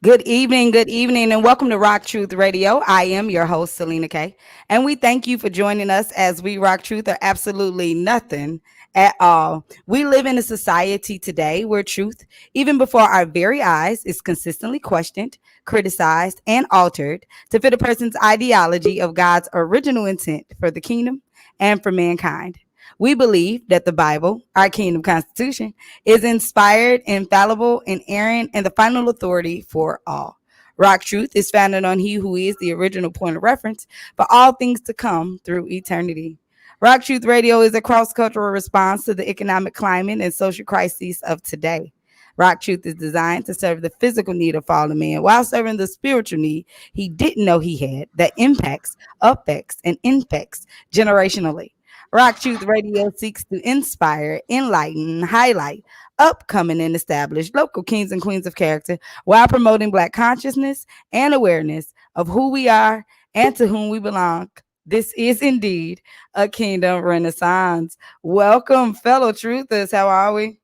Good evening, and welcome to Rock Truth Radio. I am your host, Selena K. And we thank you for joining us as we rock truth or absolutely nothing at all. We live in a society today where truth, even before our very eyes, is consistently questioned, criticized, and altered to fit a person's ideology of God's original intent for the kingdom and for mankind. We believe that the Bible, our kingdom constitution, is inspired, infallible, inerrant, and the final authority for all. Rock Truth is founded on He who is the original point of reference for all things to come through eternity. Rock Truth Radio is a cross cultural response to the economic climate and social crises of today. Rock Truth is designed to serve the physical need of fallen man while serving the spiritual need he didn't know he had that impacts, affects, and infects generationally. Rock Truth Radio seeks to inspire, enlighten, highlight upcoming and established local kings and queens of character while promoting Black consciousness and awareness of who we are and to whom we belong. This is indeed a kingdom renaissance. Welcome, fellow truthers. How are we?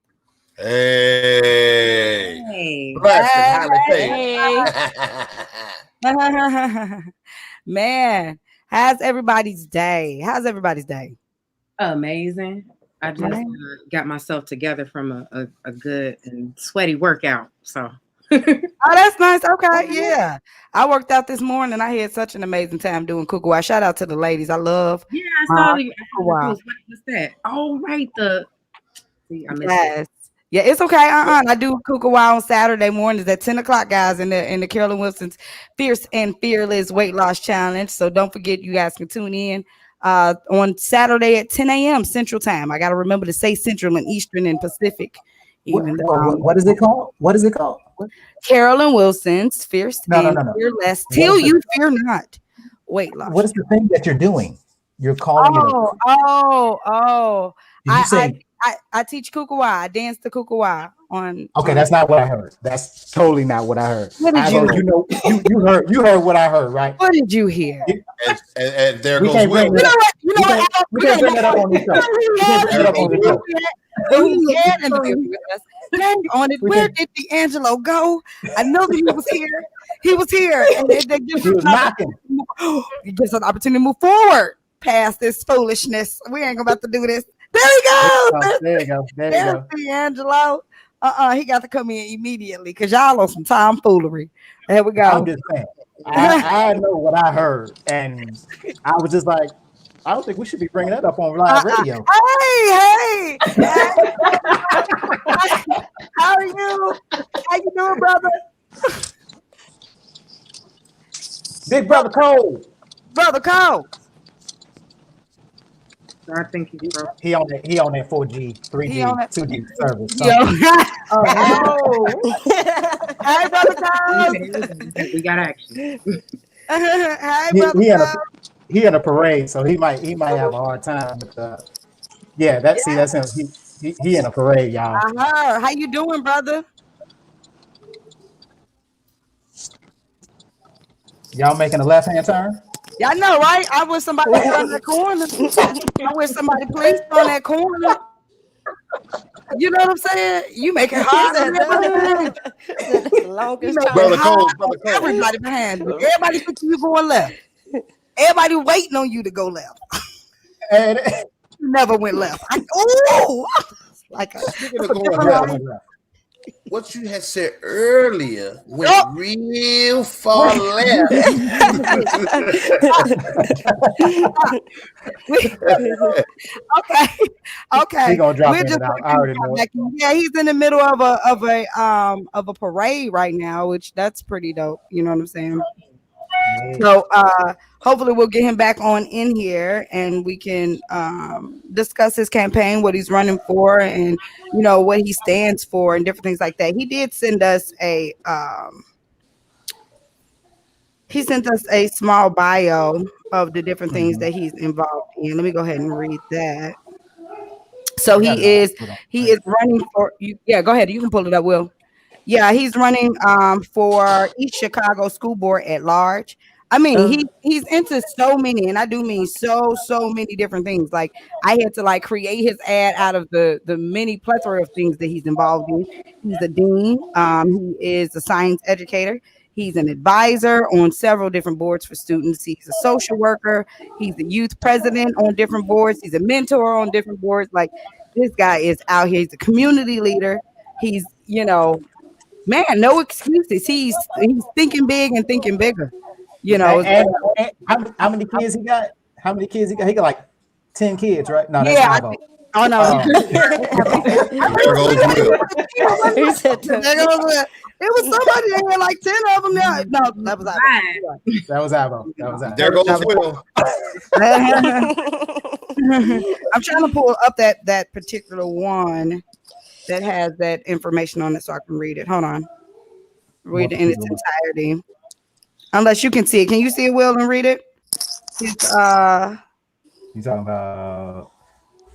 Hey, Hey, blessed and highly Hey. favored. Man, how's everybody's day? How's everybody's day? amazing. I just Right. got myself together from a good and sweaty workout. So, Oh, that's nice. Okay, yeah. I worked out this morning. I had such an amazing time doing kukua. Shout out to the ladies. I love yeah, I saw the kukua. what's that? Oh, right. See, I missed it. Yes. Yeah, it's okay. I do kukua on Saturday mornings at 10 o'clock, guys, in the Carolyn Wilson's Fierce and Fearless Weight Loss Challenge. So don't forget, you guys can tune in on Saturday at 10 a.m. Central Time. I got to remember to say Central and Eastern and Pacific. Even though What is it called? What is it called? Carolyn Wilson's Fierce and No. Fearless What Till is You Fear Not weight loss. What is the thing that you're doing? You're calling it. Oh. Did you say? I teach kukua. I dance the kukua on. Okay, that's not what I heard. That's totally not what I heard. What did you? You heard what I heard, right? What did you hear? And there We goes can't Will. bring it up. You know what? We can't bring that up on the show. We can't bring it up on the show. He had interviewed with us. Dang on it. Where did D'Angelo go? I know that he was here. He was here. And they He was knocking. It gives us an opportunity to move forward past this foolishness. We ain't about to do this. There he goes. There you go. There you There's go. D'Angelo. He got to come in immediately because y'all on some tomfoolery. There we go. I'm just saying. I know what I heard, and I was just like, I don't think we should be bringing that up on live radio. Hey. How are you? How you doing, brother? Big brother Cole. Brother Cole. I think he's broke. He on that 4G, 3G, He on that- 2G service. Yo. Oh, Hey, brother Cole. we got action. Hey, He, brother he in Cole. a he in a parade, so he might have a hard time with that's him. He in a parade, y'all. How you doing, brother? Y'all making a left hand turn? Y'all know, right? I wish somebody was on that corner. I wish somebody please on that corner. You know what I'm saying? You make it hard on everybody. Longest You make it Brother hard Cole, on Brother Cole. everybody behind you. Everybody thinking you going left. Everybody waiting on you to go left. And You never went left. Ooh! Like Speaking of going left, what you had said earlier went real far left. Okay. he gonna drop We're in just and out. I already know it. yeah, he's in the middle of a parade right now, which that's pretty dope. You know what I'm saying? So hopefully we'll get him back on in here and we can discuss his campaign, what he's running for, and what he stands for and different things like that. He did send us a small bio of the different things that he's involved in. Let me go ahead and read that. So he is running for you. Yeah, go ahead. You can pull it up, Will. Yeah, he's running for East Chicago School Board at large. I mean, he's into so many, and I do mean so many different things. Like I had to like create his ad out of the many plethora of things that he's involved in. He's a dean. He is a science educator. He's an advisor on several different boards for students. He's a social worker. He's a youth president on different boards. He's a mentor on different boards. Like this guy is out here. He's a community leader. He's, man, no excuses. He's thinking big and thinking bigger. And how many kids he got? How many kids he got? He got like 10 kids, right? No, that's Yeah, Avo. oh no. There goes Will. He said It was somebody that had like 10 of them. Yeah. No, that was Avo. That was Avo. That was Avo. There goes Will. I'm trying to pull up that particular one that has that information on it so I can read it. Hold on. Read it in its entirety. Unless you can see it. Can you see it, Will, and read it? You talking about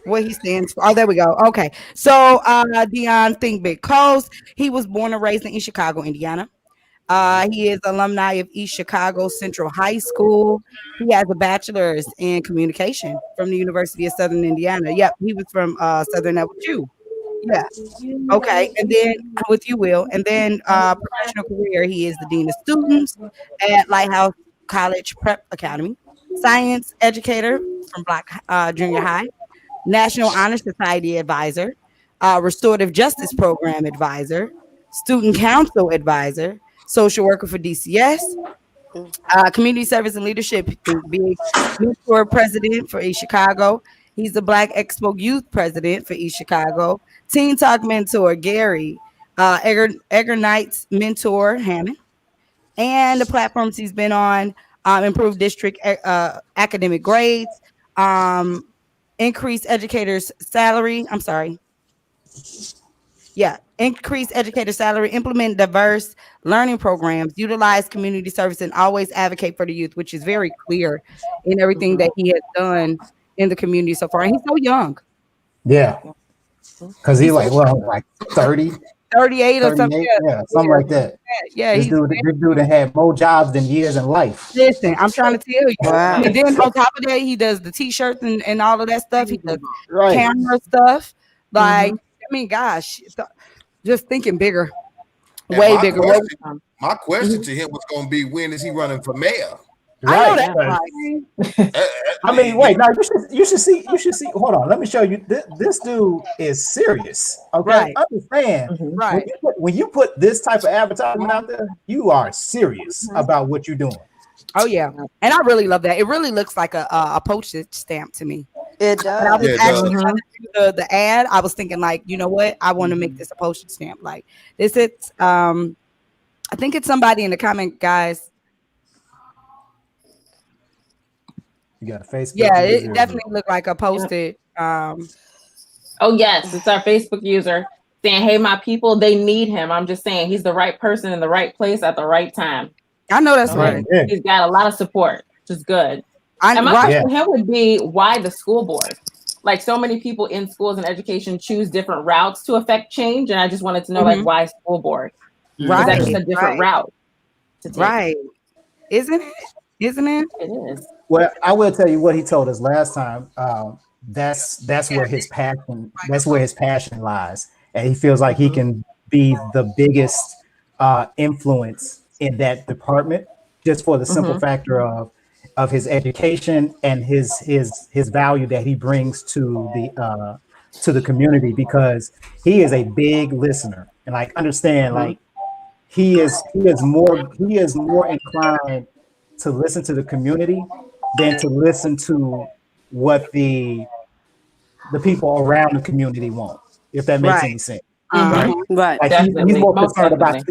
what he stands for. Oh, there we go. Okay. So Dion Think Big Coast. He was born and raised in East Chicago, Indiana. He is alumni of East Chicago Central High School. He has a bachelor's in communication from the University of Southern Indiana. Yep, he was from Southern LSU. Yeah. Okay. And then with you, Will. And then professional career, he is the dean of students at Lighthouse College Prep Academy, science educator from Black Junior High, National Honor Society advisor, restorative justice program advisor, student council advisor, social worker for DCS, community service and leadership, mentor president for East Chicago. He's the Black Expo Youth president for East Chicago, Teen Talk mentor Gary, Edgar Knight's mentor Hammond, and the platforms he's been on: improved district academic grades, increase educators' salary. I'm sorry. Yeah, increase educator salary, implement diverse learning programs, utilize community service, and always advocate for the youth, which is very clear in everything that he has done in the community so far. And he's so young. Yeah. Because he's like 30, 38 or something. Yeah, something like that. Yeah, this dude had more jobs than years in life. Listen, I'm trying to tell you. Wow. And then on top of that, he does the t-shirts and all of that stuff. He does camera stuff. Like, I mean, gosh, just thinking bigger, and way bigger. My question to him was going to be, when is he running for mayor? Right. I know that. I mean, wait. Now you should see. Hold on. Let me show you. This dude is serious. Okay, right. Understand? Right. When you put this type of advertisement out there, you are serious about what you're doing. Oh yeah, and I really love that. It really looks like a postage stamp to me. It does. When I was actually trying to do the ad, I was thinking like, you know what? I want to make this a postage stamp. Like this, it's I think it's somebody in the comment, guys. You got a Facebook. Yeah, it definitely looked like a posted. Oh yes, it's our Facebook user saying, "Hey, my people, they need him." I'm just saying, he's the right person in the right place at the right time. I know that's right. He's got a lot of support, which is good. And my question here would be, why the school board? Like, so many people in schools and education choose different routes to affect change, and I just wanted to know, like, why school board? Right, that's just a different route to take. Right? Isn't it? It is. Well, I will tell you what he told us last time. That's where his passion. That's where his passion lies, and he feels like he can be the biggest influence in that department, just for the simple factor of his education and his value that he brings to the community, because he is a big listener, and like understand like he is more inclined to listen to the community than to listen to what the people around the community want, if that makes any sense. Right. Like he's more concerned about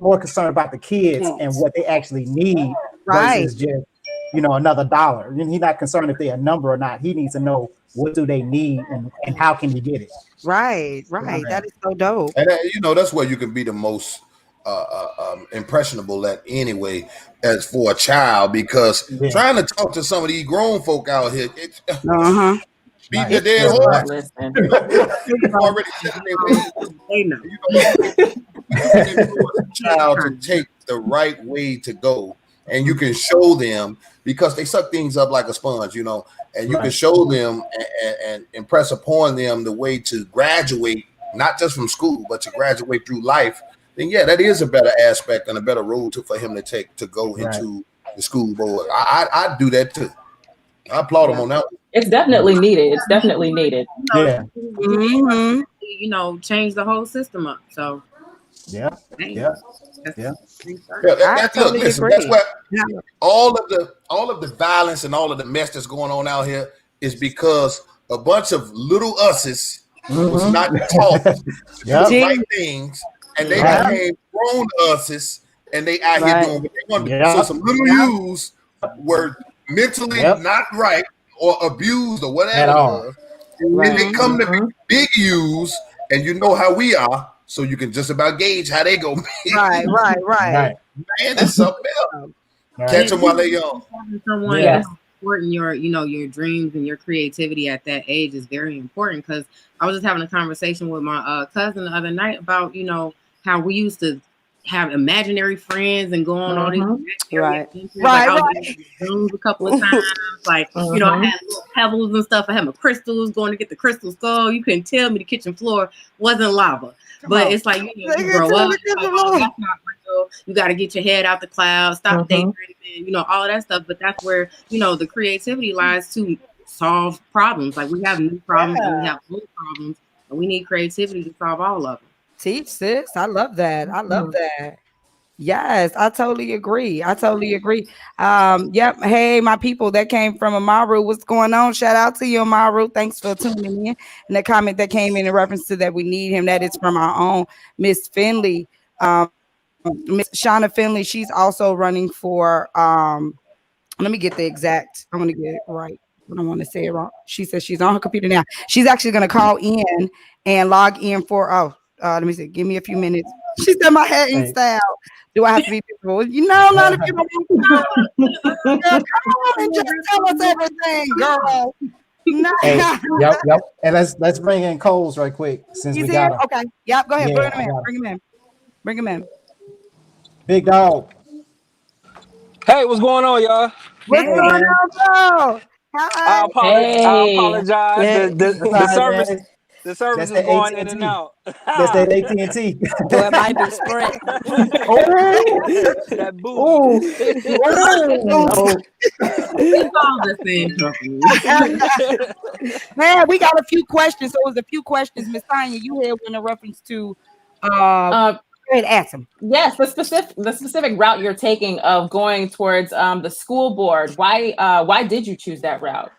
more concerned about the kids and what they actually need versus just another dollar. And he's not concerned if they're a number or not. He needs to know what do they need and how can you get it. Right. That is so dope. And that's where you can be the most impressionable at anyway, as for a child, because trying to talk to some of these grown folk out here, it's beat the dead horse. Already sitting there waiting. A child to take the right way to go and you can show them, because they suck things up like a sponge, you know, and you can show them and impress upon them the way to graduate, not just from school, but to graduate through life, then yeah, that is a better aspect and a better road for him to take to go into the school board. I do that too. I applaud him on that. It's definitely needed. It's definitely needed. Yeah. You know, change the whole system up. So yeah. Look, listen, that's what all of the violence and all of the mess that's going on out here is because a bunch of little us's was not taught to do the right things, and they became grown us's, and they out here doing what they want to do. So some little you's were mentally not right or abused or whatever. And they come to big U's, and you know how we are, so you can just about gauge how they go. Right. Man, it's something else. Catch them while they're young. Someone supporting your, you know, your dreams and your creativity at that age is very important. Because I was just having a conversation with my cousin the other night about, you know, how we used to have imaginary friends and go on all these adventures. Like, I was in Zooms a couple of times. Like, you know, I had little pebbles and stuff. I had my crystals, going to get the crystal skull. You couldn't tell me the kitchen floor wasn't lava. But it's like, you know, you grow up, that's not real. You got to get your head out the cloud, stop daydreaming, you know, all of that stuff. But that's where, you know, the creativity lies to solve problems. Like, we have new problems and we have old problems, and we need creativity to solve all of them. Teach, sis. I love that. I love that. Yes, I totally agree. Yep. Hey, my people, that came from Amaru. What's going on? Shout out to you, Amaru. Thanks for tuning in. And the comment that came in reference to that we need him, that is from our own Miss Finley. Miss Shauna Finley. She's also running for let me get the exact, I want to get it right. I don't want to say it wrong. She says she's on her computer now. She's actually going to call in and log in for let me see. Give me a few minutes. She said my hair ain't style. Do I have to be visible? You know, not if you don't want to. Come on and just tell us everything, girl. Yep. And let's bring in Coles right quick since we got him. Okay. Yep. Go ahead. Bring him in. Big dog. Hey, what's going on, y'all? What's going on, bro? I apologize. The service is going in and out. That's that AT&T. So it might be Sprint. That boo. Man, we got a few questions. So it was a few questions, Miss Tanya, you had in a reference to go ahead, ask them. Yes, the specific route you're taking of going towards the school board. Why did you choose that route?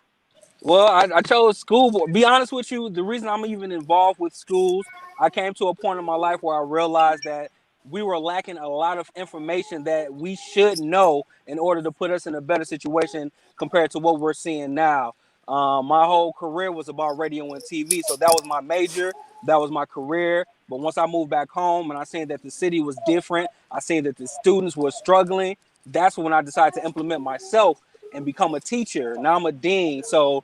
Well, I chose school board. Be honest with you, the reason I'm even involved with schools, I came to a point in my life where I realized that we were lacking a lot of information that we should know in order to put us in a better situation compared to what we're seeing now. My whole career was about radio and TV, so that was my major, that was my career. But once I moved back home and I seen that the city was different, I seen that the students were struggling, that's when I decided to implement myself and become a teacher. Now I'm a dean, so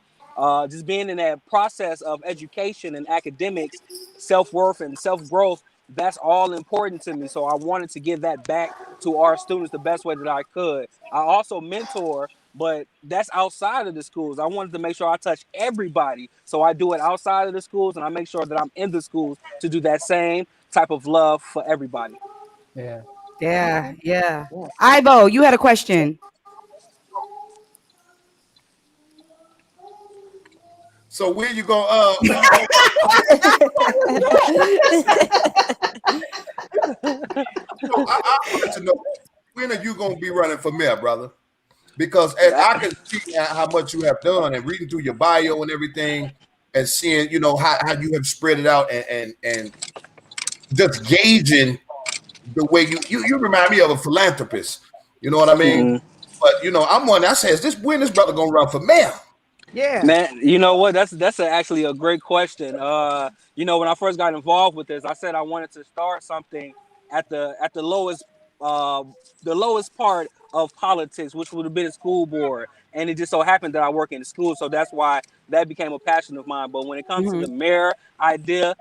just being in that process of education and academics, self-worth and self-growth, that's all important to me. So I wanted to give that back to our students the best way that I could. I also mentor, but that's outside of the schools. I wanted to make sure I touch everybody. So I do it outside of the schools, and I make sure that I'm in the schools to do that same type of love for everybody. Yeah. Ivo, you had a question. So where you go? Oh, I want to know, when are you going to be running for mayor, brother? Because as I can see how much you have done, and reading through your bio and everything, and seeing, you know, how you have spread it out, and just gauging the way you remind me of a philanthropist. You know what I mean? But you know, I'm one that says, when is brother going to run for mayor? Yeah, man, you know what? That's actually a great question. You know, when I first got involved with this, I said I wanted to start something at the lowest part of politics, which would have been a school board. And it just so happened that I work in the school, so that's why that became a passion of mine. But when it comes to the mayor idea,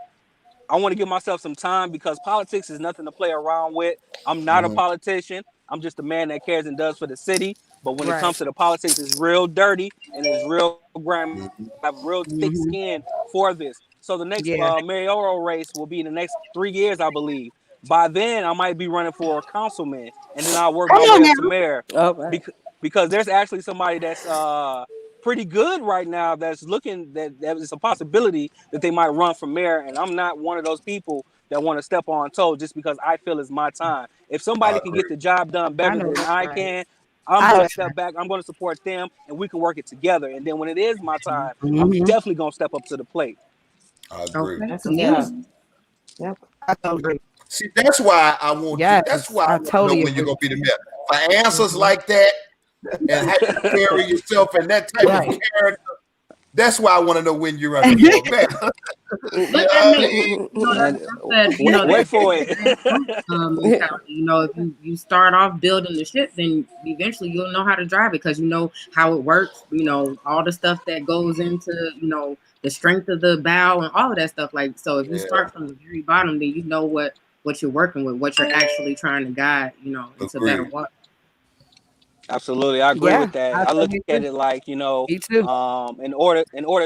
I want to give myself some time because politics is nothing to play around with. I'm not a politician. I'm just a man that cares and does for the city. But when it comes to the politics, it's real dirty and it's real grimy. I have real thick skin for this. So the next mayoral race will be in the next 3 years, I believe. By then, I might be running for a councilman, and then I'll work my way up to mayor. Because there's actually somebody that's pretty good right now that's looking that is a possibility that they might run for mayor, and I'm not one of those people that want to step on toes just because I feel it's my time. If somebody can get the job done better than I can, I'm going to step back. I'm going to support them, and we can work it together. And then when it is my time, I'm definitely going to step up to the plate. I agree. I agree. See, that's why I want you. That's why I want to know when you're going to be the mayor. For answers like that and how you carry yourself and that type of character, that's why I want to know when you're running for mayor. Wait for it. If you start off building the ship, then eventually you'll know how to drive it because you know how it works. You know all the stuff that goes into the strength of the bow and all of that stuff. Like so, if you start from the very bottom, then you know what you're working with, what you're actually trying to guide. Into better water. Absolutely, I agree with that. I look at it like in order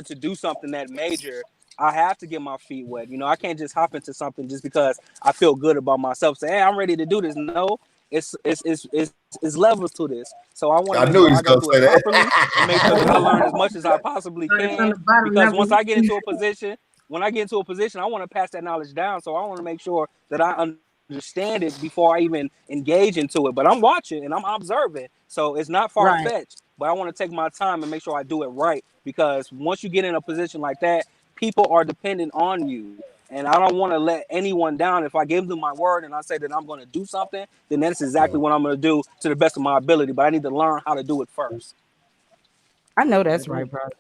to do something that major, I have to get my feet wet. I can't just hop into something just because I feel good about myself. Say, hey, I'm ready to do this. No, it's levels to this. So I want to make sure I go through it properly and make sure that I learn as much as I possibly can. Because once I get into a position, I want to pass that knowledge down. So I want to make sure that I understand it before I even engage into it. But I'm watching and I'm observing. So it's not far-fetched, but I want to take my time and make sure I do it right. Because once you get in a position like that, people are dependent on you. And I don't want to let anyone down. If I give them my word and I say that I'm going to do something, then that's exactly what I'm going to do to the best of my ability. But I need to learn how to do it first. I know that's right, brother.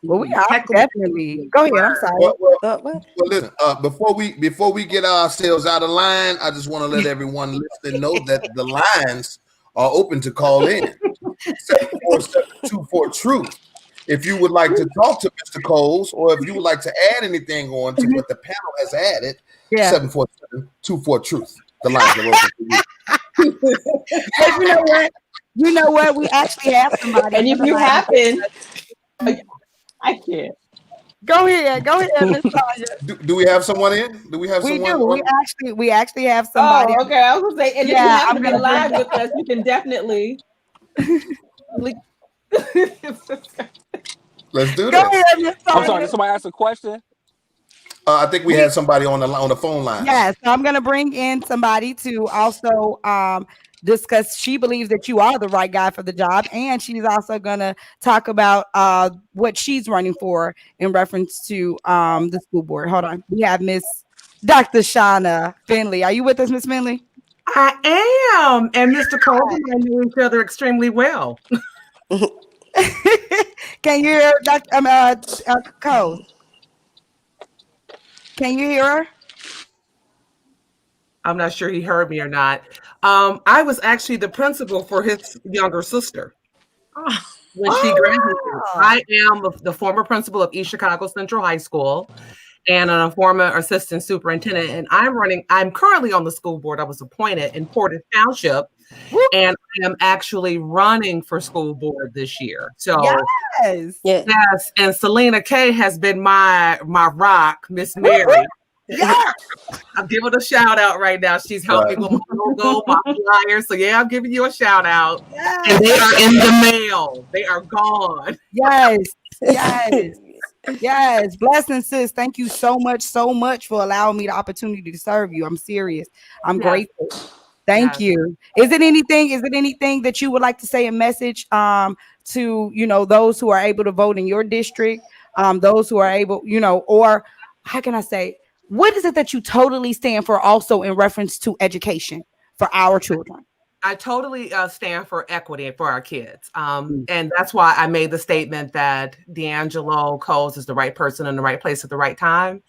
Well, we are definitely. Go ahead. I'm sorry. Well, listen. Before we get ourselves out of line, I just want to let everyone listening know that the lines are open to call in. 747-24-TRUTH. If you would like to talk to Mr. Coles, or if you would like to add anything on to what the panel has added, 747-24-TRUTH. The lines are open for you. You know what? We actually have somebody. And if you happen, I can't. Go ahead, Miss Tanya. Do we have someone in? Do we have someone? We actually have somebody. Oh, okay. I was gonna say, and if you happen to be live with us, you can definitely. Let's do Go this. ahead, Miss Tanya. I'm sorry. Did somebody ask a question? I think we had somebody on the phone line. Yes, so I'm going to bring in somebody to also discuss. She believes that you are the right guy for the job, and she's also going to talk about what she's running for in reference to the school board. Hold on. We have Miss Dr. Shauna Finley. Are you with us, Miss Finley? I am, and Mr. Cole and I know each other extremely well. Can you hear Dr. Cole? Can you hear her? I'm not sure he heard me or not. I was actually the principal for his younger sister when she graduated. I am the former principal of East Chicago Central High School and a former assistant superintendent. And I'm currently on the school board. I was appointed in Portage Township, and I am actually running for school board this year. So yes. And Selena K has been my rock, Miss Mary. Yeah, I'm giving a shout out right now. She's helping me with my logo, my flyer. So yeah, I'm giving you a shout out. Yes. And they are in the mail. They are gone. Yes. Blessings, sis. Thank you so much for allowing me the opportunity to serve you. I'm serious. I'm grateful. Thank you. Is it anything that you would like to say a message to those who are able to vote in your district, those who are able, or how can I say, what is it that you totally stand for also in reference to education for our children? I totally stand for equity for our kids. And that's why I made the statement that D'Angelo Coles is the right person in the right place at the right time.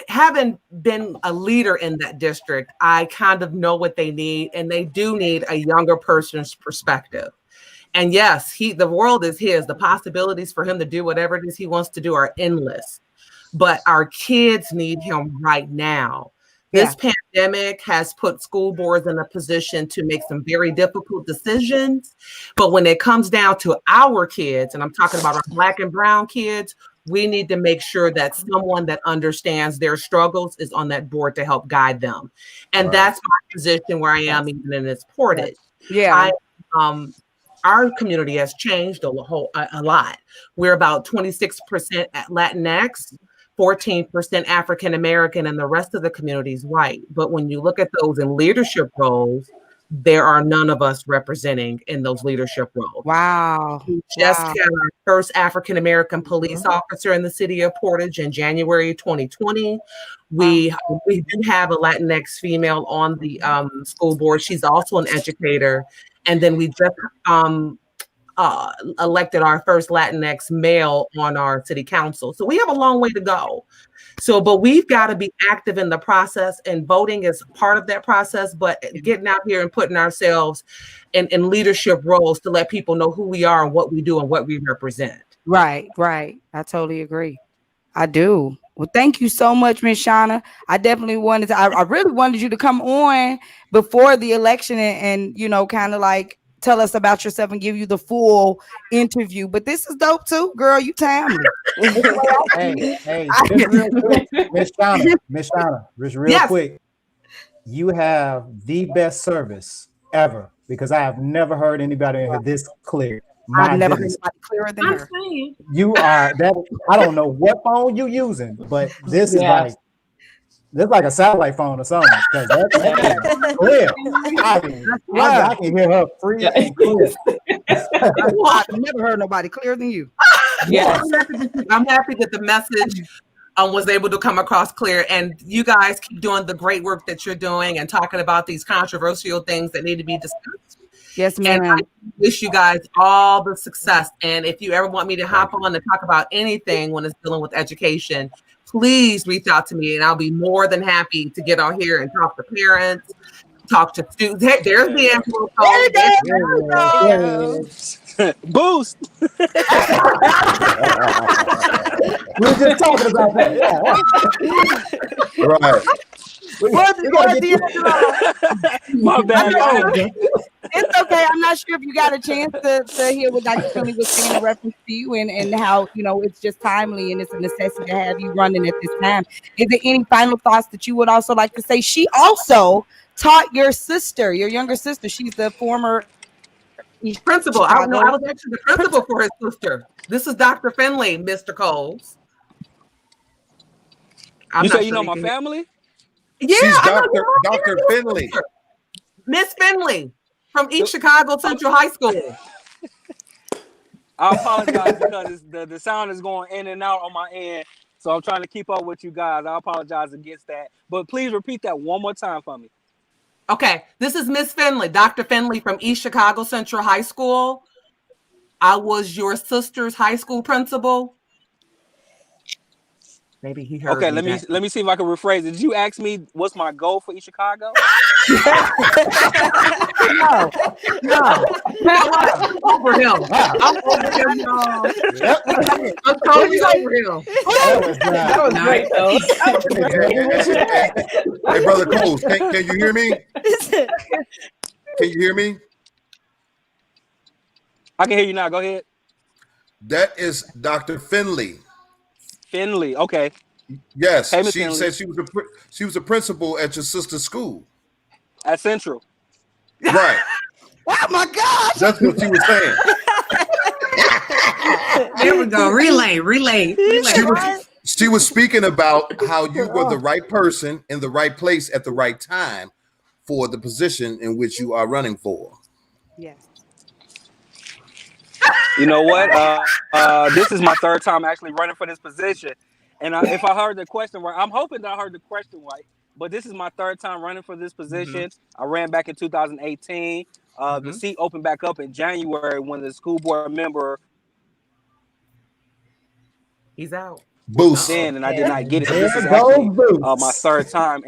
Having been a leader in that district, I kind of know what they need, and they do need a younger person's perspective. And yes, the world is his. The possibilities for him to do whatever it is he wants to do are endless. But our kids need him right now. This pandemic has put school boards in a position to make some very difficult decisions. But when it comes down to our kids, and I'm talking about our Black and brown kids, we need to make sure that someone that understands their struggles is on that board to help guide them. And that's my position where I am even in this Portage. Yeah. Our community has changed a lot. We're about 26% at Latinx, 14% African American, and the rest of the community is white. But when you look at those in leadership roles, there are none of us representing in those leadership roles. Wow. We just had our first African American police officer in the city of Portage in January 2020. We do have a Latinx female on the school board. She's also an educator. And then we just elected our first Latinx male on our city council. So we have a long way to go. But we've got to be active in the process, and voting is part of that process, but getting out here and putting ourselves in leadership roles to let people know who we are and what we do and what we represent. Right. I totally agree. I do. Well, thank you so much, Ms. Shauna. I definitely wanted to, I really wanted you to come on before the election and kind of like tell us about yourself and give you the full interview. But this is dope too, girl. You timely. Hey, just real quick, Miss Shauna, just real quick. You have the best service ever, because I have never heard anybody in here this clear. I've never heard anybody clearer than her. You are that. I don't know what phone you're using, but this is like a satellite phone or something. Because that's clear. I can hear her free and clear. I've never heard nobody clearer than you. Yeah, I'm happy that the message was able to come across clear, and you guys keep doing the great work that you're doing and talking about these controversial things that need to be discussed. Yes, ma'am. And I wish you guys all the success. And if you ever want me to hop on and talk about anything when it's dealing with education, please reach out to me, and I'll be more than happy to get on here and talk to parents, talk to students. Hey, there's the Angelo Boost. We were just talking about that. Right. My bad. It's okay. I'm not sure if you got a chance to hear what Dr. Finley was saying in reference to you and how, it's just timely and it's a necessity to have you running at this time. Is there any final thoughts that you would also like to say? She also taught your younger sister. She's the former principal. I was actually the principal for his sister. This is Dr. Finley, Mr. Coles. You say you know my family? Yeah, she's Dr. Finley. Miss Finley from East Chicago Central High School. I apologize because the sound is going in and out on my end, so I'm trying to keep up with you guys. I apologize against that, but please repeat that one more time for me. Okay, this is Miss Finley, Dr. Finley from East Chicago Central High School. I was your sister's high school principal. Maybe he heard. Okay, let me see if I can rephrase it. Did you ask me what's my goal for East Chicago? No. Over him. I'm over him, y'all. I'm totally over him. That was great, though. Hey, Brother Coles, can you hear me? Can you hear me? I can hear you now. Go ahead. That is Dr. Finley. Finley, okay. Yes, hey, she said she was a principal at your sister's school. At Central. Right. Oh my gosh. That's what she was saying. There we go. Relay. She was speaking about how you were the right person in the right place at the right time for the position in which you are running for. Yes. You know what? This is my third time actually running for this position. And if I heard the question right, I'm hoping that I heard the question right. But this is my third time running for this position. Mm-hmm. I ran back in 2018. The seat opened back up in January when the school board member. He's out. Boost. And I did not get it. So this is actually my third time,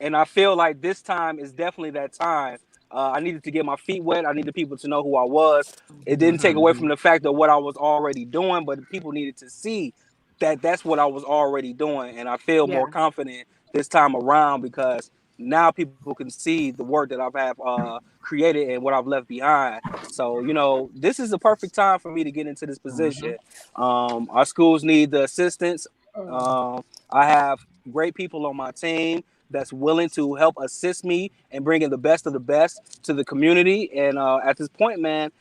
and I feel like this time is definitely that time I needed to get my feet wet. I needed people to know who I was. It didn't take away from the fact of what I was already doing, but people needed to see that that's what I was already doing. And I feel more confident this time around because now people can see the work that I've created and what I've left behind. So, this is the perfect time for me to get into this position. Our schools need the assistance. I have great people on my team that's willing to help assist me and bring in the best of the best to the community. And at this point, man,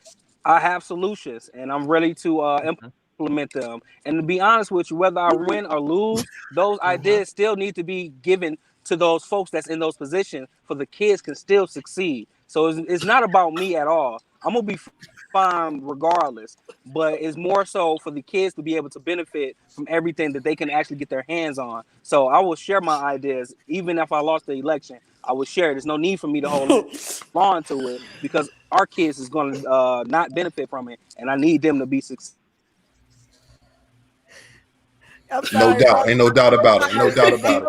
I have solutions and I'm ready to implement them. And to be honest with you, whether I win or lose, those ideas still need to be given to those folks that's in those positions for the kids can still succeed. So it's not about me at all. I'm going to be fine regardless, but it's more so for the kids to be able to benefit from everything that they can actually get their hands on. So I will share my ideas, even if I lost the election. I will share it. There's no need for me to hold on to it because our kids is going to not benefit from it, and I need them to be successful. No doubt. Ain't no doubt about it. No doubt about it.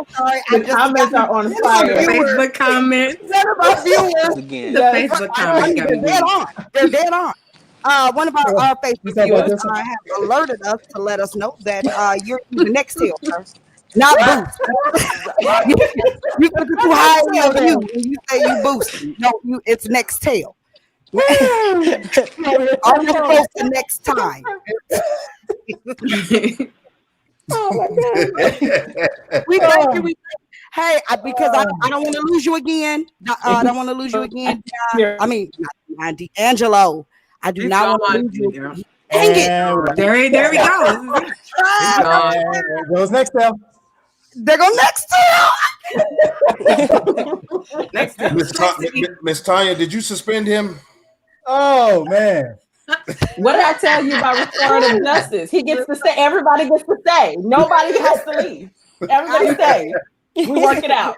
The comments are on fire. The Facebook comments. Again. The Facebook comments got me They're dead on. One of our Facebook viewers have alerted us to let us know that you're using Nextel, sir. Not Boost. You put too high in your view when you say you Boost. No, it's Nextel. I'll post the next time. Oh my God. We thank you. Hey, because I don't want to lose you again. I don't want to lose you again. I mean, D'Angelo. I do not want to lose you. Dang it. There we go. There goes next time. They go next Next Miss Tanya, did you suspend him? Oh man. What did I tell you about restorative justice? He gets to stay. Everybody gets to stay. Nobody has to leave. Everybody stay. We work it out.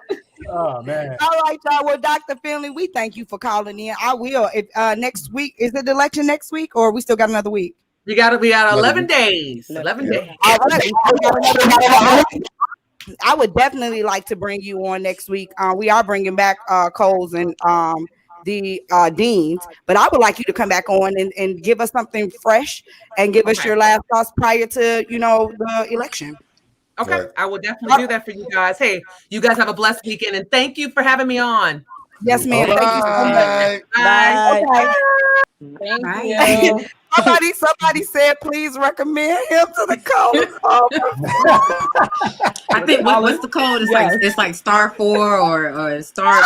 Oh man. All right, y'all. Well, Dr. Finley, we thank you for calling in. I will. If next week, is it the election next week, or we still got another week? We got 11 days. 11 days. All right. I would definitely like to bring you on next week. We are bringing back Coles and the deans, but I would like you to come back on and give us something fresh and give us your last thoughts prior to the election. Okay, right. I will definitely do that for you guys. Hey, you guys have a blessed weekend, and thank you for having me on. Yes, ma'am. Thank you so much. Bye. Okay. Thank you. Somebody said, please recommend him to the code. I think what's the code? It's like *4 or star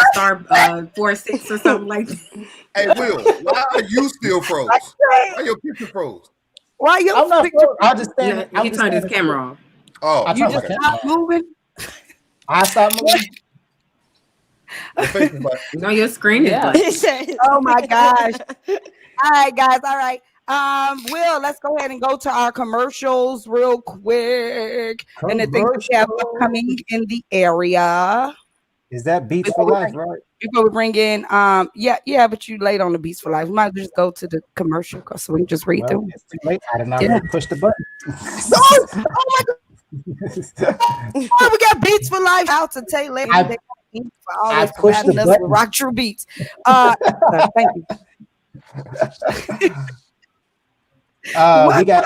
46 or something like that. Hey, Will, why are you still froze? Why your picture froze? Why your picture? I'll just stand. He turned his camera off. Oh, you just stopped moving. I stopped moving. No, your screen is black. Oh my gosh. All right, guys. All right. Will, let's go ahead and go to our commercials real quick. And the things we have upcoming in the area. Is that Beats for Life, right? Before we bring in, yeah, but you late on the Beats for Life. We might just go to the commercial so we can just read through. It's too late. I did not push the button. Oh my God. Oh, we got Beats for Life out to Taylor. I pushed the button. RockTruth Beats. Thank you. We got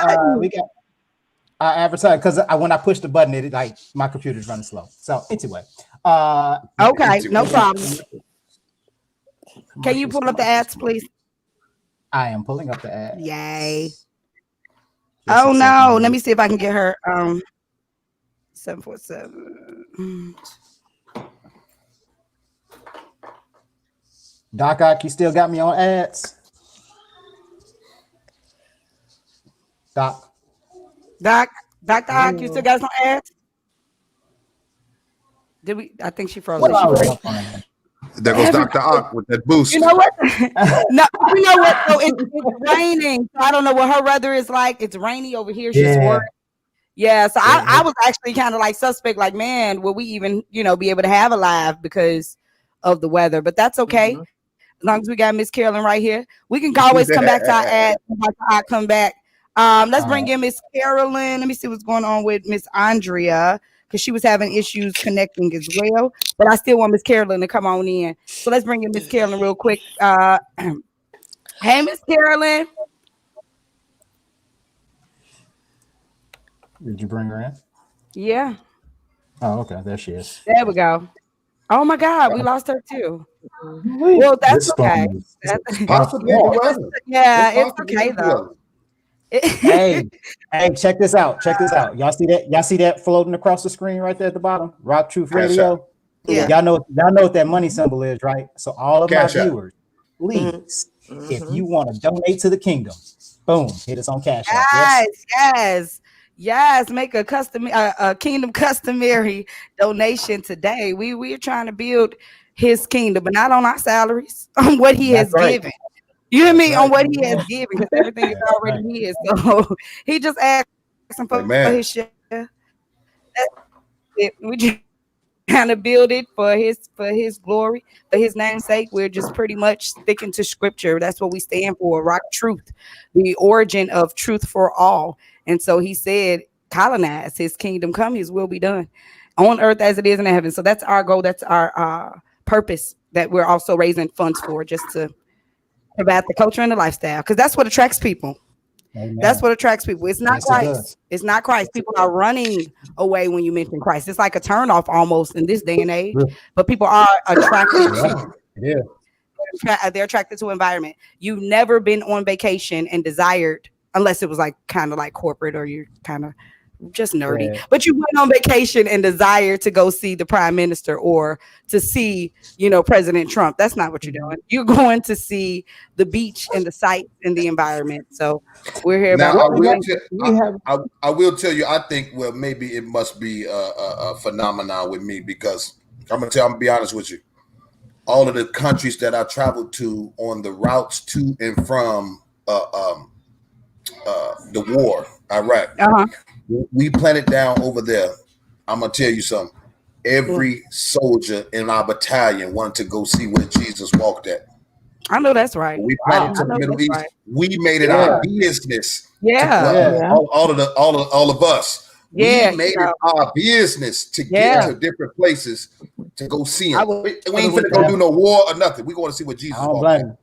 advertising because when I push the button, it like my computer's running slow. So anyway, okay, no problem. Can you pull up the ads, please? I am pulling up the ads. Yay! Oh no, let me see if I can get her. 747. Doc Ock, you still got me on ads? Dr. Ock, you still got us on ads? Did we? I think she froze. There goes Dr. Ock with that boost. You know what? No, you know what? So it's raining. So I don't know what her weather is like. It's rainy over here. She's working. Yeah, so I was actually kind of like suspect, like, man, will we even, be able to have a live because of the weather? But that's okay. Mm-hmm. As long as we got Miss Carolyn right here, we can always come back to our ad. I come back. Let's bring in Miss Carolyn. Let me see what's going on with Miss Andrea, because she was having issues connecting as well. But I still want Miss Carolyn to come on in. So let's bring in Miss Carolyn real quick. Hey, Miss Carolyn. Did you bring her in? Yeah. Oh, okay. There she is. There we go. Oh my God, we lost her too. Well, that's okay. Possibly. Yeah, it's okay though. Hey, check this out. Check this out. Y'all see that? Y'all see that floating across the screen right there at the bottom? RockTruth Radio. Yeah. Y'all know what that money symbol is, right? So all of my viewers, please, if you want to donate to the kingdom, boom, hit us on Cash App. Yes. Make a kingdom customary donation today. We're trying to build his kingdom, but not on our salaries, on what he has given. You hear me? On what he has given, because everything is already his. So he just asking for his share. We just trying to build it for his glory, for his name's sake. We're just pretty much sticking to scripture. That's what we stand for. RockTruth, the origin of truth for all. And so he said, colonize his kingdom come, his will be done on earth as it is in heaven. So that's our goal. That's our purpose that we're also raising funds for, just to combat the culture and the lifestyle, because that's what attracts people. Amen. That's what attracts people. It's not Christ. It's not Christ. People are running away when you mention Christ. It's like a turnoff almost in this day and age. But people are attracted. They're attracted to environment. You've never been on vacation and desired, unless it was like kind of like corporate, or you're kind of just nerdy, but you went on vacation and desired to go see the prime minister or to see, President Trump. That's not what you're doing. You're going to see the beach and the sights and the environment. So we're here. Now, I will tell you, I think, well, maybe it must be a phenomenon with me, because I'm gonna be honest with you. All of the countries that I traveled to on the routes to and from the war, Iraq. We planted down over there. I'm gonna tell you something. Every soldier in our battalion wanted to go see where Jesus walked at. I know that's right. We planted to the Middle East. Right. We made it our business. All of us. We made it our business to get to different places to go see him. We ain't finna go do no war or nothing. We going to see what Jesus walked at.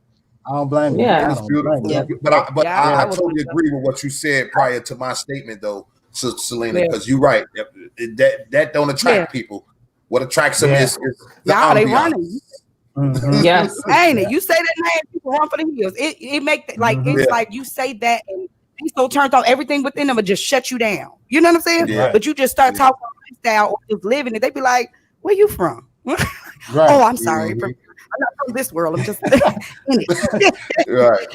I don't blame you. Yeah, it's beautiful. Yeah. But I totally agree with what you said prior to my statement, though, Selena, because you're right. That don't attract people. What attracts them is the ambiance. They running. Yes, ain't it? You say that name, people run for the hills. It make like it's like you say that, and he's so turned off. Everything within them will just shut you down. You know what I'm saying? Yeah. But you just start talking lifestyle or just living it. They be like, "Where you from?" Oh, I'm sorry. I'm not from this world. I'm just in it. Right.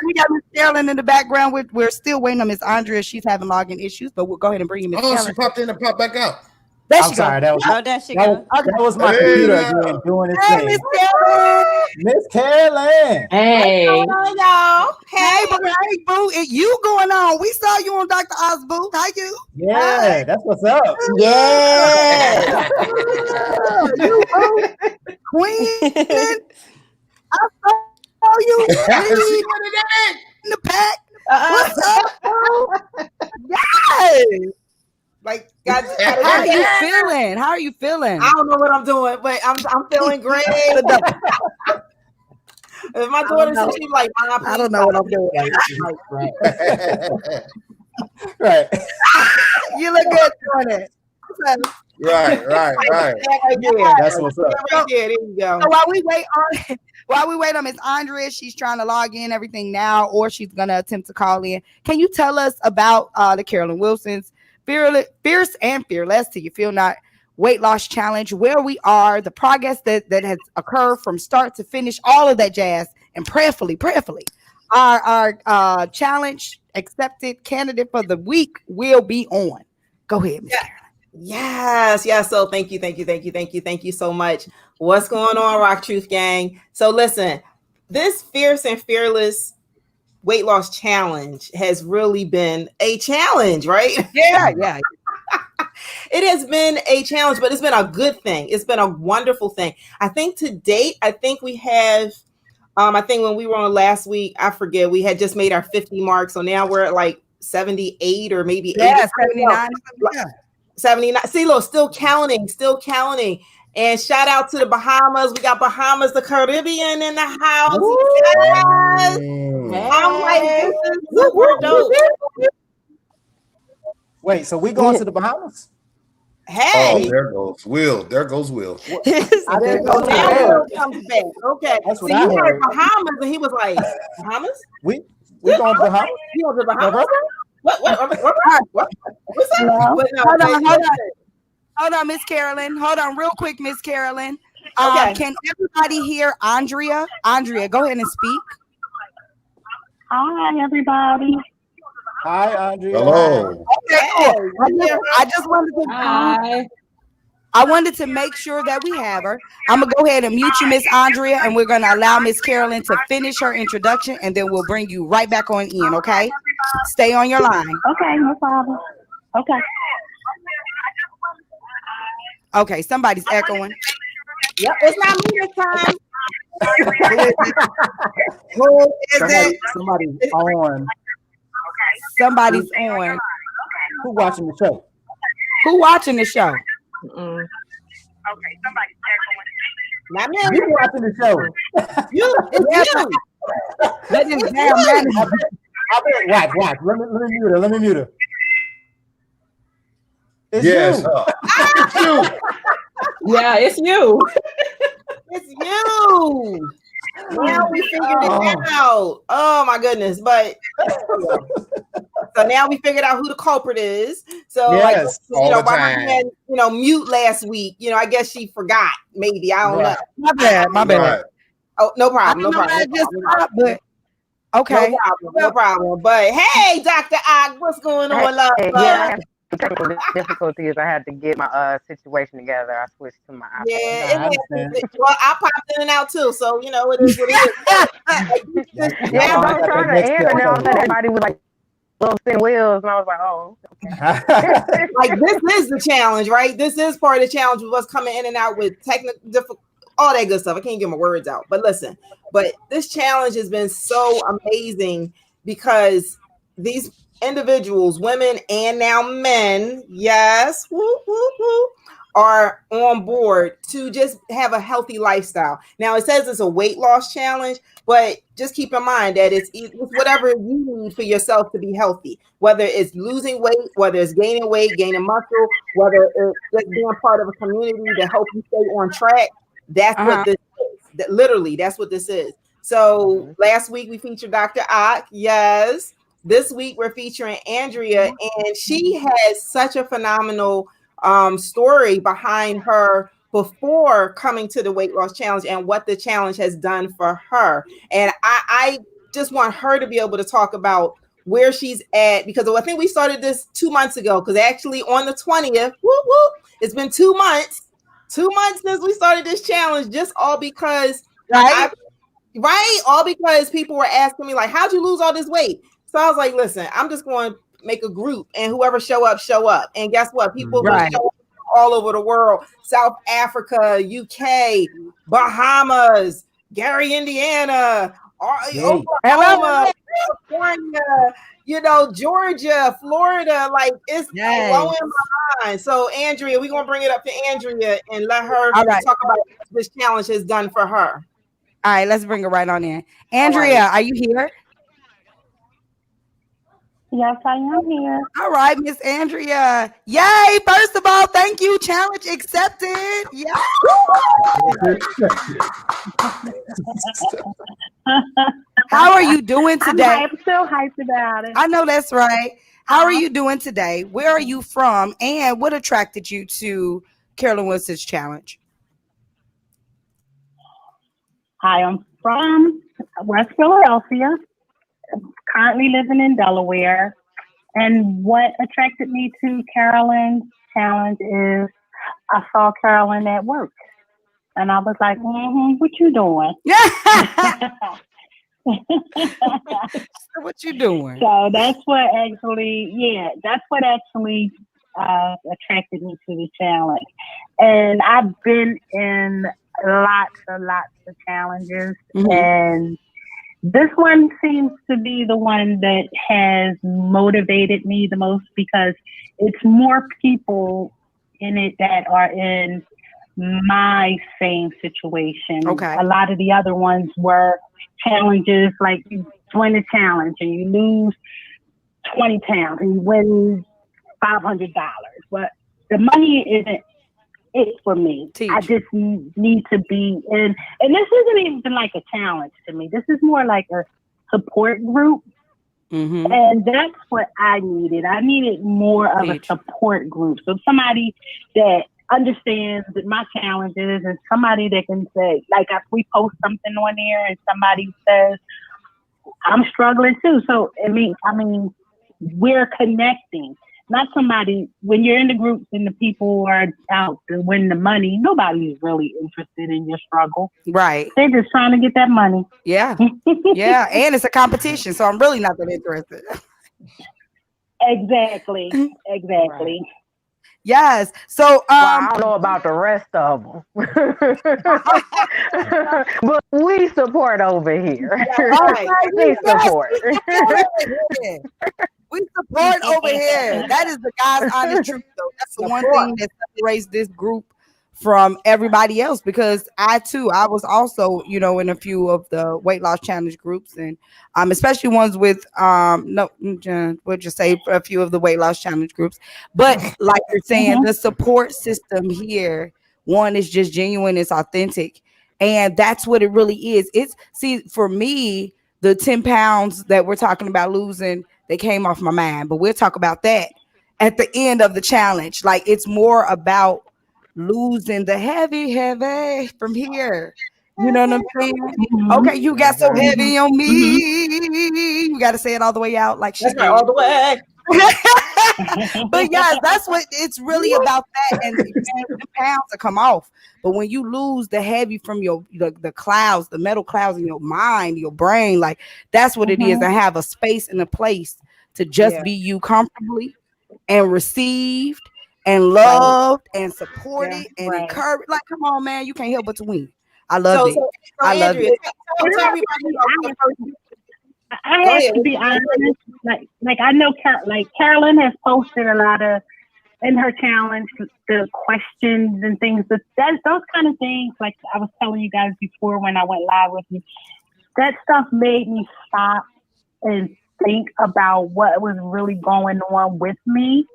We got Miss Carolyn in the background. We're still waiting on Miss Andrea. She's having login issues, but we'll go ahead and bring you Miss Carolyn. She popped in and popped back out. I'm sorry. That was my computer again doing its thing. Miss Carolyn. Miss Carolyn. Hey. Y'all. Hey, boo. You going on? We saw you on Dr. Oz, boo. How you? Yeah, that's what's up. Yeah. You, boo. Queen. I saw you in the pack. What's up, bro? Yes. Like, guys, how are you feeling? How are you feeling? I don't know what I'm doing, but I'm feeling great. If my daughter says she's like, I don't know what I'm doing. Right. You look good doing it. Right. That's what's up. There you go. So while we wait on Miss Andrea, she's trying to log in everything now, or she's gonna attempt to call in. Can you tell us about the Carolyn Wilson's Fierce and Fearless Till You Feel Not weight loss challenge, where we are, the progress that has occurred from start to finish, all of that jazz, and prayerfully, our challenge accepted candidate for the week will be on. Go ahead, Ms. Carolyn. Yes. So thank you so much. What's going on, RockTruth gang? So listen, this Fierce and Fearless weight loss challenge has really been a challenge, right? Yeah. It has been a challenge, but it's been a good thing. It's been a wonderful thing. I think to date, we have, I think when we were on last week, I forget, we had just made our 50 mark. So now we're at like 78 or maybe 80. 79. 79. See, look, still counting. And shout out to the Bahamas. We got Bahamas, the Caribbean in the house. Yes. I'm like, this is super dope. Wait, so we going to the Bahamas? Hey. Oh, there goes Will. There goes Will. Now Will comes back. Okay. That's what See, I you heard heard. Bahamas, and he was like, Bahamas? We going to the Bahamas? You going to the Bahamas? What? What's that? Hello? But no, Hold on, Miss Carolyn. Hold on, real quick, Miss Carolyn. Okay. Can everybody hear Andrea? Andrea, go ahead and speak. Hi, everybody. Hi, Andrea. Hello. Okay, cool. I just wanted to. Hi. I wanted to make sure that we have her. I'm gonna go ahead and mute you, Miss Andrea, and we're gonna allow Miss Carolyn to finish her introduction, and then we'll bring you right back on in. Okay? Stay on your line. Okay, no problem. Okay. Okay, somebody's echoing. Yep, it's not me this time. Who is it? Somebody's on. Somebody's on. Who watching the show? Who watching the show? Not me. You watching the show? It's you. That is damn manager. Watch. Let me mute her. It's Yes. you. It's you. Yeah, it's you. It's you. Now we figured it out. Oh my goodness. But so now we figured out who the culprit is. So yes, all the Barbara time. had, mute last week. I guess she forgot. Maybe. I don't know. My bad. Right. Oh, no problem. But okay. No problem. But hey, Dr. Ock, what's going on, love? Yeah, I had technical difficulties. I had to get my situation together. I switched to my iPad. Yeah, well, I popped in and out too, so it is what it is. Yeah, I was trying to answer, and all of a sudden everybody was like, "Little spin wheels," and I was like, "Oh, okay." Like this is the challenge, right? This is part of the challenge with us coming in and out with technical all that good stuff. I can't get my words out, but listen. But this challenge has been so amazing because these individuals, women and now men, yes, are on board to just have a healthy lifestyle. Now it says it's a weight loss challenge, but just keep in mind that it's whatever you need for yourself to be healthy, whether it's losing weight, whether it's gaining weight, gaining muscle, whether it's just being part of a community to help you stay on track. That's what this is. Literally, that's what this is. So last week we featured Dr. Ock. Yes. This week we're featuring Andrea, and she has such a phenomenal story behind her before coming to the weight loss challenge and what the challenge has done for her. And I just want her to be able to talk about where she's at, because I think we started this 2 months ago, because actually on the 20th, it's been 2 months. 2 months since we started this challenge, just all because all because people were asking me, like, how'd you lose all this weight? So I was like, listen, I'm just going to make a group, and whoever show up. And guess what? People show up all over the world: South Africa, UK, Bahamas, Gary, Indiana, Oklahoma, California, Georgia, Florida. Like, it's blowing my mind. So Andrea, we're gonna bring it up to Andrea and let her talk about what this challenge has done for her. All right, let's bring her right on in. Andrea, are you here? Yes, I am here. All right, Miss Andrea. Yay! First of all, thank you. Challenge accepted. Yeah. How are you doing today? I'm still hyped about it. I know that's right. How are you doing today? Where are you from? And what attracted you to Carolyn Wilson's challenge? Hi, I'm from West Philadelphia. Currently living in Delaware. And what attracted me to Carolyn's challenge is I saw Carolyn at work. And I was like, what you doing? What you doing? So that's what actually attracted me to the challenge. And I've been in lots of challenges. And This one seems to be the one that has motivated me the most because it's more people in it that are in my same situation. Okay. A lot of the other ones were challenges like you join a challenge and you lose 20 pounds and you win $500. But the money isn't it for me. I just need to be in, and this isn't even like a challenge to me. This is more like a support group. Mm-hmm. And that's what I needed. I needed more of a support group. So somebody that understands my challenges and somebody that can say, like if we post something on there and somebody says, I'm struggling too. So I mean, we're connecting. Not somebody, when you're in the groups and the people are out to win the money, nobody's really interested in your struggle. Right. They're just trying to get that money. Yeah. Yeah. And it's a competition. So I'm really not that interested. Exactly. Right. Yes. So well, I don't know about the rest of them. But we support over here. Right. We support. We support over here. That is the God's honest truth, though. That's the one thing that separates this group from everybody else. Because I was also, in a few of the weight loss challenge groups, and especially ones with we'll just say a few of the weight loss challenge groups. But like you're saying, the support system here, one is just genuine, it's authentic, and that's what it really is. For me, the 10 pounds that we're talking about losing, they came off my mind, but we'll talk about that at the end of the challenge. Like, it's more about losing the heavy from here. You know what I'm saying? Mm-hmm. Okay, you got so heavy on me. Mm-hmm. You got to say it all the way out like she did. All the way. But yes, that's what it's really about. That and the pounds to come off. But when you lose the heavy from the clouds, the metal clouds in your mind, your brain, like that's what it is. To have a space and a place to just be you comfortably and received and loved and supported and encouraged. Like, come on, man, you can't help but to win. I love it. I love it. Tell everybody. I have to be honest. Like I know, Carolyn has posted a lot of in her challenge, the questions and things. But those kind of things, like I was telling you guys before when I went live with you, that stuff made me stop and think about what was really going on with me.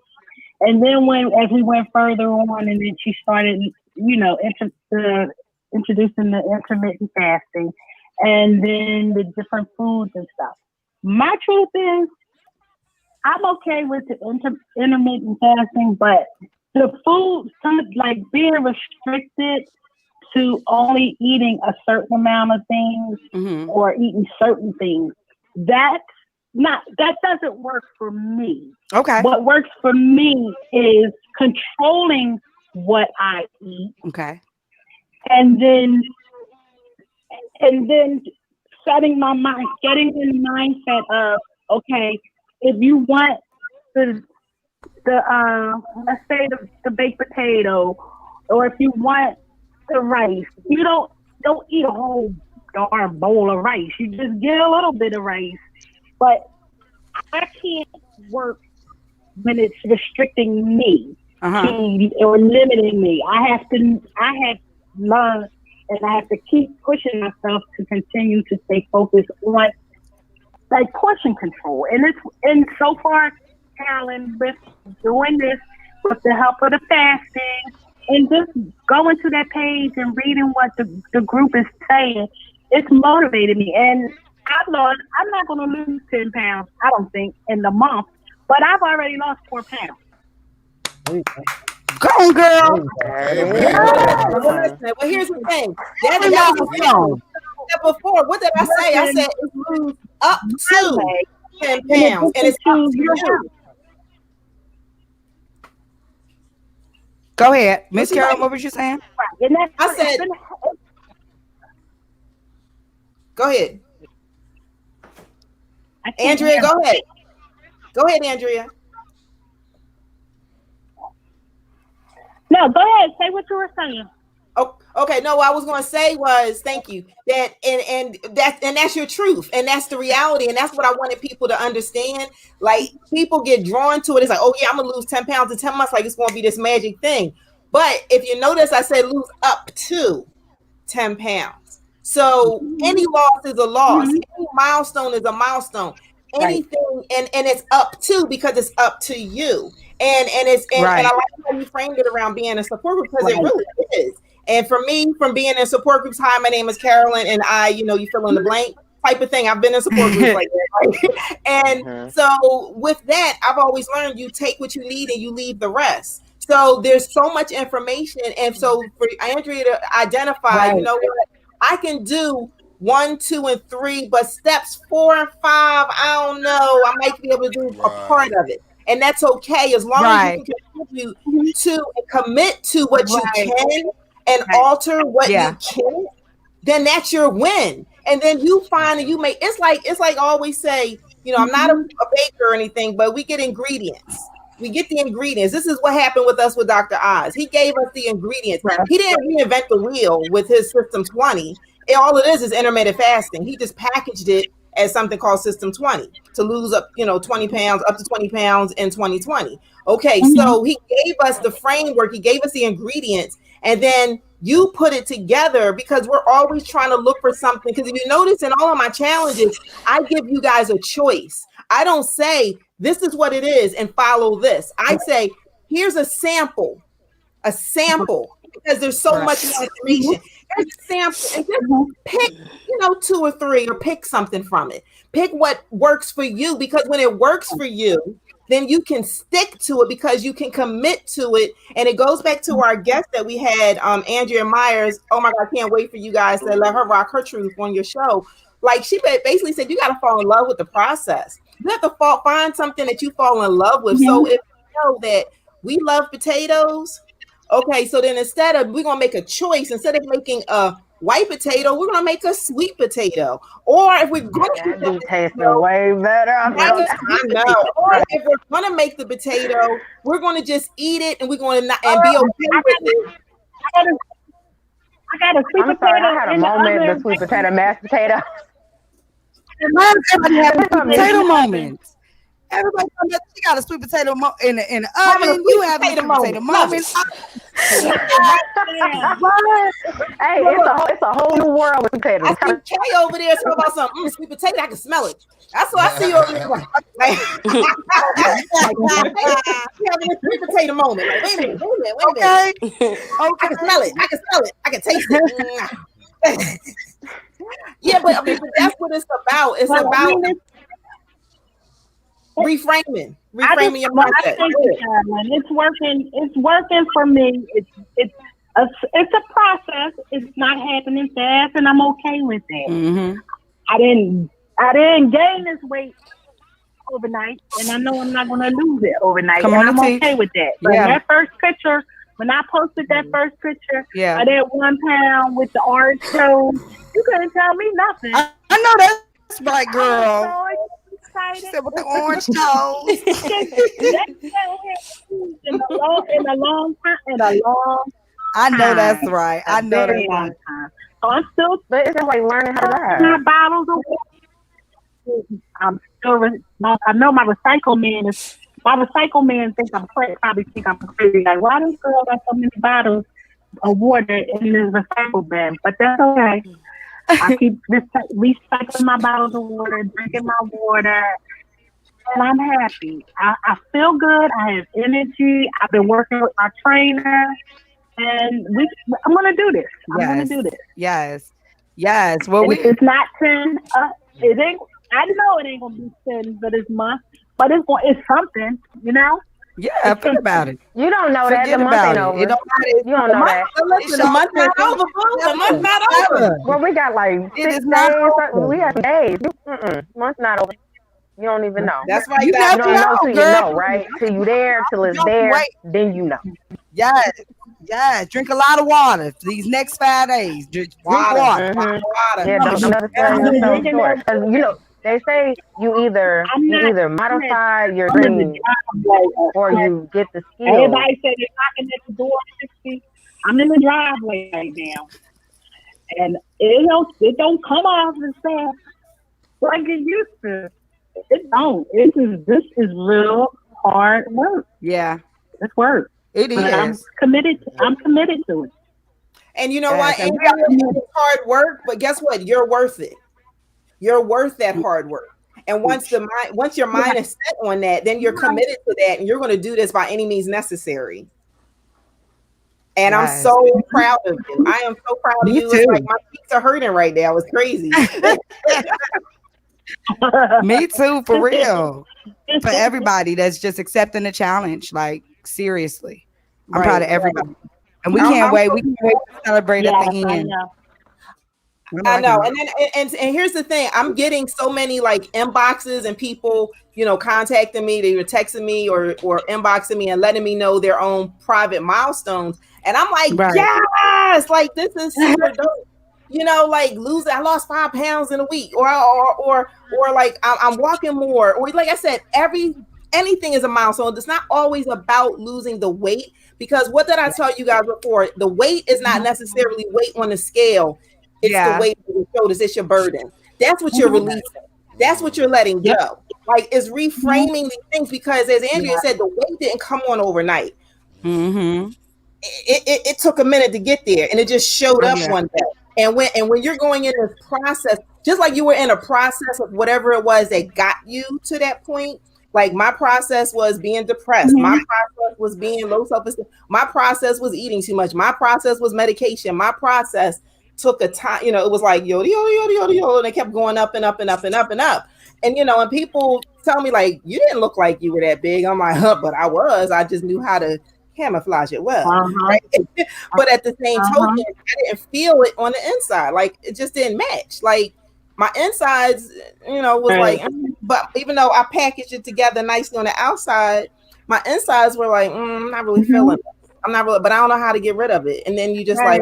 And then as we went further on, and then she started, introducing the intermittent fasting, and then the different foods and stuff. My truth is, I'm okay with the intermittent fasting, but the food, like being restricted to only eating a certain amount of things or eating certain things, that doesn't work for me. Okay. What works for me is controlling what I eat. Okay. And then setting my mind, getting in the mindset of, okay, if you want the let's say the baked potato, or if you want the rice, you don't eat a whole darn bowl of rice. You just get a little bit of rice. But I can't work when it's restricting me or limiting me. I have learned, and I have to keep pushing myself to continue to stay focused on like portion control. And so far, Carolyn, with doing this with the help of the fasting and just going to that page and reading what the group is saying, it's motivated me. And I've learned I'm not going to lose 10 pounds, I don't think, in the month, but I've already lost 4 pounds. Go on, girl. Well, here's the thing. Before, what did I say? I said it's lose up to 10 pounds, and it's up to you. Go ahead, Miss Carol. What was you saying? I said, go ahead, Andrea. Go ahead. Go ahead, Andrea. No, go ahead. Say what you were saying. Oh, okay. No, what I was going to say was thank you. That and that's your truth, and that's the reality, and that's what I wanted people to understand. Like people get drawn to it. It's like, oh yeah, I'm gonna lose 10 pounds in 10 months. Like it's going to be this magic thing. But if you notice, I said lose up to 10 pounds. So any loss is a loss. Any milestone is a milestone. Anything and it's up to because it's up to you. And I like how you framed it around being a support group because it really is. And for me, from being in support groups, hi, my name is Carolyn, and you fill in the blank type of thing. I've been in support groups like that. Right? And so with that, I've always learned you take what you need and you leave the rest. So there's so much information. And so for Andrea to identify, you know what, I can do 1, 2, and 3, but steps 4 and 5, I don't know. I might be able to do a part of it. And that's okay as long as you can contribute to and commit to what you can and alter what you can, then that's your win. And then you find and you make it's like I always say, I'm not a baker or anything, but we get ingredients. We get the ingredients. This is what happened with us with Dr. Oz. He gave us the ingredients. He didn't reinvent the wheel with his System 20. All it is intermittent fasting. He just packaged it as something called System 20 to lose up, 20 pounds, up to 20 pounds in 2020. Okay, so he gave us the framework. He gave us the ingredients. And then you put it together because we're always trying to look for something. Because if you notice in all of my challenges, I give you guys a choice. I don't say this is what it is and follow this. I say, here's a sample, because there's so much information. Here's a sample and just pick, 2 or 3 or pick something from it. Pick what works for you, because when it works for you, then you can stick to it because you can commit to it. And it goes back to our guest that we had, Andrea Myers. Oh my God, I can't wait for you guys to let her rock her truth on your show. Like she basically said, you got to fall in love with the process. You have to find something that you fall in love with. So if you know that we love potatoes, okay, so then we're going to make a choice. Instead of making a white potato, we're going to make a sweet potato. Or if we're going to taste way better. I know. Or if we're going to make the potato, we're going to just eat it and we're going to be okay with it. I got a sweet potato. I had a moment, the sweet potato, mashed potato. Everybody have a potato moment. Everybody got a sweet potato in the oven. You have a sweet potato moment. Hey, it's a whole new world with potatoes. I see Kay over there talking about some sweet potato. I can smell it. That's what I see you over there. You having a sweet potato moment. Like, wait a minute. Okay. I can smell it. I can taste it. Yeah, but that's what it's about. It's about reframing your mindset. It's working for me. It's a process. It's not happening fast, and I'm okay with that. I didn't gain this weight overnight, and I know I'm not going to lose it overnight. And I'm okay with that. But that first picture, when I posted that first picture of that 1 pound with the orange toes, you couldn't tell me nothing. I know that's right, girl. She said with the orange toes. in a long time. I know that's right. I know that's right. So I'm still, but it's just like learning how to ride. My bottles of water. I'm still. I know my recycle man thinks I'm crazy. Probably think I'm crazy. Like, why this girl got so many bottles of water in this recycle bin? But that's okay. I keep recycling my bottles of water, drinking my water, and I'm happy. I feel good. I have energy. I've been working with my trainer, and I'm going to do this. I'm going to do this. Yes. Well, it's not 10. It ain't. I know it ain't going to be 10 for this month, but it's something, Yeah, think about it. You don't know that. The month ain't over. You don't know that. Listen, the month's not over. The month's not over. Well, we got like 6 days. We have some days. Month's not over. You don't even know. That's right. You don't know till you know, right? Till you there, till it's there, then you know. Yes. Drink a lot of water these next 5 days. Drink water. Yeah, don't never sell yourself short. Because they say you either modify your dreams or you get the skills. Everybody said they're knocking at the door 60. I'm in the driveway right now, and it don't come off as fast like it used to. It don't. This is real hard work. Yeah, it's work. It but is. I'm committed to it. And you know what, Andrea, it's hard work, but guess what? You're worth it. You're worth that hard work. And once your mind is set on that, then you're committed to that, and you're going to do this by any means necessary. And I'm so proud of you. I am so proud of you. It's like my cheeks are hurting right now. It's crazy. Me too, for real. For everybody that's just accepting the challenge, like seriously, I'm proud of everybody, and we can't wait. We can't wait to celebrate at the end. I know. And then and here's the thing. I'm getting so many like inboxes and people, contacting me. They were texting me or inboxing me and letting me know their own private milestones. And I'm like, yes, like this is super dope. Like I lost 5 pounds in a week, or like I'm walking more, or like I said, anything is a milestone. It's not always about losing the weight, because what did I tell you guys before? The weight is not necessarily weight on the scale. It's the weight on your shoulders. It's your burden. That's what you're releasing. That's what you're letting go. Like, it's reframing these things, because as Andrea said, the weight didn't come on overnight. Mm-hmm. It took a minute to get there, and it just showed up one day. And when you're going in this process, just like you were in a process of whatever it was that got you to that point. Like, my process was being depressed. My process was being low self-esteem. My process was eating too much. My process was medication. My process took a time, it was like yoda, yoda, yoda, yoda, and it kept going up and up and up and up and up. And, and people tell me, like, you didn't look like you were that big. I'm like, but I was. I just knew how to camouflage it well. Right? But at the same token, I didn't feel it on the inside. Like, it just didn't match. Like, my insides, was like, but even though I packaged it together nicely on the outside, my insides were like, I'm not really feeling it. I'm not really, but I don't know how to get rid of it. And then you just like,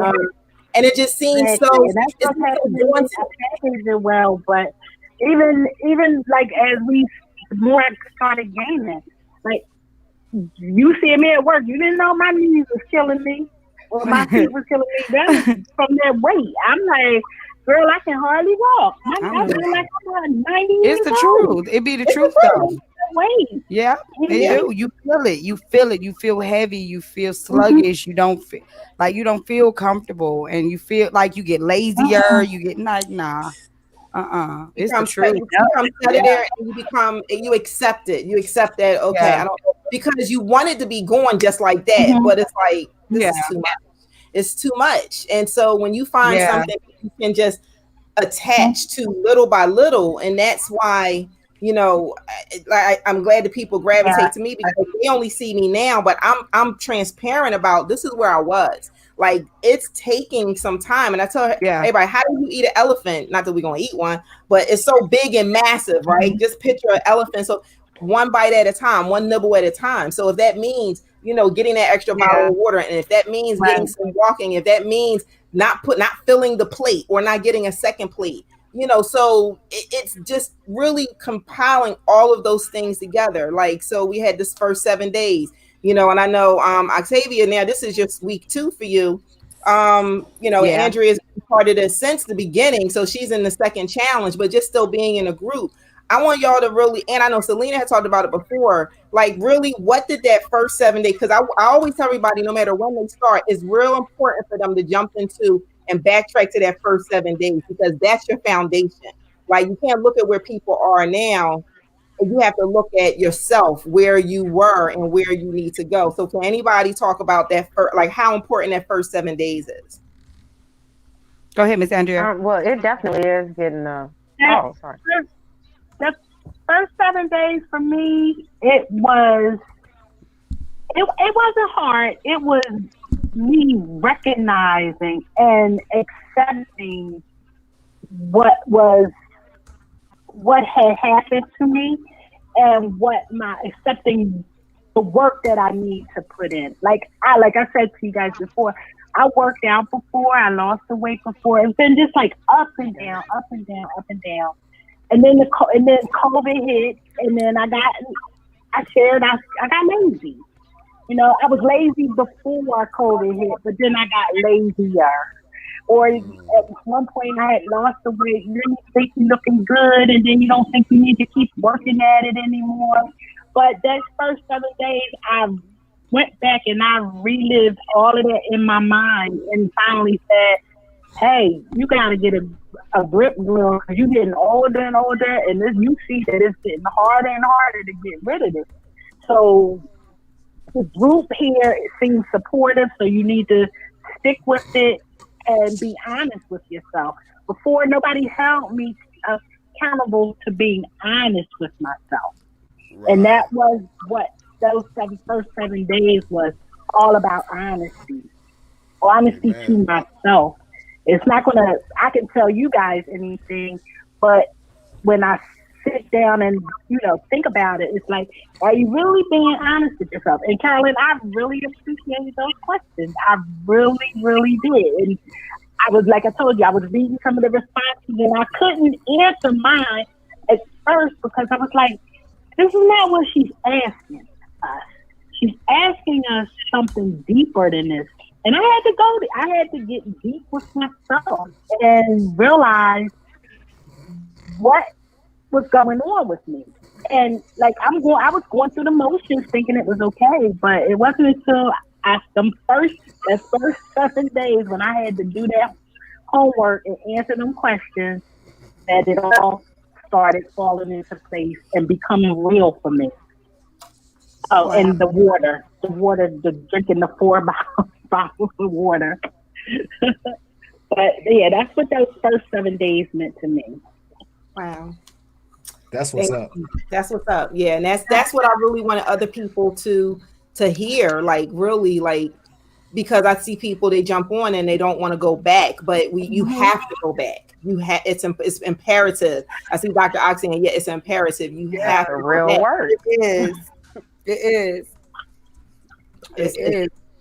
and it just seems so. That's okay. I packaged it well, but even like as we more started gaining, like you see me at work, you didn't know my knees was killing me or my feet was killing me. That was from that weight. I'm like, girl, I can hardly walk. I feel like I'm 90 years It's the old. truth. It be the truth though. Weight. Yeah, you do. You feel it. You feel it. You feel heavy. You feel sluggish. You don't feel like you don't feel comfortable, and you feel like you get lazier. You get like nah. It's the truth. You become there, and you accept it. You accept that. Okay, I don't, because you want it to be going just like that, but it's like this is too much. It's too much. And so when you find something you can just attach to little by little, and that's why. I'm glad that people gravitate to me, because they only see me now, but I'm transparent about this is where I was. Like, it's taking some time. And I tell everybody, how do you eat an elephant? Not that we're going to eat one, but it's so big and massive, right? Just picture an elephant. So one bite at a time, one nibble at a time. So if that means, getting that extra bottle of water, and if that means getting some walking, if that means not filling the plate or not getting a second plate, so it's just really compiling all of those things together. Like, so we had this first 7 days, and I know Octavia, now this is just week 2 for you. Andrea's been part of this since the beginning, so she's in the second challenge, but just still being in a group. I want y'all to really, and I know Selena had talked about it before, like, really, what did that first 7 days, because I always tell everybody, no matter when they start, it's real important for them to jump into and backtrack to that first 7 days, because that's your foundation. Like, you can't look at where people are now. You have to look at yourself, where you were and where you need to go. So can anybody talk about that, like how important that first 7 days is? Go ahead, Miss Andrea. Well, it definitely is getting sorry. The first 7 days for me, it wasn't hard. It was me recognizing and accepting what had happened to me, and accepting the work that I need to put in. Like I said to you guys before, I worked out before, I lost the weight before. It's been just like up and down, up and down, up and down. And then COVID hit, and then I got lazy. I was lazy before COVID hit, but then I got lazier. Or at one point I had lost the weight, and then you think you're looking good, and then you don't think you need to keep working at it anymore. But that first 7 days, I went back and I relived all of that in my mind, and finally said, "Hey, you got to get a grip, girl, because you're getting older and older, and you see that it's getting harder and harder to get rid of this." So the group here seems supportive, so you need to stick with it and be honest with yourself. Before, nobody held me accountable to being honest with myself. Right. And that was what those first 7 days was all about: honesty. Honesty to myself. It's not I can tell you guys anything, but when I sit down and, think about it, it's like, are you really being honest with yourself? And Carolyn, I really appreciated those questions. I really, really did. And I was, like I told you, I was reading some of the responses and I couldn't answer mine at first because I was like, this is not what she's asking us. She's asking us something deeper than this. And I had to get deep with myself and realize what was going on with me. And like I was going through the motions thinking it was okay, but it wasn't until the first 7 days when I had to do that homework and answer them questions that it all started falling into place and becoming real for me. Oh, wow. And the water, drinking the 4 bottles of water. But yeah, that's what those first 7 days meant to me. Wow. That's what's up. That's what's up. Yeah, and that's what I really wanted other people to hear. Like really, like, because I see people, they jump on and they don't want to go back, but you have to go back. It's imperative. I see Dr. Ox saying, yeah, it's imperative. You have to real work. It is.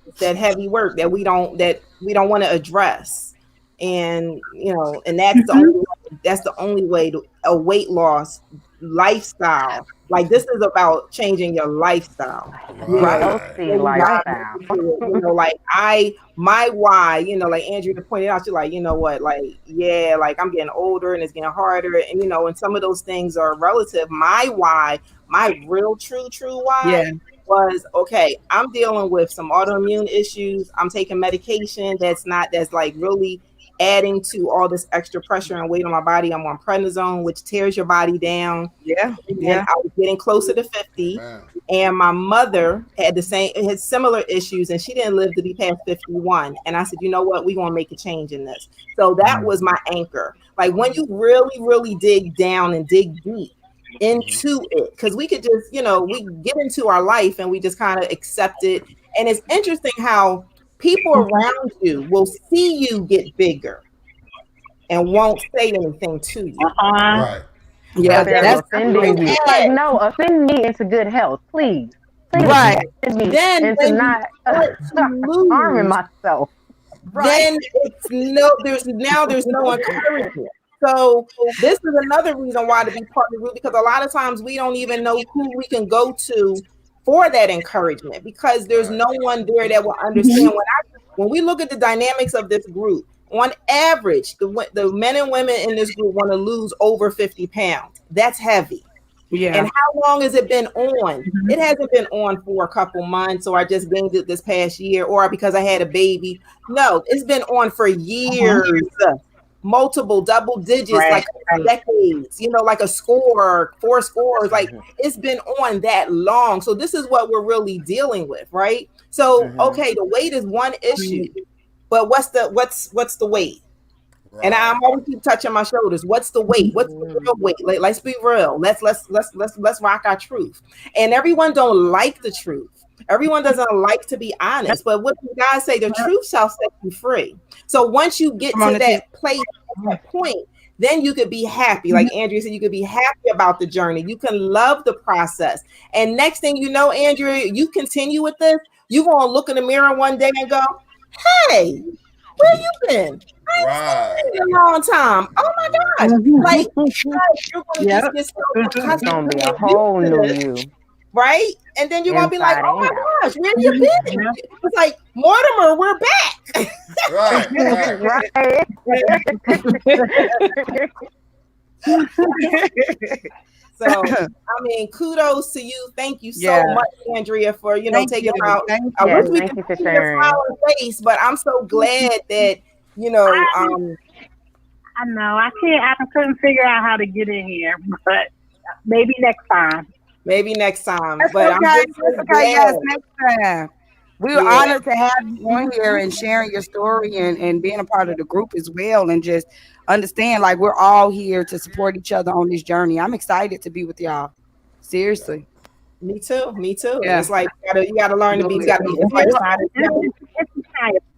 It's that heavy work that we don't want to address, and and that's the only way to a weight loss lifestyle. Like this is about changing your lifestyle, healthy lifestyle. Like my why, like Andrea pointed out, you're like, what, like, yeah, like I'm getting older and it's getting harder, and and some of those things are relative. My why, my real true why was, okay, I'm dealing with some autoimmune issues. I'm taking medication that's like really adding to all this extra pressure and weight on my body. I'm on prednisone, which tears your body down. And I was getting closer to 50. Man. And my mother had similar issues, and she didn't live to be past 51. And I said, you know what? We're going to make a change in this. So that was my anchor. Like when you really, really dig down and dig deep into it, because we could just, we get into our life and we just kind of accept it. And it's interesting how people around you will see you get bigger and won't say anything to you. Right. Yeah, that's offending you. Like, no, offend me into good health, please. Right. Then into not harming myself. Then there's no encouragement. So this is another reason why to be part of the group, because a lot of times we don't even know who we can go to for that encouragement, because there's no one there that will understand. When we look at the dynamics of this group, on average, the men and women in this group want to lose over 50 pounds. That's heavy. Yeah. And how long has it been on? It hasn't been on for a couple months, or I just gained it this past year, or because I had a baby. No, it's been on for years. Multiple double digits, like decades, like a score, 4 scores, like it's been on that long. So this is what we're really dealing with, right? So okay, the weight is one issue, but what's the weight? Right. And I'm always keep touching my shoulders. What's the weight? What's the real weight? Let's be real. Let's rock our truth. And everyone don't like the truth. Everyone doesn't like to be honest, but what do God say? The truth shall set you free. So once you get to that place, that point, then you could be happy. Like Andrea said, you could be happy about the journey. You can love the process. And next thing you know, Andrea, you continue with this, you're going to look in the mirror one day and go, hey, where you been? I ain't seen you in a long time. Oh my gosh. Like, you're going to just get so it's going to be a whole new you. right? And then you're gonna be like, Inside "Oh my and out. gosh, where you been?" It's like, Mortimer, we're back. Right, right. So, I mean, kudos to you. Thank you so much, Andrea, for taking out. I wish we could see your smiling face, but I'm so glad that I know I couldn't figure out how to get in here, but maybe next time. Maybe next time. That's but okay. I'm just okay. Yes, next time. We were Yeah. honored to have you on here and sharing your story and being a part of the group as well, and just understand like we're all here to support each other on this journey. I'm excited to be with y'all. Seriously. Me too. Me too. Yeah. It's like you gotta learn to be. You gotta be It's exciting.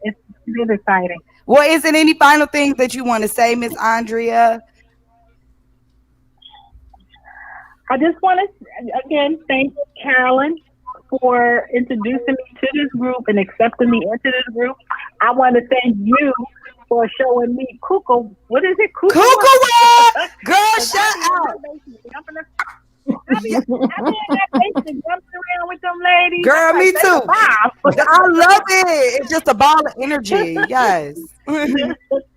It's really exciting. Well, is it any final things that you want to say, Miss Andrea? I just want to again thank Carolyn for introducing me to this group and accepting me into this group. I want to thank you for showing me Kuka. What is it? Kuka? Girl, shut up. I be in that basement jumping around with them ladies. Girl, me like, too. I love it. It's just a ball of energy. Yes.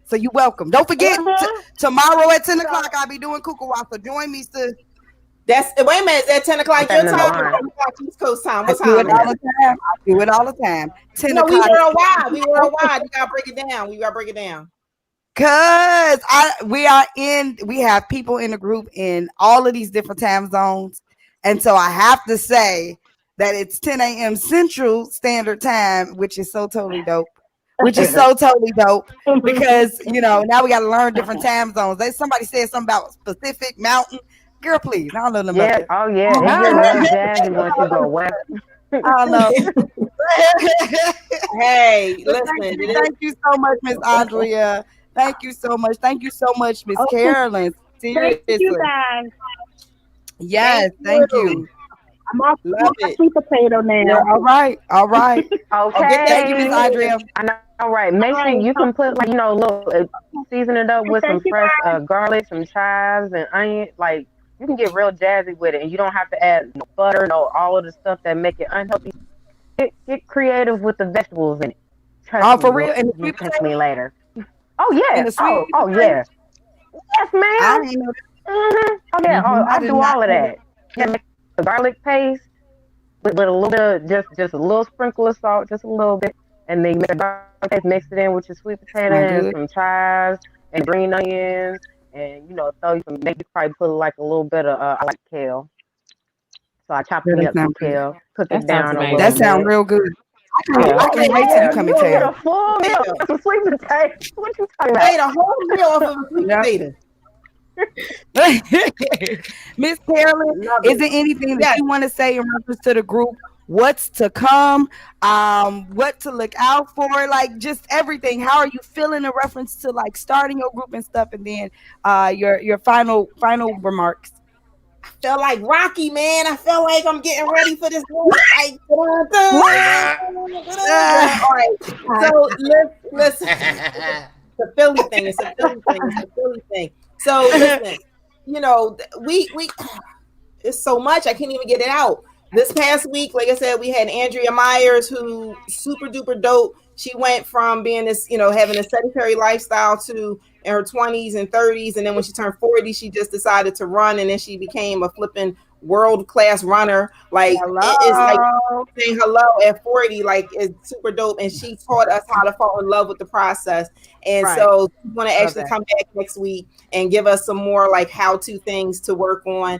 So you're welcome. Don't forget, tomorrow at 10 o'clock, I'll be doing Kuka Walk. So join me, sis. Wait a minute, is that 10 o'clock your time? East Coast time. What time? I do it all the time. 10 o'clock. We worldwide. We worldwide. You gotta break it down. We gotta break it down. Cause we have people in the group in all of these different time zones. And so I have to say that it's 10 a.m. Central Standard Time, which is so totally dope. Because, now we got to learn different time zones. Somebody said something about Pacific Mountain. Girl, please. I don't know them about that. Oh, yeah. He get real jazzy once you go west. I don't know. Hey, listen. Thank you so much, Miss Andrea. Thank you so much. Thank you so much, Miss Carolyn. Seriously. Thank you guys. Yes, thank you. I'm off my sweet potato now. Yeah, all right. Okay. Thank you, Miss Andrea. I know. All right. Make sure you can put season it up with some fresh garlic, some chives, and onion. Like you can get real jazzy with it, and you don't have to add no butter, all of the stuff that make it unhealthy. Get creative with the vegetables in it. Trust me, for real. And you thank me later. Oh yeah. Oh yeah. Yes, ma'am. I didn't know. Oh yeah. I do all of that. Yeah, make a garlic paste with a little bit of just a little sprinkle of salt, just a little bit, and then you make a garlic paste, mix it in with your sweet potato and some chives and green onions, and throw you some. Maybe probably put like a little bit of I like kale, so I chop me up some kale, cook it down a little bit. That sounds real good. I can't wait till you come in town. Get a full meal of some sweet potato. What you talking about? Ate a whole meal of a sweet potato. Miss Carolyn, is there anything that you want to say in reference to the group? What's to come? What to look out for? Like just everything. How are you feeling in reference to like starting your group and stuff? And then your final remarks. I feel like Rocky, man. I feel like I'm getting ready for this. Like, all right. So listen. It's a Philly thing. It's a Philly thing. So listen, we it's so much I can't even get it out. This past week, like I said, we had Andrea Myers, who super duper dope. She went from being this, having a sedentary lifestyle to in her 20s and 30s, and then when she turned 40, she just decided to run, and then she became a flipping world-class runner. Like it's like saying hello at 40, like it's super dope. And she taught us how to fall in love with the process. And so we want to actually come back next week and give us some more like how-to things to work on.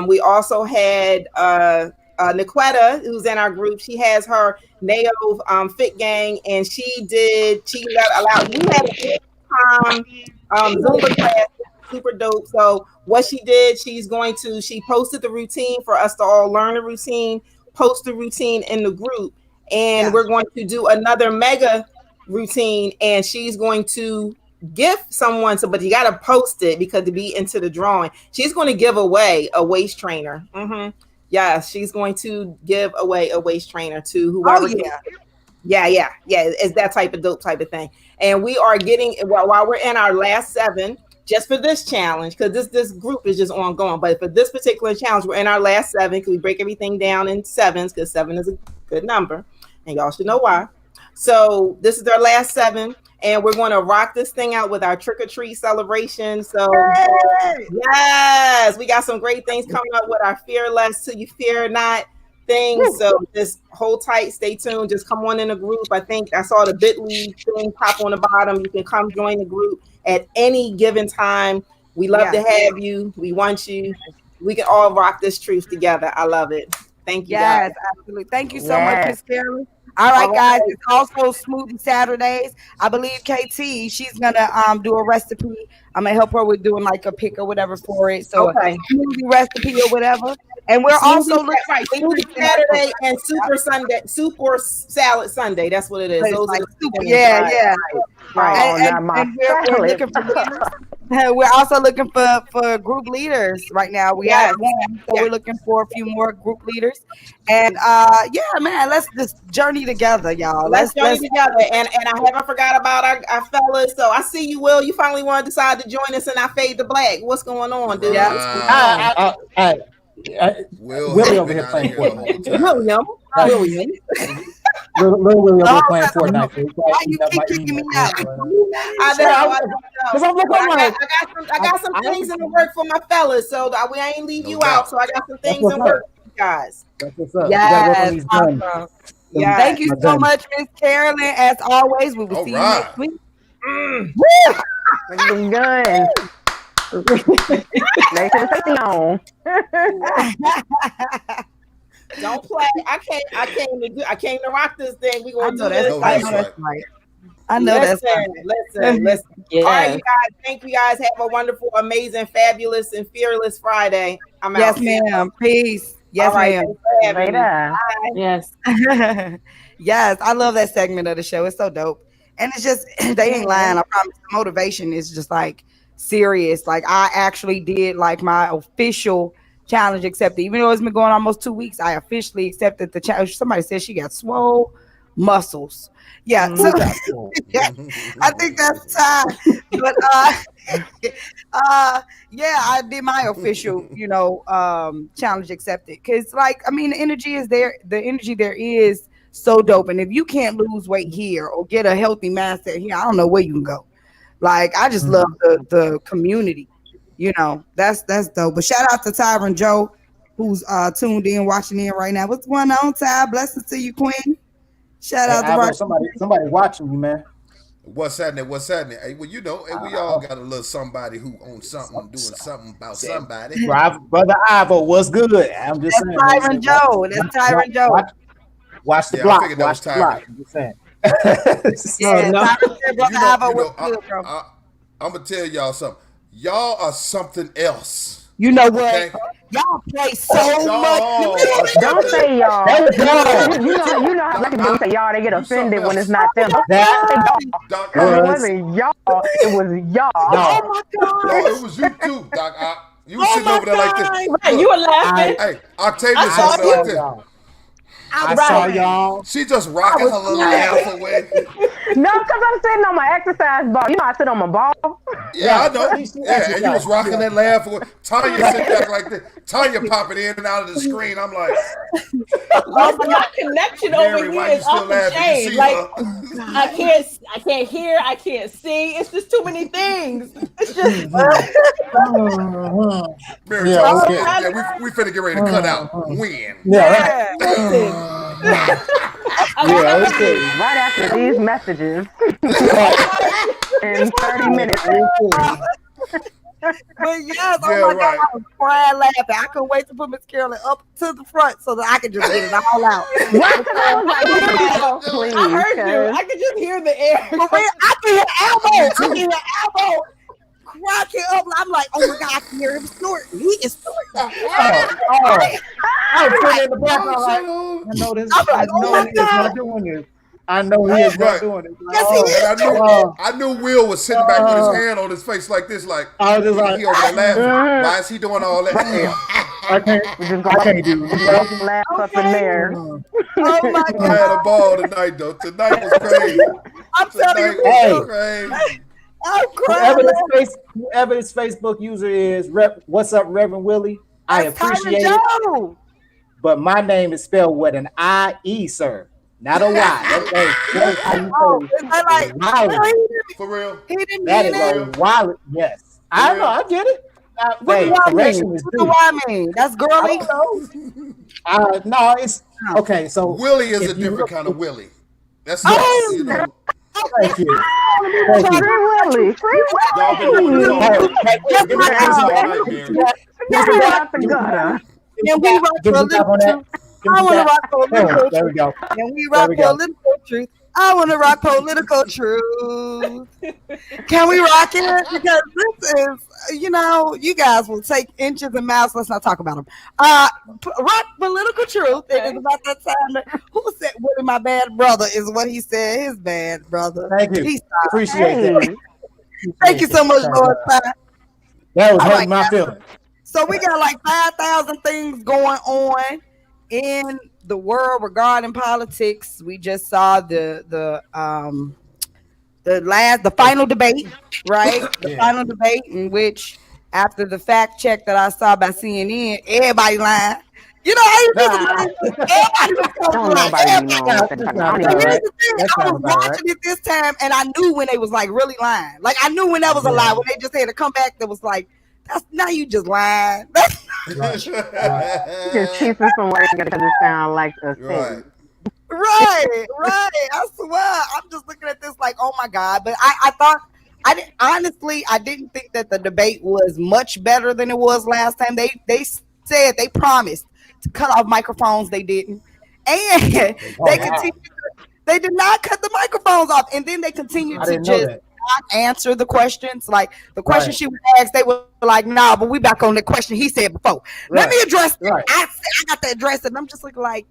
We also had Niquetta, who's in our group. She has her Neo Fit Gang, and she allowed you had a Zumba class, super dope. So what she did, she posted the routine for us to all learn the routine, post the routine in the group, and we're going to do another mega routine, and she's going to gift someone. So, but you got to post it because to be into the drawing, she's going to give away a waist trainer. Yes, she's going to give away a waist trainer to whoever. Yeah. It's that type of dope type of thing. And we are getting while we're in our last 7. just for this challenge, because this group is just ongoing. But for this particular challenge, we're in our last 7 because we break everything down in 7s because 7 is a good number, and y'all should know why. So this is our last 7, and we're going to rock this thing out with our trick or treat celebration. So yes, we got some great things coming up with our Fear Less Till You Fear Not things. So just hold tight, stay tuned. Just come on in the group. I think I saw the Bitly thing pop on the bottom. You can come join the group at any given time. We love to have you. We want you. We can all rock this truth together. I love it. Thank you, guys. Absolutely. Thank you so much, Miss Carolyn. All right, guys. It's also Smoothie Saturdays. I believe KT, she's gonna do a recipe. I'm gonna help her with doing like a pick or whatever for it. So a smoothie recipe or whatever. And we're also looking right Smoothie Saturday and Super Sunday, Super Salad Sunday. That's what it is. Those like are super, right. And we're looking for leaders. We're also looking for group leaders right now. We have one, so we're looking for a few more group leaders. And man, let's just journey together, y'all. Let's journey together. And I haven't forgot about our fellas. So I see you, Will. You finally want to decide to join us in our Fade to Black. What's going on, dude? Willie over here playing Fortnite. William. Little Willie over here playing Fortnite. Why you keep kicking me out? I know. I got some things in the work for my fellas, so we ain't leave you out. So I got some things in work, guys. That's what's up. Yes. Awesome. Yeah. Thank you so much, Miss Carolyn. As always, we will see you next week. Looking good. Make sure to stay on. Don't play. I came to rock this thing. We gonna do this. I know that's right. Listen. All right, you guys. Thank you guys. Have a wonderful, amazing, fabulous, and fearless Friday. I'm out. Yes, ma'am. Peace. Yes, ma'am. Yes. Yes, I love that segment of the show. It's so dope. And it's just, they ain't lying. I promise. The motivation is just like serious. Like I actually did like my official challenge accepted. Even though it's been going almost 2 weeks, I officially accepted the challenge. Somebody said she got swole muscles. Yeah. So, I think that's time. But I did my official, challenge accepted. Cause like, I mean, the energy is there. The energy there is so dope. And if you can't lose weight here or get a healthy mindset here, I don't know where you can go. Like, I just love the community. That's dope. But shout out to Tyron Joe, who's tuned in, watching in right now. What's going on, Ty? Blessings to you, Queen. Shout out to somebody watching you, man. What's happening? Hey, well, we all got a little somebody who owns something, doing something about somebody. Brother Ivo, what's good? I'm just saying. Tyron Joe. That's Tyron Joe. Watch the block. Watch the block. I'm just saying. I'm gonna tell y'all something. Y'all are something else. You know what? Okay? Y'all play so much. Don't say y'all. You know how black people say y'all. They get offended when it's not them. It wasn't y'all. It was y'all. Oh my God. No, it was you too, Doc. You were sitting over there like this. Right, you were laughing. Hey, Octavius over there like this. I saw y'all. She just rocking her little laugh away. No, because I'm sitting on my exercise ball. You know, I sit on my ball. Yeah, I know. Yeah, and you was rocking that laugh away. Tanya sitting back like this. Tanya popping in and out of the screen. I'm like, my connection over here is off the chain. Like, I can't hear, I can't see. It's just too many things. It's just. Mary, we finna get ready to cut out. When? Right after these messages in 30 minutes. But yes, oh my God, I was crying laughing. I couldn't wait to put Miss Carolyn up to the front so that I could just get it all out. Please, I heard you. I could just hear the air. I can hear elbow. Cracking up. I'm like, oh my God, I can hear him snorting. He is snorting. I was sitting in the background like, I know this. I know he is not doing this. I know he is not doing it. I knew Will was sitting back with his hand on his face like this, like I was just like, he over there laughing. Why is he doing all that? I can't do it. Laugh up in there. Oh my God. I had a ball tonight, though. Tonight was crazy. I'm telling you, crazy. Whoever this Facebook user is, what's up, Reverend Willie? I appreciate it. But my name is spelled with an I-E, sir. Not a Y. For real? He didn't That mean is it. a wallet. Yes. I know. I get it. What do I mean? That's girly. No, it's okay. So Willie is a different kind of Willie. That's you know. Thank you. Thank you. Free Willie. Free Y'all been doing this all night. Give me out the gutter. And we rock for a little truth. I want to rock political There we go. And we rock political truth. I want to rock political truth. Can we rock it? Because this is, you guys will take inches and miles. Let's not talk about them. Rock political truth. It is about that time. Who said, Willie, my bad brother, is what he said. His bad brother. Thank you. Appreciate that. Thank you so much, Lord. That was hurting my feelings. So we got like 5,000 things going on in the world regarding politics. We just saw the final debate, right? The final debate in which, after the fact check that I saw by CNN, everybody lying. You know how you everybody was I was watching it this time, and I knew when they was like really lying. Like I knew when that was a lie. When they just had to come back, that was like, that's now you just lying. Just cheaping from working because it sounds like a thing. Right. I swear. I'm just looking at this like, oh my God. But I thought, I didn't think that the debate was much better than it was last time. They said they promised to cut off microphones. They didn't. And they did not cut the microphones off. And then they continued to just not answer the questions. Like the question she would ask, they were like, nah, but we back on the question he said before. Let me address it. I got to address it. And I'm just looking like,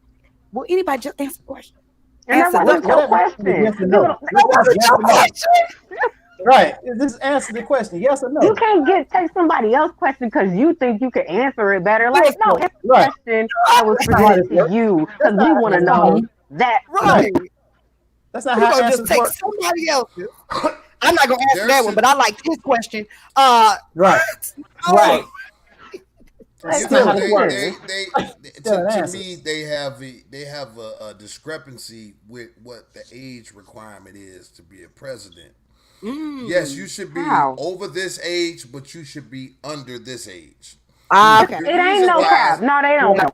will anybody just answer the question? Answer the question. Right. Just answer the question. Yes or no. You can't take somebody else's question because you think you can answer it better. Like, no, it's a question that was presented to you because we want to know that. Right. That's not how just take somebody else's. I'm not gonna answer that one, but I like his question. Right. To me, they have a discrepancy with what the age requirement is to be a president. Yes, you should be over this age, but you should be under this age. Okay. It ain't no cap. No, they don't know.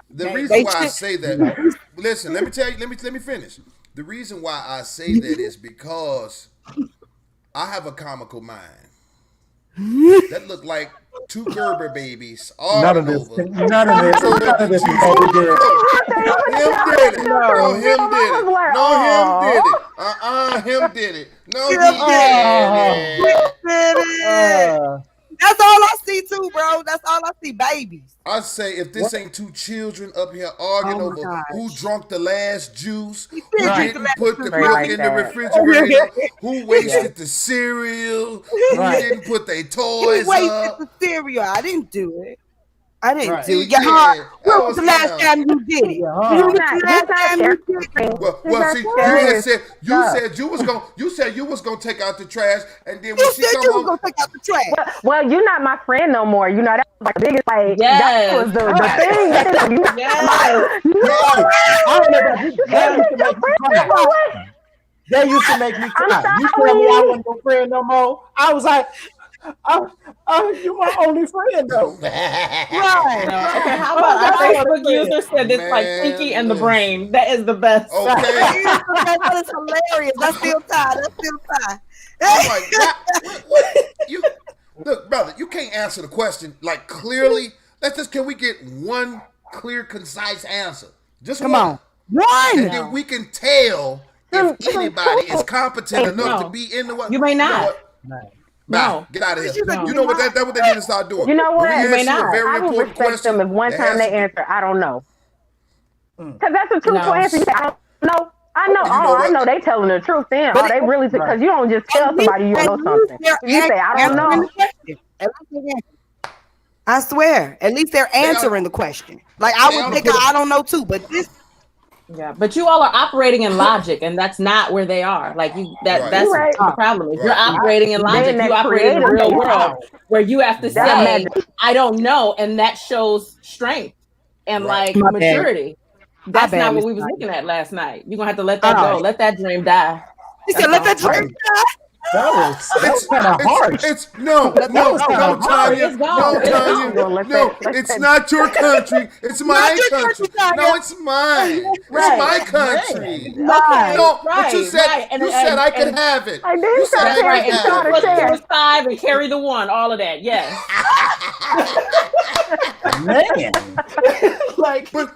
The reason why I say that, listen, let me tell you, let me finish. The reason why I say that is because I have a comical mind that look like two Gerber babies all over. None of this. None of this is over there. Him did it. No, him did it. No, him did it. Him did it. No, he did it. That's all I see too, bro. That's all I see, babies. I say if this ain't two children up here arguing over who drunk the last juice, who didn't put the milk in the refrigerator, who wasted the cereal, who didn't put their toys up. Who wasted the cereal? I didn't do it. I didn't do it. When was the last time you did it? Well, see, you said you was gonna take out the trash, and then when she come home, gonna take out the trash. Well, you're not my friend no more. You know that was like the biggest that was the thing. They used to make me cry. You tell me I wasn't your friend no more. I was like, you're my only friend though. Right. Okay, how about our Facebook user said this like Pinky and the Brain. That is the best. Okay. That is hilarious. That's still tied. You look, brother, you can't answer the question like clearly. Can we get one clear, concise answer? Just come on. One. And then we can tell if anybody is competent enough to be in the one. You may not. No, get out of here. You know what? That's what they need to start doing. You know what? I would respect them if one time they answer, I don't know. Because that's a truthful answer. You say, I don't know. I know. I know they telling the truth then. But they really, because you don't just tell somebody you know something. You say, I don't know. I swear. At least they're answering the question. Like I would think I don't know too, but this. Yeah, but you all are operating in logic, and that's not where they are. Like that's right. the problem. Is you're Right. operating in They in logic. You that operate in the creative real phase. world where you have to That's say, magic. "I don't know," and that shows strength and Right. like My bad. maturity. My That's bad, not what Miss we was Tanya. looking at last night. You're gonna have to let that go. Oh, Let that dream die. he said, That's "Let that all. dream Right. That was kind of harsh. It's no, That was kind no, of harsh. Tanya, It's gone. no, It's Tanya, Gonna let no. that, let It's that. not your country. It's my your country. country, Tanya. No, it's mine. It's Right. my Man. country. Okay, No, but you right, said right. you said I could have it. I did You said say That's I right. could And it's not have a put it. share. 2 5 and carry the 1. All of that. Yes. Man. Like But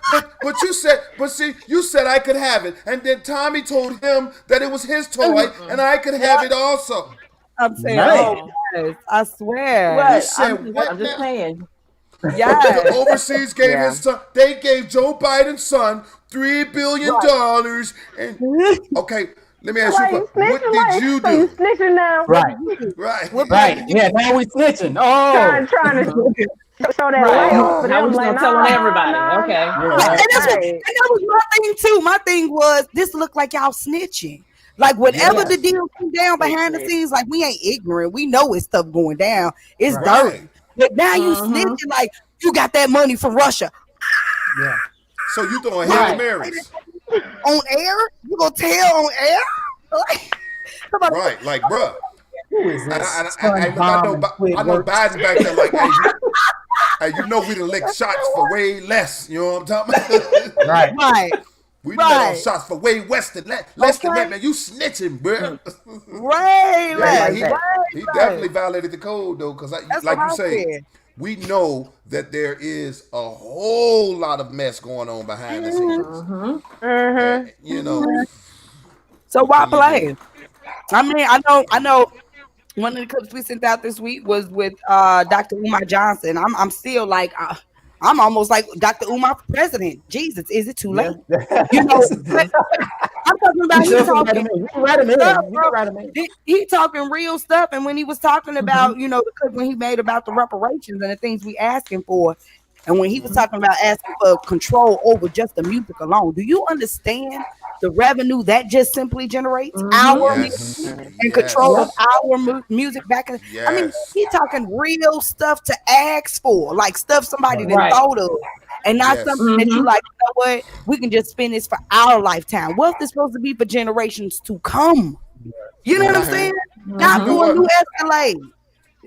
you said, but see, you said I could have it, and then Tommy told him that it was his toy, and I could have it also. I'm saying, Man. oh yes, I swear, You what? said what I'm just now? saying. The yes, overseas gave Yeah. his son. They gave Joe Biden's son $3 billion. And okay, let me ask you a Why you question. What snitching? did Like, you so you do? snitching now? Right. Right. what Right. did Yeah. Now we snitching. Oh. Trying to show that Right. light Oh, for Now we them. just Like, gonna tell on nah, everybody. nah, Okay. Yeah. And nah. Right. Right. that was my thing too. My thing was this looked like y'all snitching. Like whatever the Yes. deal came down behind the scenes, like we ain't ignorant. We know it's stuff going down. It's Right. right. dirty. But now you Mm-hmm. snitching like you got that money from Russia Yeah. So you throwing Hail Right. Marys. on air. You gonna tell on air? Like, somebody- Right. Like, bruh. Who is And this? look, SpongeBob and I know Squidward. Biden's back there like, hey, you know we done licked shots for way less. You know what I'm talking about? Right. right, We done let on right, shots for way less than that, okay, man. You snitching, bruh. right, Yeah, like he, that. he right. definitely violated the code though, because That's like what you I say, said. we know that there is a whole lot of mess going on behind the scenes. Mm-hmm. And, Mm-hmm. you know, So why believe me, play? I mean, I know. One of the clips we sent out this week was with Dr. Umar Johnson. I'm still like I'm almost like Dr. Umar for president. Jesus, is it too Yeah. late? You know, but I'm talking about You he still can write talking him in. You can write him real stuff, in. You bro. can write him in. He talking real stuff. And when he was talking Mm-hmm. about, you know, the clip when he made about the reparations and the things we asking for, and when he was mm-hmm. talking about asking for control over just the music alone, do you understand the revenue that just simply generates our music Yes, and control of yes, our music back in? I mean, yes, he talking real stuff to ask for, like stuff somebody Right. didn't Right. thought of, and not yes, something that you Mm-hmm. like. You know what? We can just spend this for our lifetime. What if it's supposed to be for generations to come? You know what I'm right. saying? And you Not know Mm-hmm. for a new what? Escalade.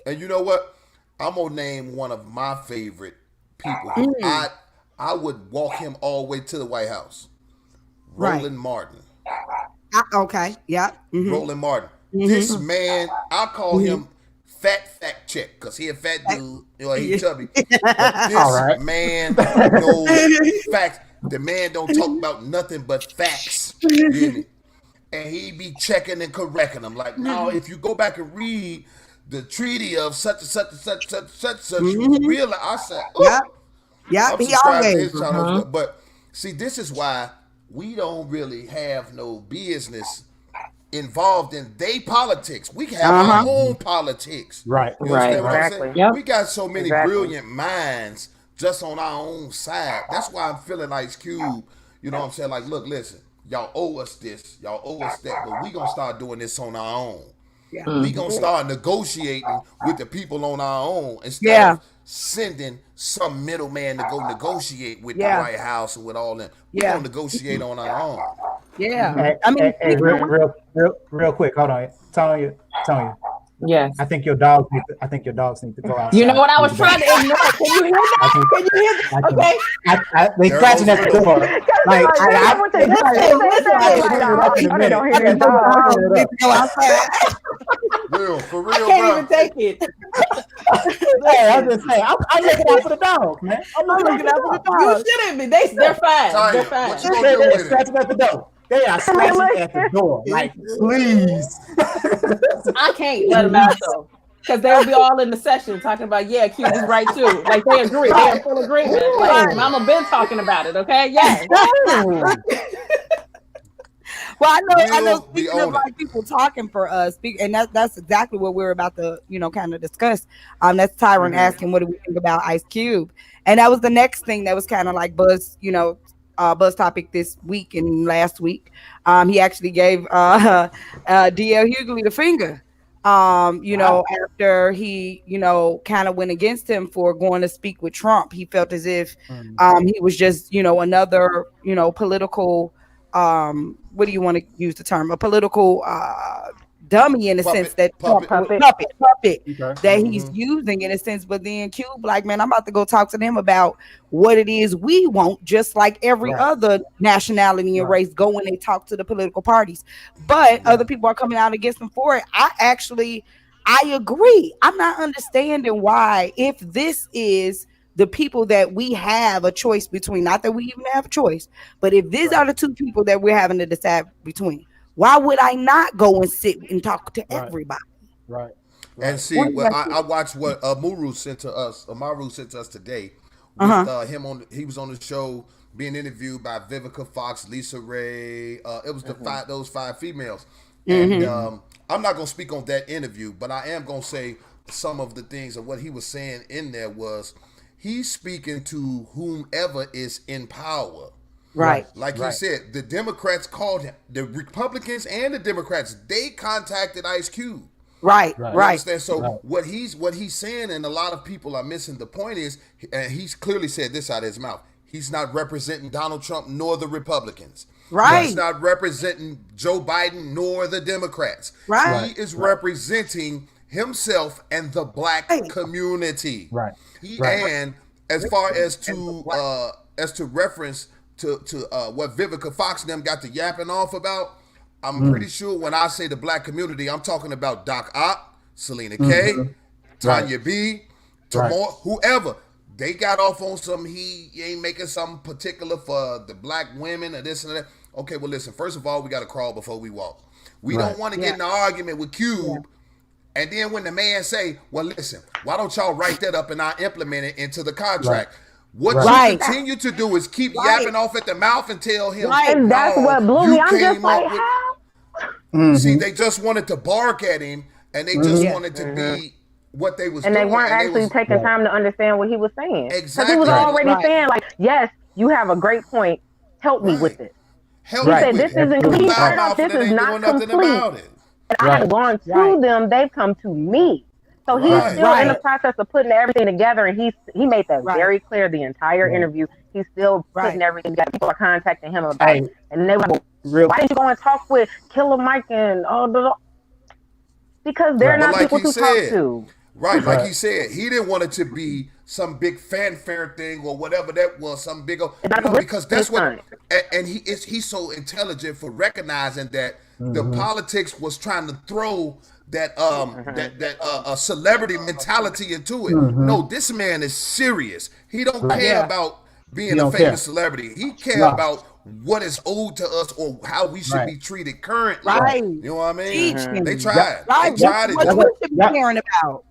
And you know what? I'm gonna name one of my favorite people who Mm, I would walk him all the way to the White House. right. Roland Martin. Okay. Yeah. Mm-hmm. Roland Martin. This Mm-hmm. man, I call Mm-hmm. him Fat Fact Check because he a fat dude, you know, he Yeah. chubby. But All this right. man knows facts. The man don't talk about nothing but facts. You hear me? And he be checking and correcting them. Like, no, if you go back and read the treaty of such and such and such, you will Mm-hmm. realize. I said, Yeah. oh, Yeah. I'm He subscribed to always. his channel as well. But see, this is why we don't really have no business involved in they politics. We have our Uh-huh. own politics. Right. You Right. understand what I'm saying? Exactly. Yep. We got so many Exactly. brilliant minds just on our own side. That's why I'm feeling Ice Cube. You know what I'm saying? Like, look, listen, y'all owe us this, y'all owe us that, but we gonna start doing this on our own. Yeah. We Mm-hmm. gonna start negotiating with the people on our own instead Yeah. of sending some middleman to go negotiate with the Yeah. White House and with all them. We Yeah. gonna negotiate on our own. Yeah. Hey, I mean, hey, real quick. Hold on, Tony. Yes. I think your dogs need. I think your dogs need to go outside. You know what I was trying to ignore? Can you hear that? I think, Can you hear I that? think, Okay. they There scratching goes at the Riddle. door. Like I went to they this probably- thing, this they thing, probably like, gonna no, be back in a they minute. don't hear that They dog. gonna need hear to go outside. Real, for I real, can't bro. even take it. Hey, I'm just saying. I'm looking out for the dogs, man. I'm looking out for the You dogs. shouldn't be. They're fine. Tanya, They're what fine. you gonna do They're with it? scratching at the door. They are scratching at the door. Like, please. I can't let them out though. Because they'll be all in the session talking about, yeah, Cube was right too. Like they agree. They're in full agreement. Like Mama been talking about it, okay? Yes. Well, I know. We'll be Speaking of on like it. people talking for us, and that's exactly what we're about to, kind of discuss. That's Tyron asking, what do we think about Ice Cube? And that was the next thing that was kind of like buzz, buzz topic this week and last week. He actually gave DL Hughley the finger. After he, kind of went against him for going to speak with Trump, he felt as if he was just, another, political, what do you want to use the term? A political dummy in a sense that puppet. puppet that he's using in a sense. But then Cube, like, man, I'm about to go talk to them about what it is we want, just like every other nationality and race go when they talk to the political parties. But other people are coming out against them for it. I agree. I'm not understanding why, if this is the people that we have a choice between, not that we even have a choice, but if these are the two people that we're having to decide between, why would I not go and sit and talk to everybody? Right. And see, I watched what Amaru sent to us today. With him he was on the show being interviewed by Vivica Fox, Lisa Ray. It was those five females, and I'm not gonna speak on that interview, but I am gonna say some of the things of what he was saying in there was he's speaking to whomever is in power. Right. Like he said, the Democrats called him. The Republicans and the Democrats, they contacted Ice Cube. Right. You understand? So what he's saying, and a lot of people are missing the point is, and he's clearly said this out of his mouth. He's not representing Donald Trump nor the Republicans. Right. He's not representing Joe Biden nor the Democrats. Right. He is representing himself and the black community. And as far as to reference to what Vivica Fox and them got to yapping off about, I'm pretty sure when I say the black community, I'm talking about Doc Ock, Selena K, Tanya B, Tamor, whoever. They got off on some, he ain't making something particular for the black women or this and that. Okay, well, listen, first of all, we got to crawl before we walk. We don't want to get in an argument with Cube. And then when the man say, well, listen, why don't y'all write that up and I implement it into the contract? What you continue to do is keep yapping off at the mouth and tell him. And that's what blew me. I'm just like, how? See, they just wanted to bark at him, and they just wanted to be what they was and doing. They weren't actually taking time to understand what he was saying. Exactly. Because he was already saying, like, yes, you have a great point. Help me with it. He said, this isn't complete. This is not complete. And I have gone to them. They've come to me. So he's still in the process of putting everything together, and he made that very clear the entire interview. He's still putting everything together. People are contacting him about it. And they were like, why didn't you go and talk with Killer Mike and because they're not people to talk to. Like he said, he didn't want it to be some big fanfare thing or whatever that was, some big because that's what, and he's so intelligent for recognizing that the politics was trying to throw that celebrity mentality into it. No, this man is serious. He don't care about being a famous celebrity. He care about what is owed to us or how we should be treated currently. You know what I mean? They tried. They tried it. What we should be caring about.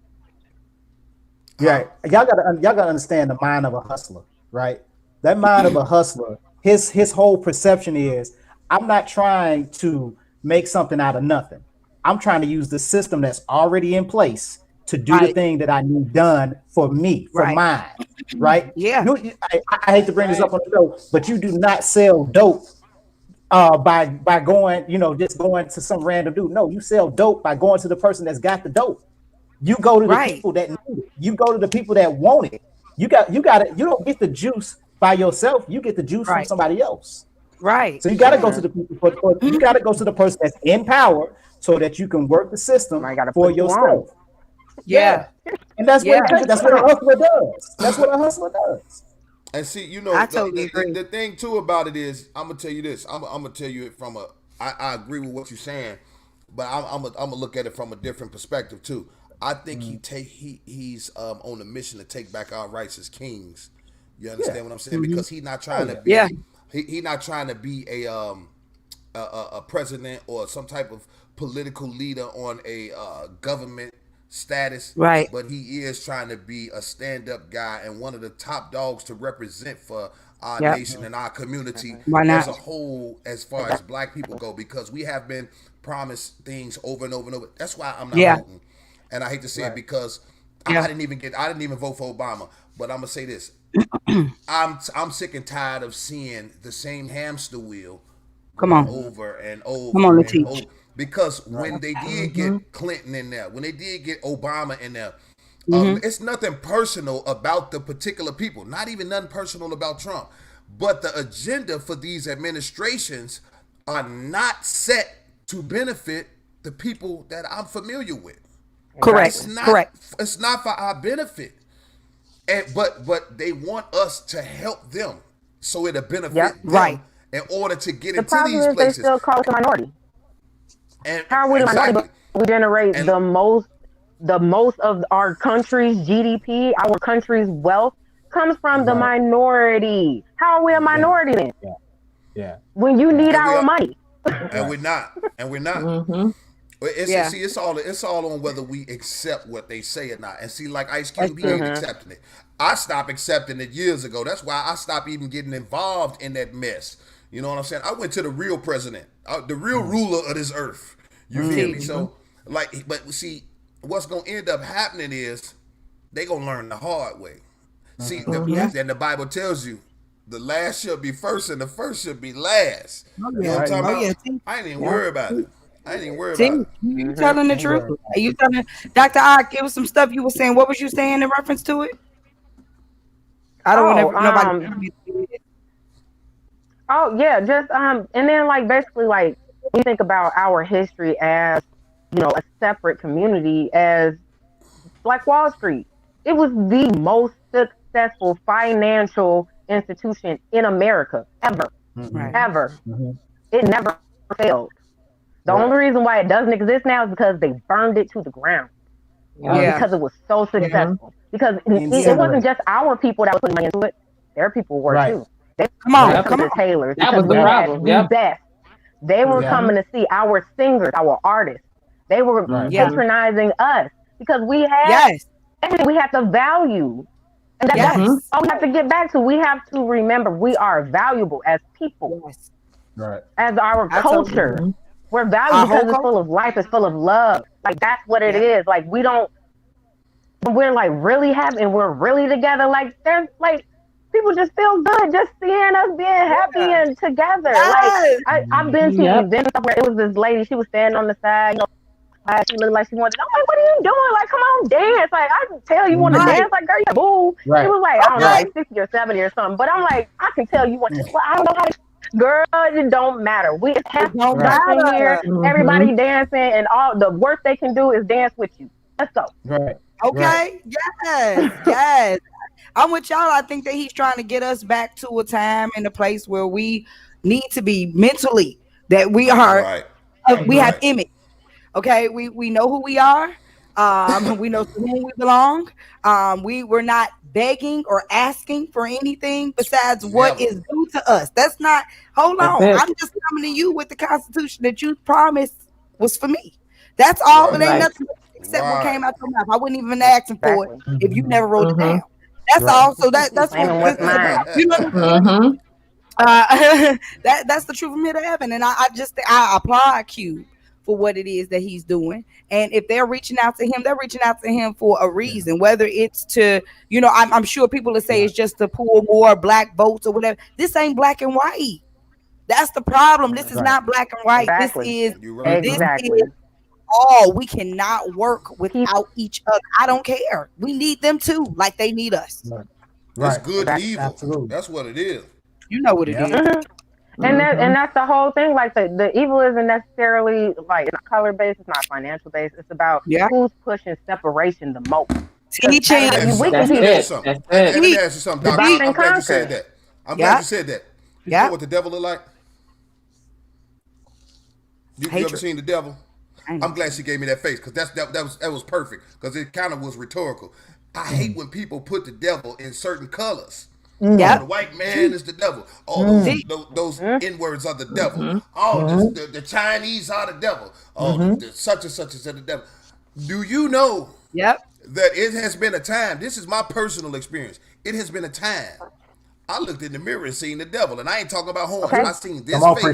Yeah, y'all gotta understand the mind of a hustler, right? That mind of a hustler, his whole perception is, I'm not trying to make something out of nothing. I'm trying to use the system that's already in place to do the thing that I need done for me, for mine, right? Yeah. I hate to bring this up on the show, but you do not sell dope by going, just going to some random dude. No, you sell dope by going to the person that's got the dope. You go to the people that need it. You go to the people that want it. You got it. You don't get the juice by yourself. You get the juice from somebody else. Right. So you got to go to the people. You got to go to the person that's in power so that you can work the system for yourself. Yeah. And that's what a hustler does. That's what a hustler does. And see, I totally agree. The thing too about it is, I'm gonna tell you this. I'm gonna tell you it from I agree with what you're saying, but I'm gonna look at it from a different perspective too. I think he's on a mission to take back our rights as kings. You understand what I'm saying? Because he's not trying to be he's not trying to be a president or some type of political leader on a government status, but he is trying to be a stand-up guy and one of the top dogs to represent for our nation and our community as a whole, as far as black people go, because we have been promised things over and over and over. That's why I'm not voting. And I hate to say it because I didn't even vote for Obama, but I'm gonna say this: I'm sick and tired of seeing the same hamster wheel Come going on. over and Come over on, and Latif. over. Because when they did get Clinton in there, when they did get Obama in there, it's nothing personal about the particular people, not even nothing personal about Trump. But the agenda for these administrations are not set to benefit the people that I'm familiar with. Correct. It's not. Correct. It's not for our benefit. And but they want us to help them so it'll benefit Yep. them Right. in order to get The into problem these is they places. still call us a minority. And How are we the minority? exactly. But we generate And the most of our country's GDP, our country's wealth comes from the Right. minority. How are we a Yeah. minority then? Yeah. Yeah. When you need and we our are money. and we're not. And we're not. Mm-hmm. It's, see, it's all on whether we accept what they say or not. And see, like Ice Cube, he ain't accepting it. I stopped accepting it years ago. That's why I stopped even getting involved in that mess. You know what I'm saying? I went to the real president, the real ruler of this earth. You feel me? So, like, but see, what's gonna end up happening is they gonna learn the hard way. See, then the Bible tells you the last should be first and the first should be last. You know what I'm talking about? I ain't even worried about it. I ain't even worried about it. You telling the truth? Are you telling Dr. Ock? It was some stuff you were saying. What was you saying in reference to it? I don't want nobody. Oh yeah, just and then like basically like we think about our history as a separate community as like Wall Street. It was the most successful financial institution in America ever, ever. It never failed. The only reason why it doesn't exist now is because they burned it to the ground. Because it was so successful. Because it wasn't just our people that were putting money into it. Their people were too. They come to Taylor's. That was the problem. The best. They were coming to see our singers, our artists. They were patronizing us because we had everything. We had the value. And that's all we have to get back to. We have to remember we are valuable as people. As our culture. We're valuable because it's full of life, it's full of love. Like that's what it is. Like we're like really happy and we're really together. Like there's like people just feel good just seeing us being happy and together. Like I've been to events where it was this lady, she was standing on the side, she looked like she wanted. I'm like, what are you doing? Like, come on, dance. Like, I can tell you want to dance. Like, girl, you boo. She was like, I don't know, like 60 or 70 or something. But I'm like, I can tell you want to. Well, I don't know how to. Girl, it don't matter. We have dancing here. Everybody dancing, and all the worst they can do is dance with you. Let's go. Okay. Yes. I'm with y'all. I think that he's trying to get us back to a time and a place where we need to be mentally that we are. We have image. Okay, we know who we are. We know to whom we belong. We're not begging or asking for anything besides what is due to us. That's not. Hold on, I'm just coming to you with the Constitution that you promised was for me. That's all. It ain't nothing except what came out your mouth. I wouldn't even ask for it if you never wrote it down. That's all. So that's what's mine. You know. That's the truth from here to heaven, and I applaud Q for what it is that he's doing. And if they're reaching out to him, they're reaching out to him for a reason, whether it's to, I'm sure people will say it's just to pull more black votes or whatever. This ain't black and white. That's the problem. This is not black and white. Exactly. This is all. We cannot work without each other. I don't care. We need them too, like they need us. It's good and evil. Absolutely. That's what it is. You know what it is. And that's the whole thing. Like the evil isn't necessarily like it's not color based, it's not financial based. It's about who's pushing separation the most. Teaching. Let me ask you something, Doc. I'm glad you said that. I'm glad you said that. You know what the devil look like? You ever seen the devil? I'm glad she gave me that face because that was perfect because it kind of was rhetorical. I hate when people put the devil in certain colors. The white man is the devil. Oh, those N-words are the devil. Oh, the Chinese are the devil. Oh, the such and such is the devil. Do you know that it has been a time, this is my personal experience, it has been a time I looked in the mirror and seen the devil, and I ain't talking about horns. I seen this face.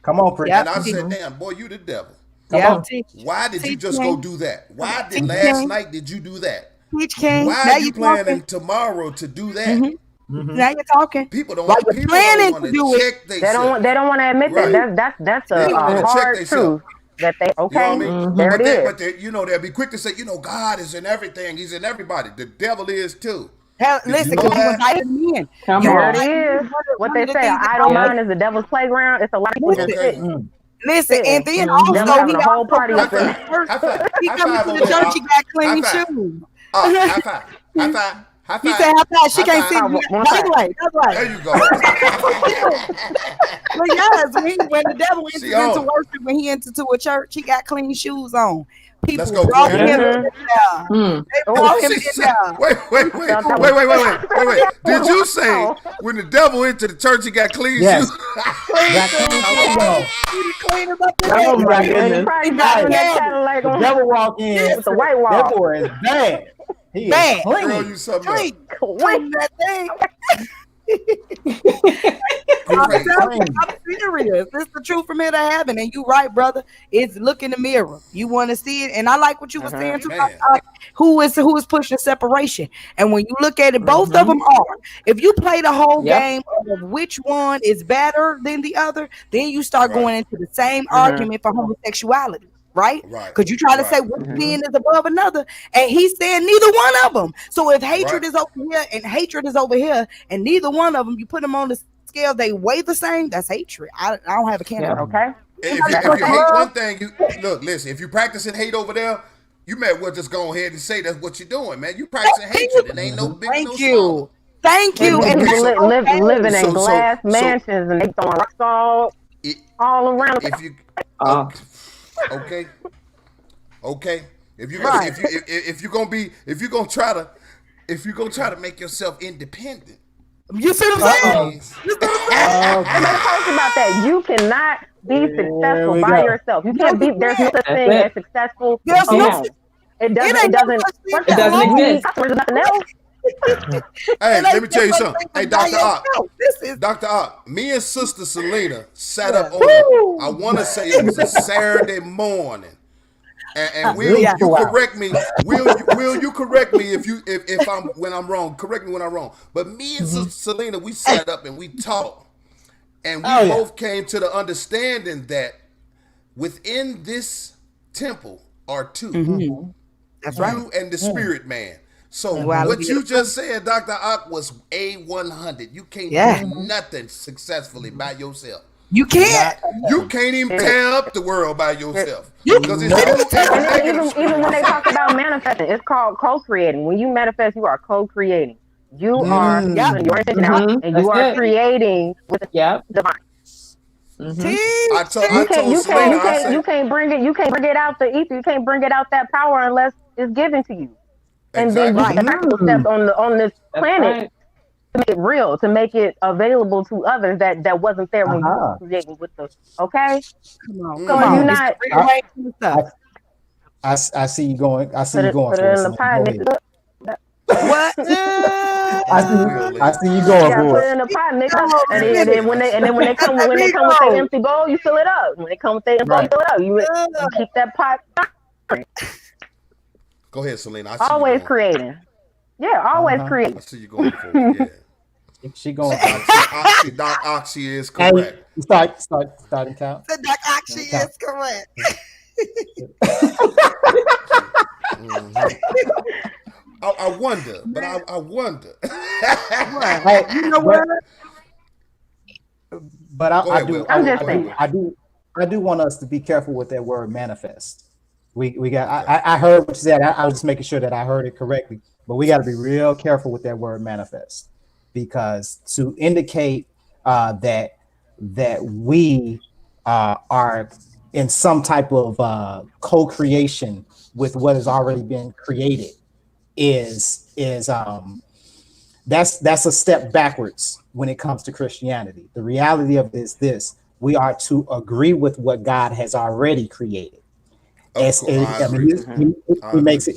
Come on, Prince. And I said, damn, boy, you the devil. Why did you just go do that? Why did last night did you do that? Why are you planning tomorrow to do that? Now you're talking. People While don't. you're People don't planning want to to do it, check They don't. themselves. They don't want to admit Right. that's They don't a want to check hard themselves. truth that they You know what I mean? there But it is. they'll be quick to say, God is in everything. He's in everybody. The devil is too. hell, Did you listen, know can you that? invite him in? Come You There on. it invite him in. is. What One they of the say, an things that idle I mind is the devil's playground. It's a lot of people just Okay. sitting, listen, and then devil also having he a whole also party High up in comes to five. the there. church. High five. He High comes five to over the there. church. He got High clean five. shoes. High five. High five. High He five. said, "How fast? She High can't five. see me." One That's side. right. That's right. There you go. But yes, when the devil enters She into on. worship, when he enters to a church, he got clean shoes on. Let's People go, brought Queen. him in Mhm. there. They Oh, brought him She in said, there. wait. Did you say Wow. when the devil entered the church, he got clean Yes. shoes? Got clean shoes on. He cleaned him up in Oh there. my He got He goodness. probably He got driving that candy. Cadillac The on devil walk in. with the white That wall. boy is bad. He Bad. is Girl, clean. you something else. Clean. Wait. Clean that thing. I'm Great. telling you, I'm serious. It's the truth from here to heaven. And you right, brother. It's look in the mirror. You want to see it. And I like what you were saying too. Man. Who is pushing separation? And when you look at it, both of them are. If you play the whole Yep. game of which one is better than the other, then you start Right. going into the same argument for homosexuality. Right? Right. Because you try to say one sin is above another, and he's saying neither one of them. So if hatred Right. is over here and hatred is over here, and neither one of them, you put them on the scale, they weigh the same. That's hatred. I don't have a candidate. Okay. If you hate one thing, listen. If you practicing hate over there, you may well just go ahead and say that's what you're doing, man. You practicing hatred. It ain't no big, no Thank smaller. you. Thank you. And And people that's living in So- glass so- mansions and they throwing rocks all around. If you okay, if you Right. if you're gonna try to make yourself independent, you see what I'm saying? Nobody talks about that. You cannot be successful we by go. yourself. You can't be. There's no such thing it. as successful There's no alone. It doesn't. ain't It no doesn't. such thing First as of all, alone. you need customers and nothing else. hey, let me tell you something. Hey, Dr. Ock. Ock, This is Dr. Ock, me and Sister Selena sat up on I want to say it was a Saturday morning. And will Yeah. you correct me? Will you correct me if I'm when I'm wrong? Correct me when I'm wrong. But me and Sister Selena, we sat up and we talked, and we both came to the understanding that within this temple are two. that's right. You and the spirit man. So Wow, what you just said, Dr. Ock, was A100. You can't do nothing successfully by yourself. You can't. You can't even tear up the world by yourself. You- Because it's you and the And then negative even when they talk about manifesting, it's called co-creating. When you manifest, you are co-creating. You are putting your intention out, and you That's are it. creating with Yep. the divine. I told You Selena, I can't, said, you can't bring it out the ether. You can't bring it out that power unless it's given to you. And then you exactly. take practical steps on this That's planet right. to make it real, to make it available to others that wasn't there when you were creating with the. Okay, Come on. so if you're not Rearranging stuff. I see you going. I see put you it, going put for it it. in the Selena. pot, Go mix ahead. it up. What? I see you You going gotta for put it. it in the pot, mix it Come up, on, and finish. then when they come with their empty bowl, you fill it up. When they come with their empty bowl, you Right. fill it up. You keep that pot Go ahead, Selena. I see always you going. creating. Yeah, always I creating. see you going for it. Yeah. She going for it. Doc Oxy is Hey, correct. starting count. The duck actually is correct. I wonder, but I wonder. Hey, You know what? But Go ahead, Will. I'm just saying. I do want us to be careful with that word manifest. We got. I heard what you said. I was just making sure that I heard it correctly. But we got to be real careful with that word manifest, because to indicate that we are in some type of co-creation with what has already been created is that's a step backwards when it comes to Christianity. The reality of it is this: we are to agree with what God has already created. He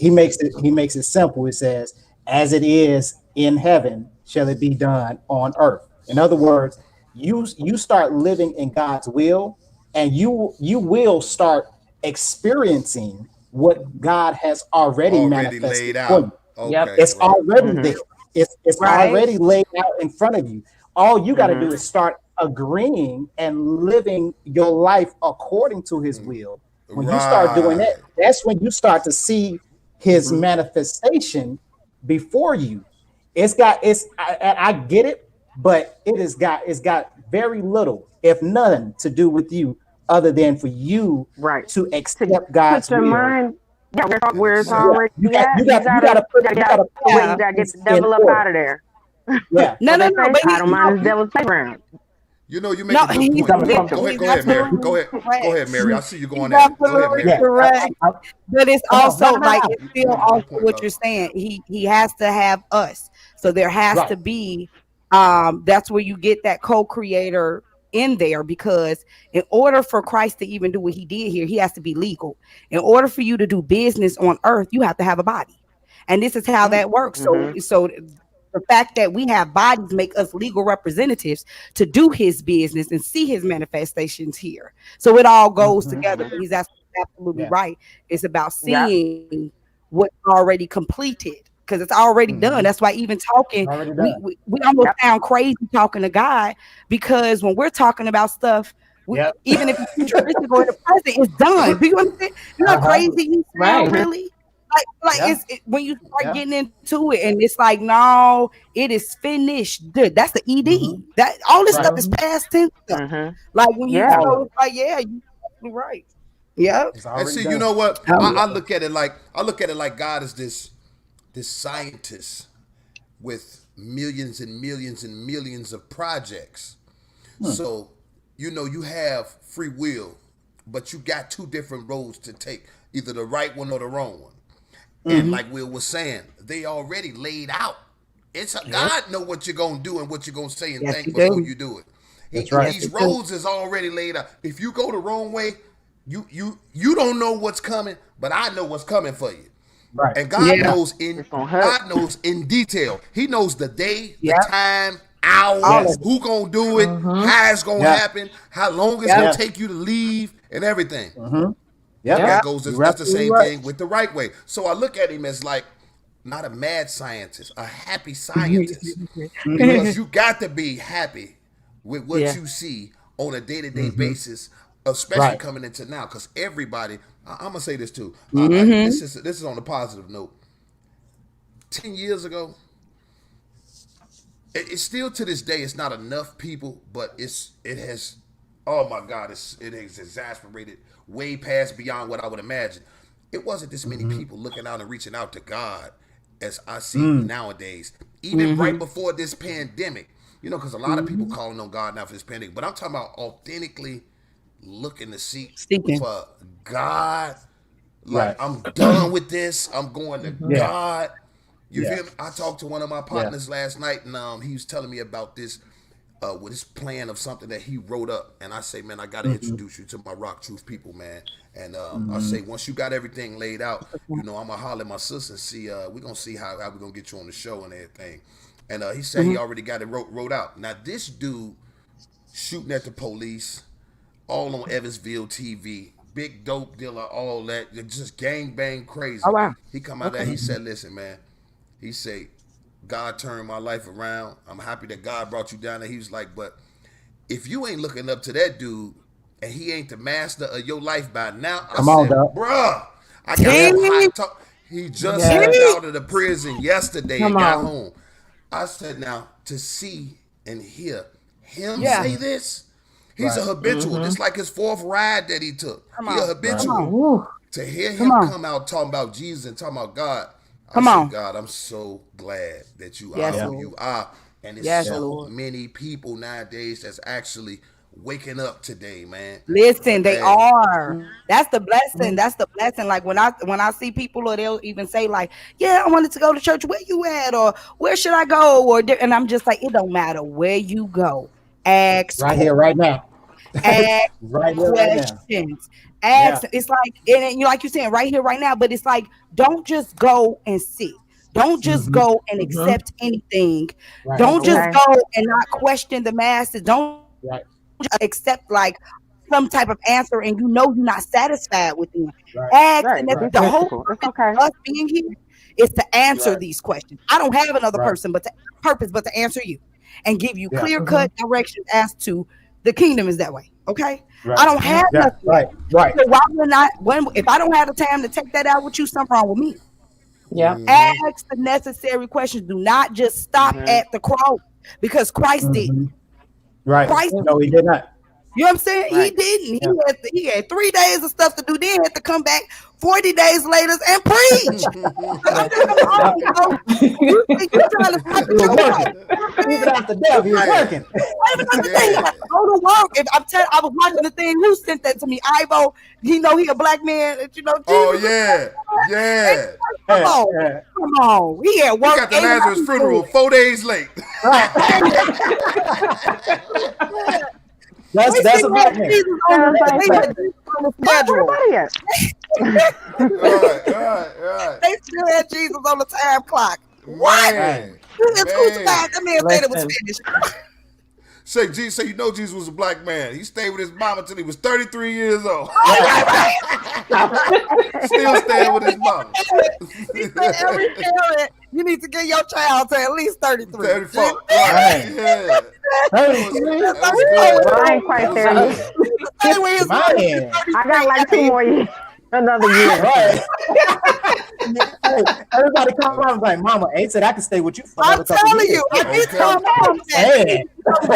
makes it simple. It says, "As it is in heaven, shall it be done on earth." In other words, you start living in God's will, and you will start experiencing what God has already manifested laid for out. you. Okay, Yep. It's already there. It's Right. already laid out in front of you. All you got to do Mhm. is start agreeing and living your life according to His Mm. will. When you start doing that, Right. that's when you start to see His Mhm. manifestation before you. I get it, but it's got very little, if none, to do with you, other than for you Right. to To accept God's put your will. mind, yeah, And where it's accept Yeah, it. already you got at. you You got you got gotta to put get you got out to the put way. You Yeah. gotta get things the in devil up order. out of there. Yeah, No, What no, they no. say, But I don't mind no, this devil's playground. You know, you make no. a good point. something Something Go different. ahead, He's go ahead, Mary. absolutely Go correct. ahead, Mary. I see you He's going at it. Go ahead, absolutely Mary. yeah. correct. But it's Come on, no, also no, no, like no. it's You still make a good also point, what love. you're saying. He has to have us. So there has Right. to be that's where you get that co-creator in there, because in order for Christ to even do what he did here, he has to be legal. In order for you to do business on earth, you have to have a body. And this is how that works. So Mhm. so the fact that we have bodies make us legal representatives to do his business and see his manifestations here. So it all goes Mm-hmm. together. But he's absolutely Yeah. right. It's about Yeah. seeing what's already completed, because it's already done. Mm-hmm. That's why even talking, It's already we, done. we we almost Yep. sound crazy talking to God, because when we're talking about stuff, Yep. even if it's futuristic or in the present, it's done. Do you understand? You know how Uh-huh. crazy you sound, Right. Mhm. really? Like Yeah. when you start Yeah. getting into it, and it's like, no, it is finished. Dude, that's the Mm-hmm. ED. That all this Right. stuff is Mhm. past tense stuff. Mhm. Like when you Yeah. All so of it's it. like, yeah, you're right. Yep. It's And already see, you done. know what? Oh I yeah. look at it like God is this scientist with millions and millions and millions of projects. Hmm. So, you know, you have free will, but you got two different roads to take, either the right one or the wrong one. And Mm. Hmm. like Will was saying, they already laid out. It's a Yep. God know what you're gonna do and what you're gonna say and Yes, think you before do. you do it. That's right. Yes, These you do. roads is already laid out. If you go the wrong way, you don't know what's coming, but I know what's coming for you. Right. And Yeah. Yeah. It's gonna hurt. God knows in detail. He knows the day, the Yep. time, hour, All Yes. of it. who gonna do it, Mhm. how it's gonna Yeah. happen, how long it's Yep. gonna Yeah. take you to leave, and everything. Mm-hmm. And Yep. Yep. that goes. You're That's the absolutely same right. thing with the right way. So I look at him as like not a mad scientist, a happy scientist, Mm-hmm. because you got to be happy with what Yeah. you see on a day-to-day Mm-hmm. basis, especially Right. coming into now. Because everybody, I'm gonna say this too. Hmm. This is on a positive note. 10 years ago, it's still to this day. It's not enough people, but it has. Oh my God! It has exasperated way past beyond what I would imagine. It wasn't this many Mm-hmm. people looking out and reaching out to God as I see Mm. nowadays. Even right Hmm. before this pandemic, you know, because a lot of people Hmm. calling on God now for this pandemic. But I'm talking about authentically looking to seek Seeking. for God. Like Right. I'm done with this. I'm going to Mhm. Yeah. God. You Yeah. feel me? I talked to one of my Yeah. partners last night, and he was telling me about this, with his plan of something that he wrote up. And I say, man, I got to Mm-hmm. introduce you to my Rock Truth people, man. And I Mm-hmm. say, once you got everything laid out, you know, I'm gonna holler at my sister and see. We're gonna see how we're gonna get you on the show and everything. And he said he Hmm. already got it wrote out. Now this dude shooting at the police, all on Evansville TV, big dope dealer, all that, just gang bang Oh crazy. wow. He come out there, Okay. he said, listen, man, he said, God turned my life around. I'm happy that God brought you down there. He was like, but if you ain't looking up to that dude and he ain't the master of your life by now, I Come on, said, Doc. bruh, I got Yeah. some Teach. hot talk. He just Yeah. stepped Teach. out of the prison yesterday and Come got on. home. I said, now to see and hear him Yeah. say Mm-hmm. this, he's a Right. habitual. This Mhm. like his fourth ride that he took. Come He a on. Right. Come habitual. on. Woo. To hear Come him on. come out talking about Jesus and talking about God, I Come said, on. God, I'm so glad that you are Yes, Yeah. who Lord. you are. And there's Yes, Yeah. so Lord. many people nowadays that's actually waking up today, man. Listen, But they hey, are. That's the Mm-hmm. blessing. That's the blessing. Like when I see people, or they'll even say like, "Yeah, I wanted to go to church. Where you at? Or where should I go?" And I'm just like, it don't matter where you go. Ask Right here, right now. ask Right here, right now. questions. Yeah. Ask. It's like, and you like you're saying right here, right now. But it's like, don't just go and sit. Don't just Mm-hmm. go and Mhm. accept anything. Right. Don't just Okay. go and not question the masses. Don't just Right. accept like some type of answer and you know you're not satisfied with them. Right. Ask, Right. and Be the whole sensible. It's purpose okay. of us being here is to answer Right. these questions. I don't have another Right. person but to answer you and give you Yeah. clear-cut directions as to the kingdom is that way. Okay? Right. I don't have Yeah. nothing. Right. Right. So why would not if I don't have the time to take that out with you, something wrong with me. Yeah. Ask the necessary questions. Do not just stop at the cross because Christ did. Right. Christ No, he did not. You know what I'm saying? Right. He didn't. Yeah. He had 3 days of stuff to do. Then had to come back 40 days later and preach. You think you're trying to fight He was the working. Even after death, he was working. Even another thing, go to work. If I was watching the thing. Who sent that to me? Ivo. He know he a black man. You know. Oh Jesus. yeah. Come on, come on. He at He work. got the Lazarus funeral 4 days late. That's a black man. Jesus on the schedule. Right. They still had Jesus on the time clock. What? Man. It's crucified. That man said it was finished. Say you know Jesus was a black man. He stayed with his mama until he was 33 years old. Still staying with his mama. He said every parent, you need to get your child to at least 33. 34. Right. Yeah. I ain't quite there yet. I got like 2 more years. Another year. Right. Everybody come around like, Mama, Ace said I can stay with you for I'm telling you, I did Okay. tell mom that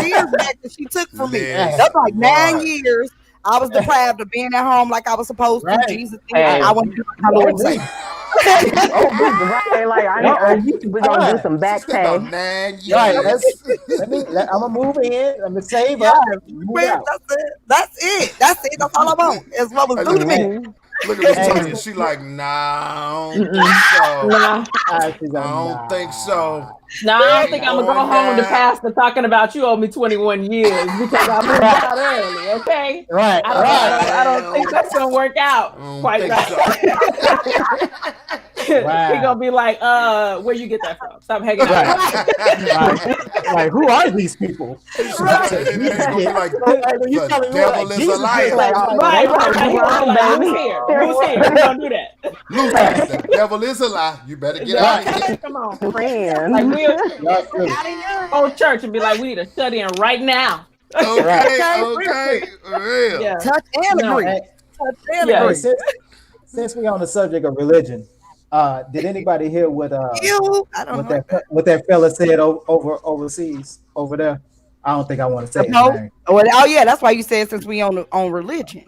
years back that she took from me. That's like 9 years. I was deprived of being at home like I was supposed to. Jesus, I want to do my Lord and Savior. Right, like we're gonna do some back pay. Right, I'm gonna move in. I'm gonna save up. That's it. That's all I want. Is what was due to me. Look at Miss Tanya. She like, nah, I don't think so. No, I don't think I'm gonna go home to pastor talking about you owe me 21 years because I moved out early. Okay, right. I don't think that's gonna work out quite right. He gonna be like, where you get that from? Stop hanging out. Like, who are these people? He's gonna be like, the devil is a liar. Right. Who's here? We don't do that. Lucas, the devil is a lie. You better get out of here. Come on, friend. Like we'll go to church and be like, we need to study in right now. Okay, real. Yeah. Touch and agree. Since we're on the subject of religion, did anybody hear what that fella said overseas over there? I don't think I want to say his name. Oh yeah, that's why you said since we on religion.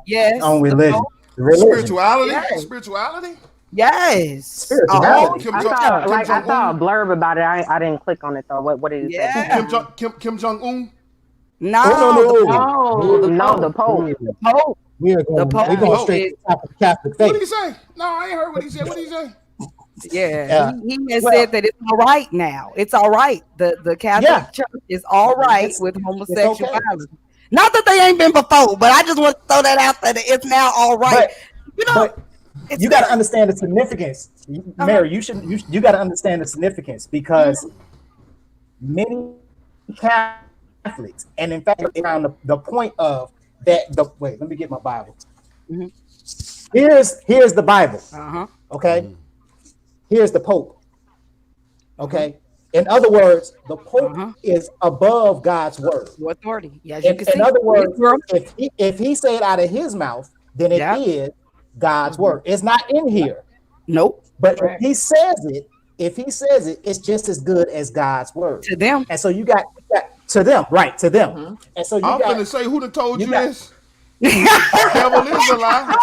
Yes, on religion. Spirituality. Yes. Spirituality. I saw a blurb about it. I didn't click on it though. What did he say? Kim Jong-un? No, the Pope. The Pope. We're going straight to the Catholic faith. What did he say? No, I ain't heard what he said. What did he say? Yeah, he has said that it's all right now. It's all right. The Catholic Church is all right with homosexual violence. Not that they ain't been before, but I just want to throw that out there that it's now all right. But you got to understand the significance, Mary. You got to understand the significance because many Catholics, and in fact, around the point of that. Wait, let me get my Bible. Mm-hmm. Here's the Bible. Okay. Mm-hmm. Here's the Pope. Okay. In other words, the Pope is above God's word. Authority. Yeah. In other words, if he said out of his mouth, then it is God's word. It's not in here. Nope. But if he says it, it's just as good as God's word to them. And so you got to them, right? To them. Mm-hmm. And so I'm gonna say, who done told you this? The devil is a lie.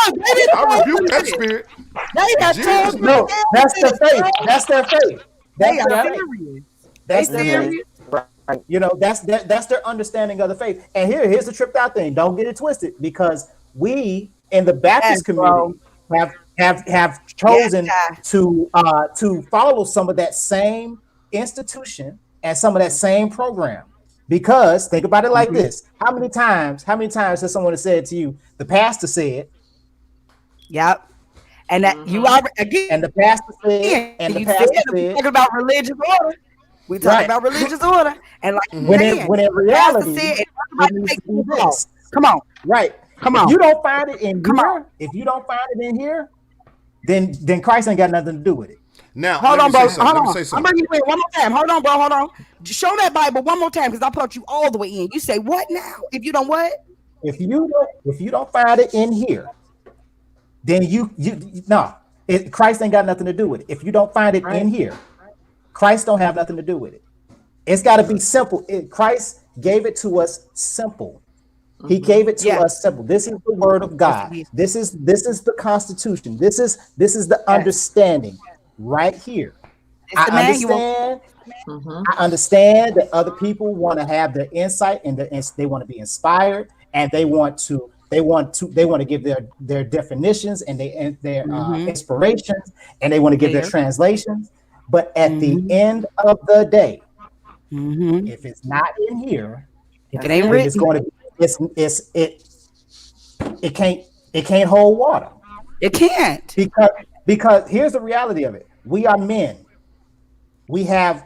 I rebuke that spirit. No, that's their faith. That's their faith. That's their faith. Right. You know, that's their understanding of the faith. And here's the tripped out thing. Don't get it twisted, because we in the Baptist community have chosen to follow some of that same institution and some of that same program. Because think about it like this: how many times has someone said to you, the pastor said? Yep. And that you are again. And the pastor said. And the pastor said. We talk about religious order. We talk about religious order, and like when in reality, said, Come on. Right. Come If on. you don't find it in Come on. here, if you don't find it in here, then Christ ain't got nothing to do with it. Now, Hold let me on, say bro. something. Hold Let me on. say I'm something. bringing you in one more time. Hold on, bro. Hold on. Show that Bible one more time because I put you all the way in. You say what now? If you don't what? If you don't find it in here, then no, Christ ain't got nothing to do with it. If you don't find it in here, Christ don't have nothing to do with it. It's got to be simple. Christ gave it to us simple. He gave it to us simple. This is the word of God. This is the Constitution. This is the understanding right here. It's the manual. I understand that other people want to have their insight and they want to be inspired and they want to give their definitions and their inspirations and they want to give their translations. But at the end of the day, if it's not in here, if it ain't written, it's going to it can't hold water. It can't. Because here's the reality of it. We are men. We have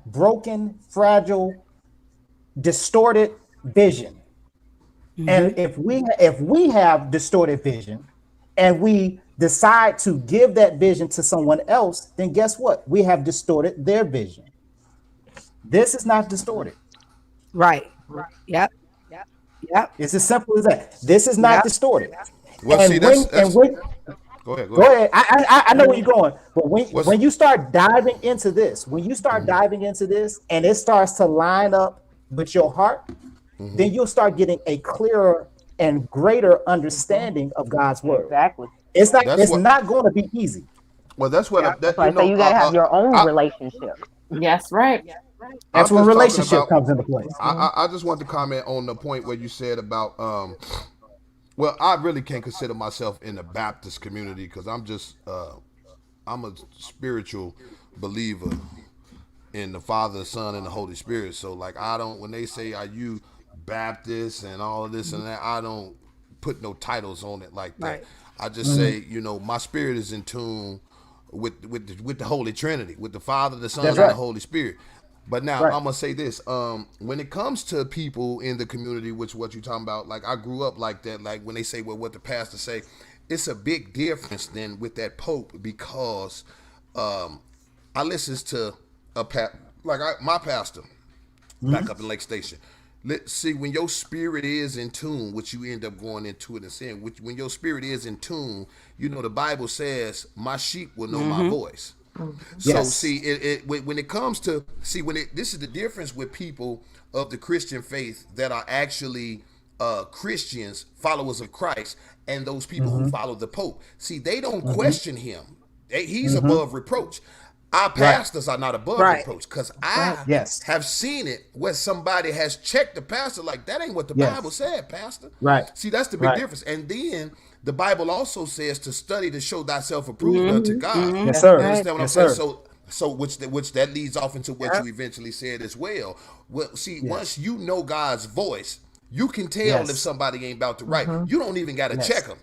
broken, fragile, distorted vision. And if we have distorted vision and we decide to give that vision to someone else, then guess what? We have distorted their vision. This is not distorted. Right. Yep. It's as simple as that. This is not distorted. Well, and see, go ahead. I know where you're going, but when you start diving into this, and it starts to line up with your heart, then you'll start getting a clearer and greater understanding of God's word. Exactly. It's not going to be easy. Well, that's what that's why I say you gotta have your own relationship. Yes, right. That's when relationship comes into place. I just want to comment on the point where you said about well, I really can't consider myself in the Baptist community because I'm a spiritual believer in the Father, the Son, and the Holy Spirit. So like when they say are you Baptist and all of this and that, I don't put no titles on it like that. Right. I just say, my spirit is in tune with the Holy Trinity, with the Father, the Son, and the Holy Spirit. But now I'm gonna say this: when it comes to people in the community, which what you're talking about, like I grew up like that. Like when they say, "Well, what the pastor say," it's a big difference than with that Pope because I listens to my pastor back up in Lake Station. Let's see, when your spirit is in tune, which you end up going into it and saying, when your spirit is in tune, the Bible says, "My sheep will know my voice." So see, when it comes to this is the difference with people of the Christian faith that are actually Christians, followers of Christ, and those people who follow the Pope. See, they don't question him; he's above reproach. Our pastors are not above reproach because I have seen it where somebody has checked the pastor like that ain't what the Bible said, Pastor. Right. See, that's the big difference. And then the Bible also says to study to show thyself approved unto God. Yes, sir. You understand what I'm saying? So which that leads off into what you eventually said as well. Well, see, once you know God's voice, you can tell if somebody ain't about to write. You don't even got to check them.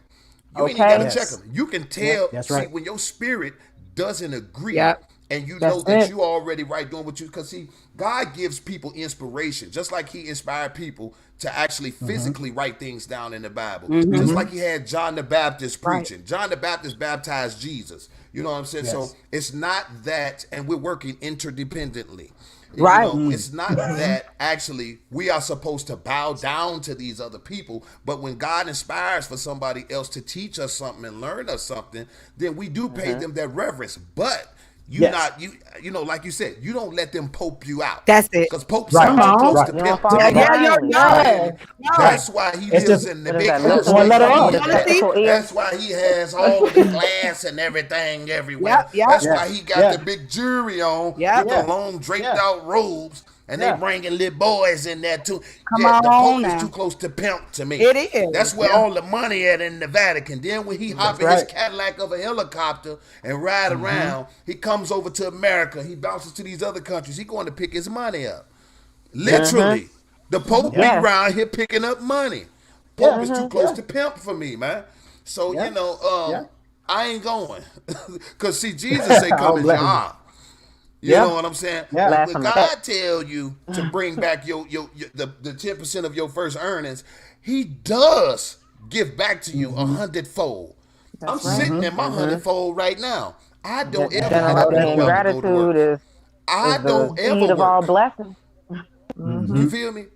You ain't even got to check them. You can tell. See, when your spirit doesn't agree. And you know that you already right doing what you, because see, God gives people inspiration, just like he inspired people to actually physically write things down in the Bible. Just like he had John the Baptist preaching. John the Baptist baptized Jesus. You know what I'm saying? So it's not that, and we're working interdependently. Right. It's not that actually we are supposed to bow down to these other people, but when God inspires for somebody else to teach us something and learn us something, then we do pay them that reverence. But like you said, you don't let them pope you out. That's it. Because pope sounds too close to pimp. That's why he lives in the big house. That's why he has all of the glass and everything everywhere. That's why he got the big jewelry on with the long draped out robes. And they bringing little boys in there too. The Pope is too close to pimp to me. It is. That's where all the money at in the Vatican. Then when he hop in his Cadillac of a helicopter and ride around, he comes over to America. He bounces to these other countries. He going to pick his money up. Literally. The Pope be around here picking up money. Pope is too close to pimp for me, man. So, I ain't going. Because see, Jesus say come as you are. You know what I'm saying? When God tell you to bring back the 10% of your first earnings, he does give back to you 100-fold. I'm sitting in my 100-fold right now. I don't ever have to Generosity go and out to go to work. gratitude is I the don't seed ever of all work. blessings. You feel me?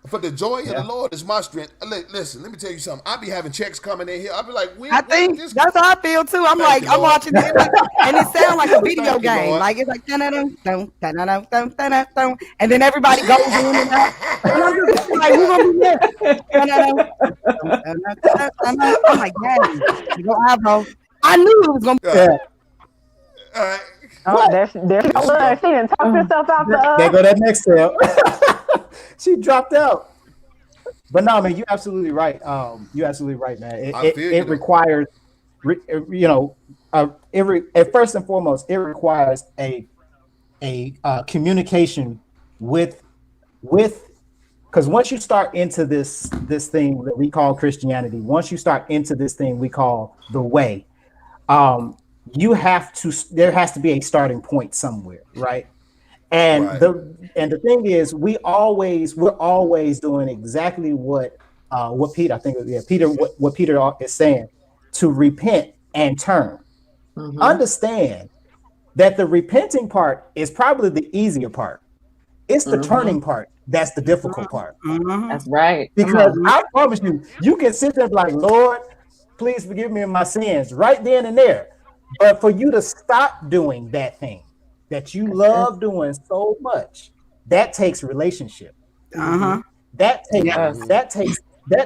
For the joy of the Lord is my strength. Listen, let me tell you something. I be having checks coming in here. I be like, I where think this? that's how I feel too. I'm Thank like, you, I'm Lord. watching it, and it sounds like a video Thank you, game. Lord. Like it's like dun-dun-dun, dun, dun-dun-dun, dun, dun-dun-dun, and then everybody goes in and out. And I'm just like, who gonna be next? Dun-dun-dun, dun, dun-dun-dun, dun-dun. I'm like, dang, you go eyebrow. I knew it was gonna be. All right. Oh, there she There she look. go. She didn't talk herself out There go the. that next tail. She dropped out. But no, man, you're absolutely right. You're absolutely right, man. I feel you, It requires, first and foremost, it requires a communication with because once you start into this thing that we call Christianity, once you start into this thing we call the way, there has to be a starting point somewhere, right? And Right. the thing is, we're always doing exactly what Peter, I think, Peter, what Peter is saying, to repent and turn. Understand that the repenting part is probably the easier part. It's the turning part that's the difficult part. That's right. Because I promise you, you can sit there like, Lord, please forgive me of my sins right then and there. But for you to stop doing that thing that you love doing so much, that takes relationship. That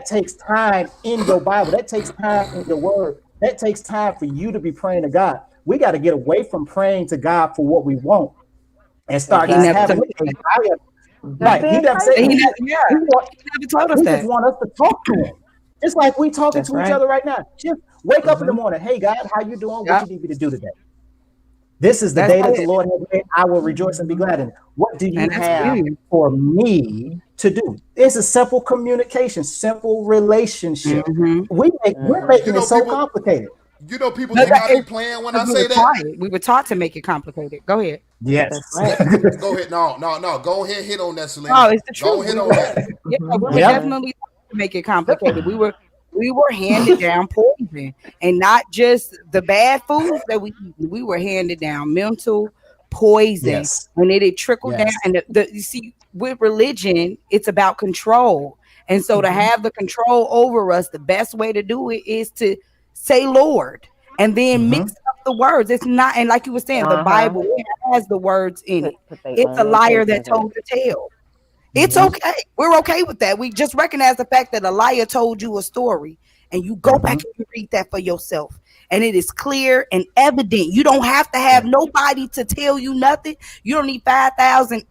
takes time in your Bible. That takes time in your word. That takes time for you to be praying to God. We got to get away from praying to God for what we want and start just having right. He never said. He never told us that. He just want us to talk to him, just like we talking to each other right now. Just wake up in the morning. Hey, God, how you doing? What you need me to do today? This is the day that the Lord has made. I will rejoice and be glad in it. What do you have for me to do? It's a simple communication, simple relationship. We're making it so complicated. You know, people think I be playing when I say that. We were taught to make it complicated. Go ahead. Yes. Go ahead. No. Go ahead. Hit on that, Selena. Oh, it's the truth. Go hit on that. Yeah, we were definitely taught to make it complicated. We were handed down poison, and not just the bad foods that we eat. We were handed down mental poison, and it trickled down. And you see, with religion, it's about control, and so to have the control over us, the best way to do it is to say Lord, and then mix up the words. It's not, and like you were saying, the Bible has the words in it. It's a liar that told the tale. It's okay. We're okay with that. We just recognize the fact that a liar told you a story, and you go back and you read that for yourself. And it is clear and evident. You don't have to have nobody to tell you nothing. You don't need 5,000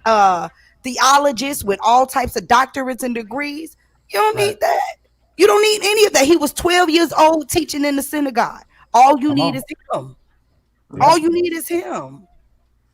theologists with all types of doctorates and degrees. You don't need that. You don't need any of that. He was 12 years old teaching in the synagogue. All you need is him. All you need is him.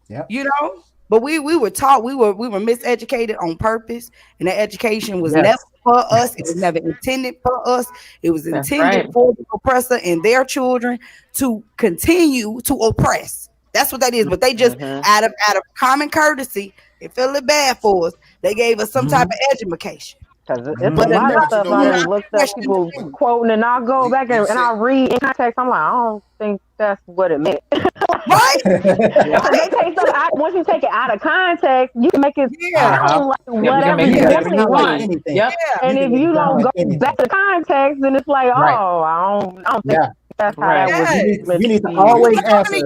You know? But we were taught, we were miseducated on purpose, and that education was never for us. It was never intended for us. It was intended for the oppressor and their children to continue to oppress. That's what that is. But they just out of common courtesy, they feel it bad for us. They gave us some type of education. Because it's a lot of stuff I looked up, people quoting, and I'll go back and I'll read in context. I'm like, I don't think that's what it meant. Right? They take stuff out, once you take it out of context, you can make it sound like whatever you want. And if you don't go back to context, then it's like, oh, I don't think that's how that was. You need to always answer.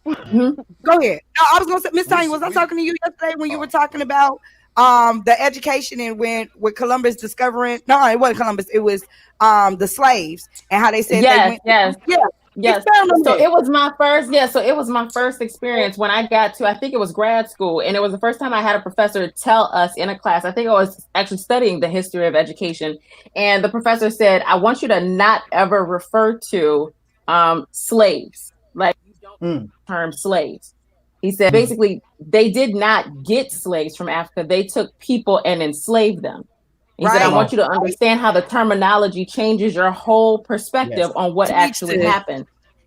Go ahead. No, I was going to say, Miss Tanya, was I talking to you yesterday when you were talking about the education and when with Columbus discovering? No, it wasn't Columbus. It was the slaves and how they said they went. Yes. So it was my first. So it was my first experience when I got to, I think it was grad school, and it was the first time I had a professor tell us in a class. I think I was actually studying the history of education, and the professor said, "I want you to not ever refer to slaves like you don't term slaves." He said basically they did not get slaves from Africa; they took people and enslaved them. He said, I want you to understand how the terminology changes your whole perspective on what actually happened.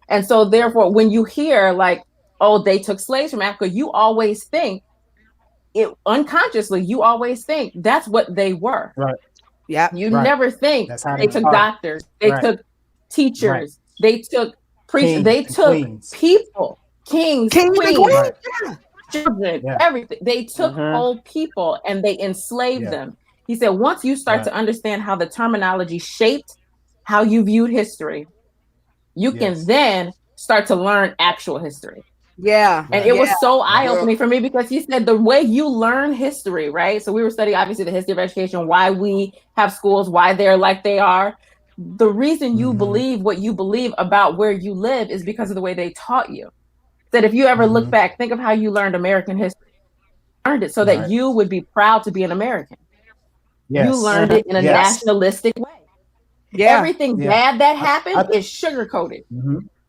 And so therefore, when you hear like, oh, they took slaves from Africa, you always think it unconsciously, you always think that's what they were. Right. Yeah. You never think they took doctors, they took teachers, they took priests, they took people, kings, queens, children, everything. They took whole people and they enslaved them. He said, once you start to understand how the terminology shaped how you viewed history, you can then start to learn actual history. Yeah. And it was so eye-opening for me because he said the way you learn history, right? So we were studying obviously the history of education, why we have schools, why they're like they are. The reason you believe what you believe about where you live is because of the way they taught you. That if you ever look back, think of how you learned American history. You learned it so that you would be proud to be an American. You learned it in a nationalistic way. Everything bad that happened is sugar-coated.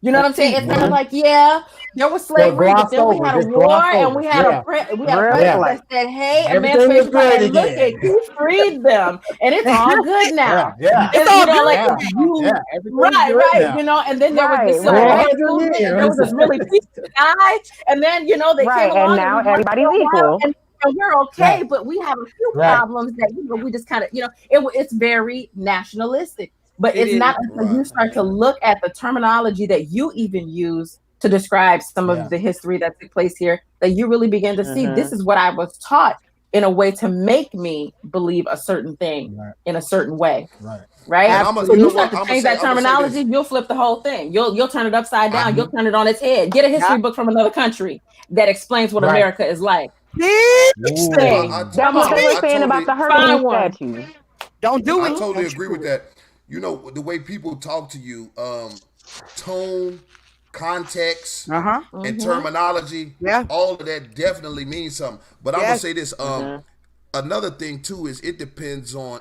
You know what I'm saying? It's kind of like, there was slavery, but then we had a war and we had a president that said, hey, emancipation, and look at you freed them. And it's all good now. It's all good. Right. You know, and then there was this civil rights movement, and there was this really peaceful guy. And then, you know, they came along and now everybody's equal. And we're okay, but we have a few problems that, you know, we just kind of, you know, it's very nationalistic. But it's not until you start to look at the terminology that you even use to describe some of the history that took place here that you really begin to see this is what I was taught in a way to make me believe a certain thing in a certain way. Right? So you start to change that terminology, you'll flip the whole thing. You'll turn it upside down. You'll turn it on its head. Get a history book from another country that explains what America is like. That's what they were saying about the Hercules statue. Don't do it. I totally agree with that. You know, the way people talk to you, tone, context, and terminology, all of that definitely means something. But I'm gonna say this. Another thing too is it depends on.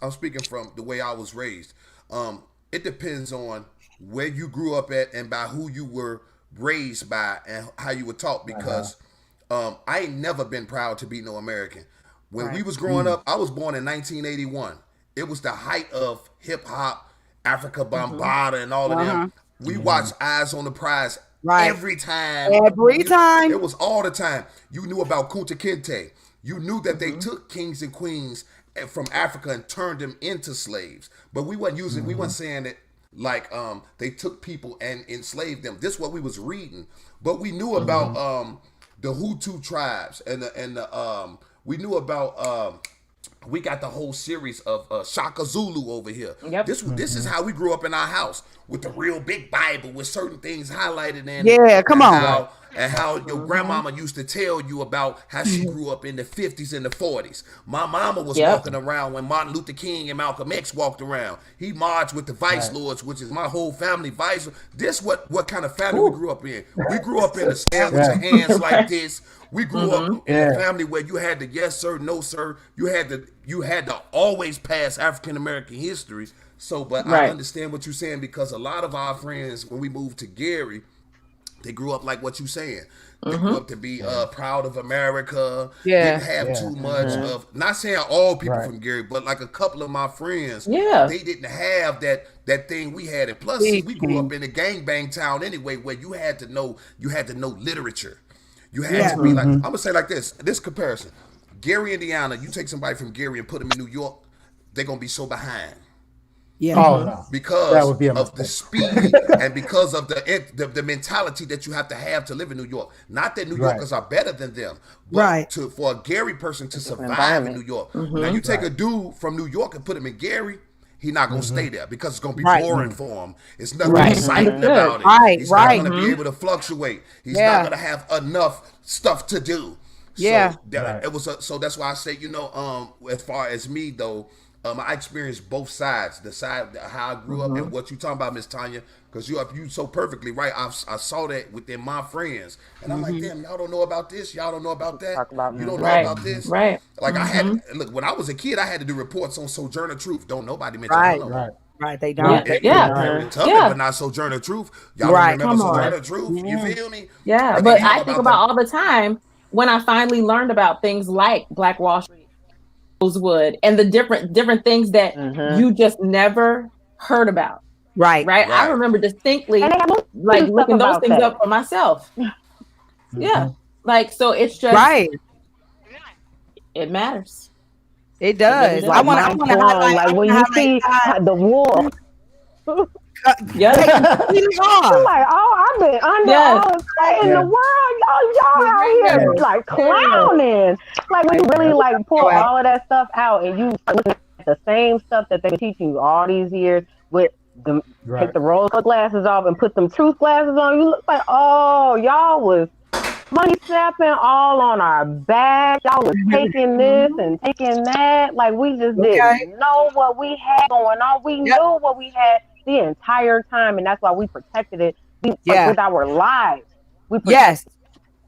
I'm speaking from the way I was raised. It depends on where you grew up at and by who you were raised by and how you were taught. Because I ain't never been proud to be no American. When we was growing up, I was born in 1981. It was the height of hip hop, Africa Bambaataa, and all of them. We watched Eyes on the Prize every time. It was all the time. You knew about Kunta Kinte. You knew that they took kings and queens from Africa and turned them into slaves. But we weren't using. We weren't saying it like they took people and enslaved them. This is what we was reading. But we knew about the Hutu tribes and we knew about. We got the whole series of Shaka Zulu over here. This is how we grew up in our house with the real big Bible with certain things highlighted in it. Yeah, come on. And how your grandmama used to tell you about how she grew up in the 50s and the 40s. My mama was walking around when Martin Luther King and Malcolm X walked around. He marched with the Vice Lords, which is my whole family vice. This what kind of family we grew up in. We grew up in a stand with your hands like this. We grew up in a family where you had to yes sir, no sir. You had to always pass African American history. So, but I understand what you're saying because a lot of our friends, when we moved to Gary, they grew up like what you're saying. They grew up to be proud of America. Didn't have too much of. Not saying all people from Gary, but like a couple of my friends, they didn't have that thing we had. And plus, we grew up in a gangbang town anyway, where you had to know literature. You had to be like, I'm gonna say like this comparison. Gary, Indiana, you take somebody from Gary and put them in New York, they're gonna be so behind. Because of the speed and because of the mentality that you have to live in New York. Not that New Yorkers are better than them, but for a Gary person to survive in New York. Now you take a dude from New York and put him in Gary, he's not gonna stay there because it's gonna be boring for him. It's nothing exciting about it. He's not gonna be able to fluctuate. He's not gonna have enough stuff to do. So it was so that's why I say, as far as me though, I experienced both sides. The side how I grew up and what you talking about, Miss Tanya, because you so perfectly right. I saw that within my friends, and I'm like, damn, y'all don't know about this, y'all don't know about that, you don't know about this, Like I had look when I was a kid, I had to do reports on Sojourner Truth. Don't nobody mention Right, they don't. But not Sojourner Truth. Y'all don't remember Sojourner Truth? You feel me? Yeah, but I think about all the time when I finally learned about things like Black Wall Street, Rosewood, and the different things that you just never heard about. Right. I remember distinctly like looking those things up for myself. Yeah. Like, so it's just it matters. It does. Like I want to highlight. Like when you see the war. Yeah. Like, I've been under all the state in the world. Y'all out here like clowning. Like when you really like pull all of that stuff out and you look at the same stuff that they've been teaching you all these years with them, take the rose glasses off and put them truth glasses on. You look like, oh, y'all was money snapping all on our back. Y'all was taking this and taking that. Like we just didn't know what we had going on. We knew what we had the entire time, and that's why we protected it like, with our lives. We protected it.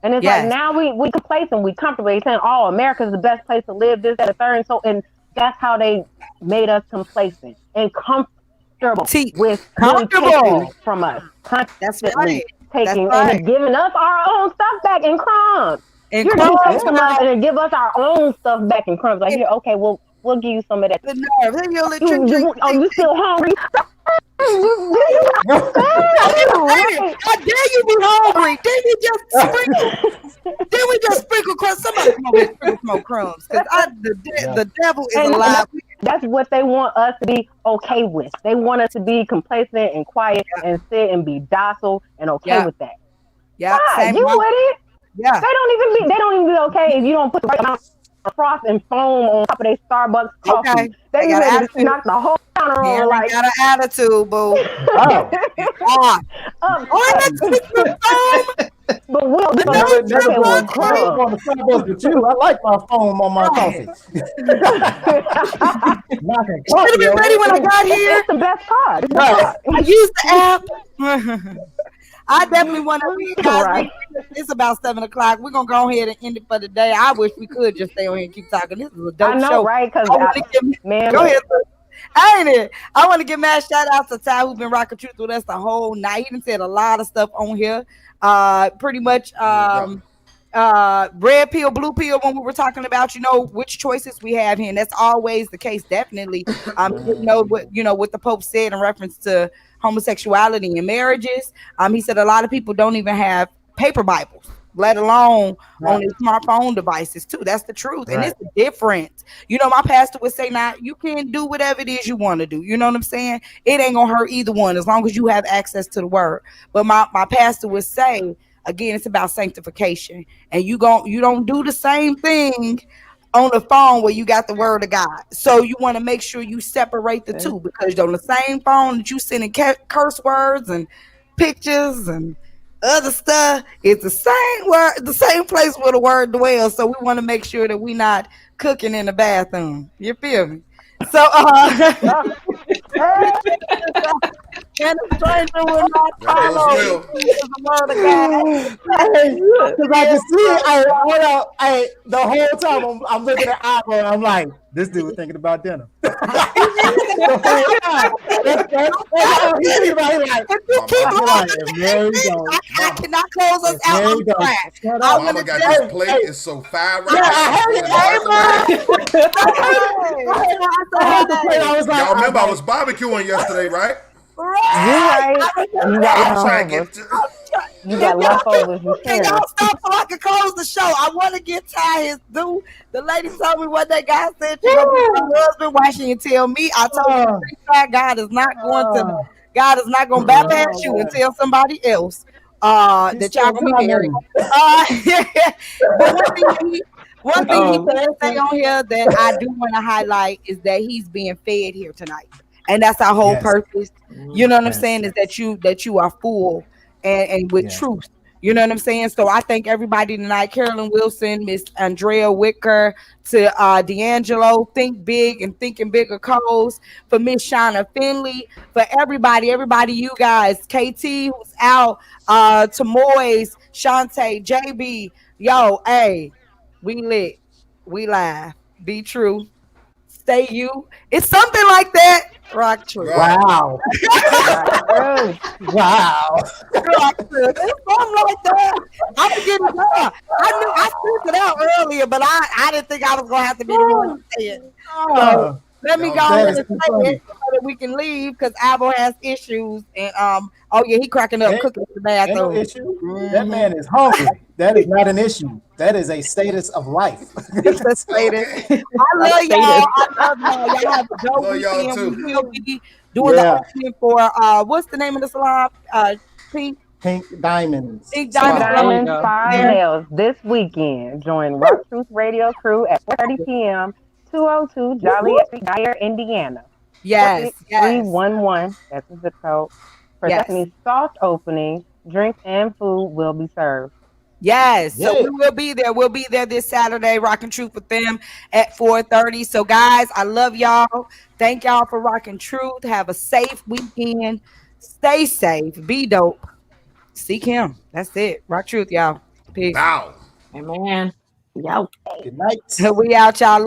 And it's like now we complacent, we comfortable. They saying, "Oh, America's the best place to live." This, that, and third, and so, and that's how they made us complacent and comfortable with them taking from us, constantly taking and giving us our own stuff back in crumbs. You're gonna take from us and give us our own stuff back in crumbs. Like, here, okay, we'll give you some of that. You still hungry? How dare you be hungry? Didn't we just sprinkle crumbs? Somebody come over and sprinkle some crumbs. Because the devil is alive. That's what they want us to be okay with. They want us to be complacent and quiet and sit and be docile and okay with that. Yeah. Why? You with it? Yeah. They don't even be okay if you don't put the right amount of frost and foam on top of their Starbucks coffee. Okay. They ready to knock the whole counter on like got an attitude, boo. But we'll do I like my foam on my coffee. Should have been ready when I got here. It's the best part. I used the app. I definitely want to read, guys. It's about 7:00. We're gonna go ahead and end it for the day. I wish we could just stay on here and keep talking. This is a dope show. Right? Because man, go ahead. Ain't it? I want to give mad shout out to Ty, who's been rocking truth with us the whole night. He done said a lot of stuff on here. Pretty much red pill, blue pill, when we were talking about, which choices we have here. And that's always the case, definitely. What the Pope said in reference to homosexuality and marriages. He said a lot of people don't even have paper Bibles, let alone on their smartphone devices too. That's the truth. And it's the difference. My pastor would say, now you can do whatever it is you want to do. You know what I'm saying? It ain't gonna hurt either one as long as you have access to the word. But my pastor would say, again, it's about sanctification. And you don't do the same thing on the phone where you got the word of God. So you want to make sure you separate the two, because on the same phone that you sending curse words and pictures and other stuff, it's the same word, the same place where the word dwells. So we want to make sure that we not cooking in the bathroom. You feel me? So and the stranger will not follow the word of God. Because I can see it. The whole time I'm looking at Apple and I'm like, this dude was thinking about dinner. That's all he's thinking about. He's like, I cannot close us out on track. Mama got this plate. It's so fire right now. Y'all remember I was barbecuing yesterday, right? Right. You got leftovers. Can y'all stop so I can close the show? I want to get Ty his due. The lady told me what that guy said. She gonna be my husband. Why she didn't tell me? I told her God is not going to bypass you and tell somebody else that y'all gonna be married. But one thing he did say on here that I do want to highlight is that he's being fed here tonight. And that's our whole purpose. You know what I'm saying? Is that you are full and with truth. You know what I'm saying? So I thank everybody tonight. Carolyn Wilson, Miss Andrea Wicker, to D'Angelo, Think Big and Thinking Bigger Codes, for Miss Shauna Finley, for everybody, you guys, KT who's out, Tamoys, Shantae, JB, yo, hey, we lit, we live, be true. Stay you. It's something like that. RockTruth. Wow. Wow. It's something like that. I'm getting it done. I sent it out earlier, but I didn't think I was gonna have to be the one to say it. Let me go Y'all ahead That and is say good. too it funny. so that we can leave because Albo has issues. And oh yeah, he cracking up, Ain't, cooking in the ain't no bathroom. issue. That Mm-hmm. man is hungry. That is not an issue. That is a status of life. He's a status. Okay. I A love y'all. status. I love y'all. Y'all have a dope Love y'all weekend. We too. will be doing the Yeah. opening for what's the name of the salon? Pink Pink Diamonds Pink Pink Diamond Spa. Salon There you Diamond go. Spa and there. Nails this weekend. Join Woo, Rock Truth Radio crew at 4:30 p.m. 202 woo, woo. Joliet Street, Dyer, Indiana. Yes, yes, 48311. That's the zip code. For yes. Stephanie's soft opening, drinks and food will be served. Yes, so Yeah. we will be there. We'll be there this Saturday, rocking truth with them at 4:30. So, guys, I love y'all. Thank y'all for rocking truth. Have a safe weekend. Stay safe. Be dope. Seek him. That's it. Rock truth, y'all. Peace. Bow. Amen. Yo. Good night. We out, y'all. Love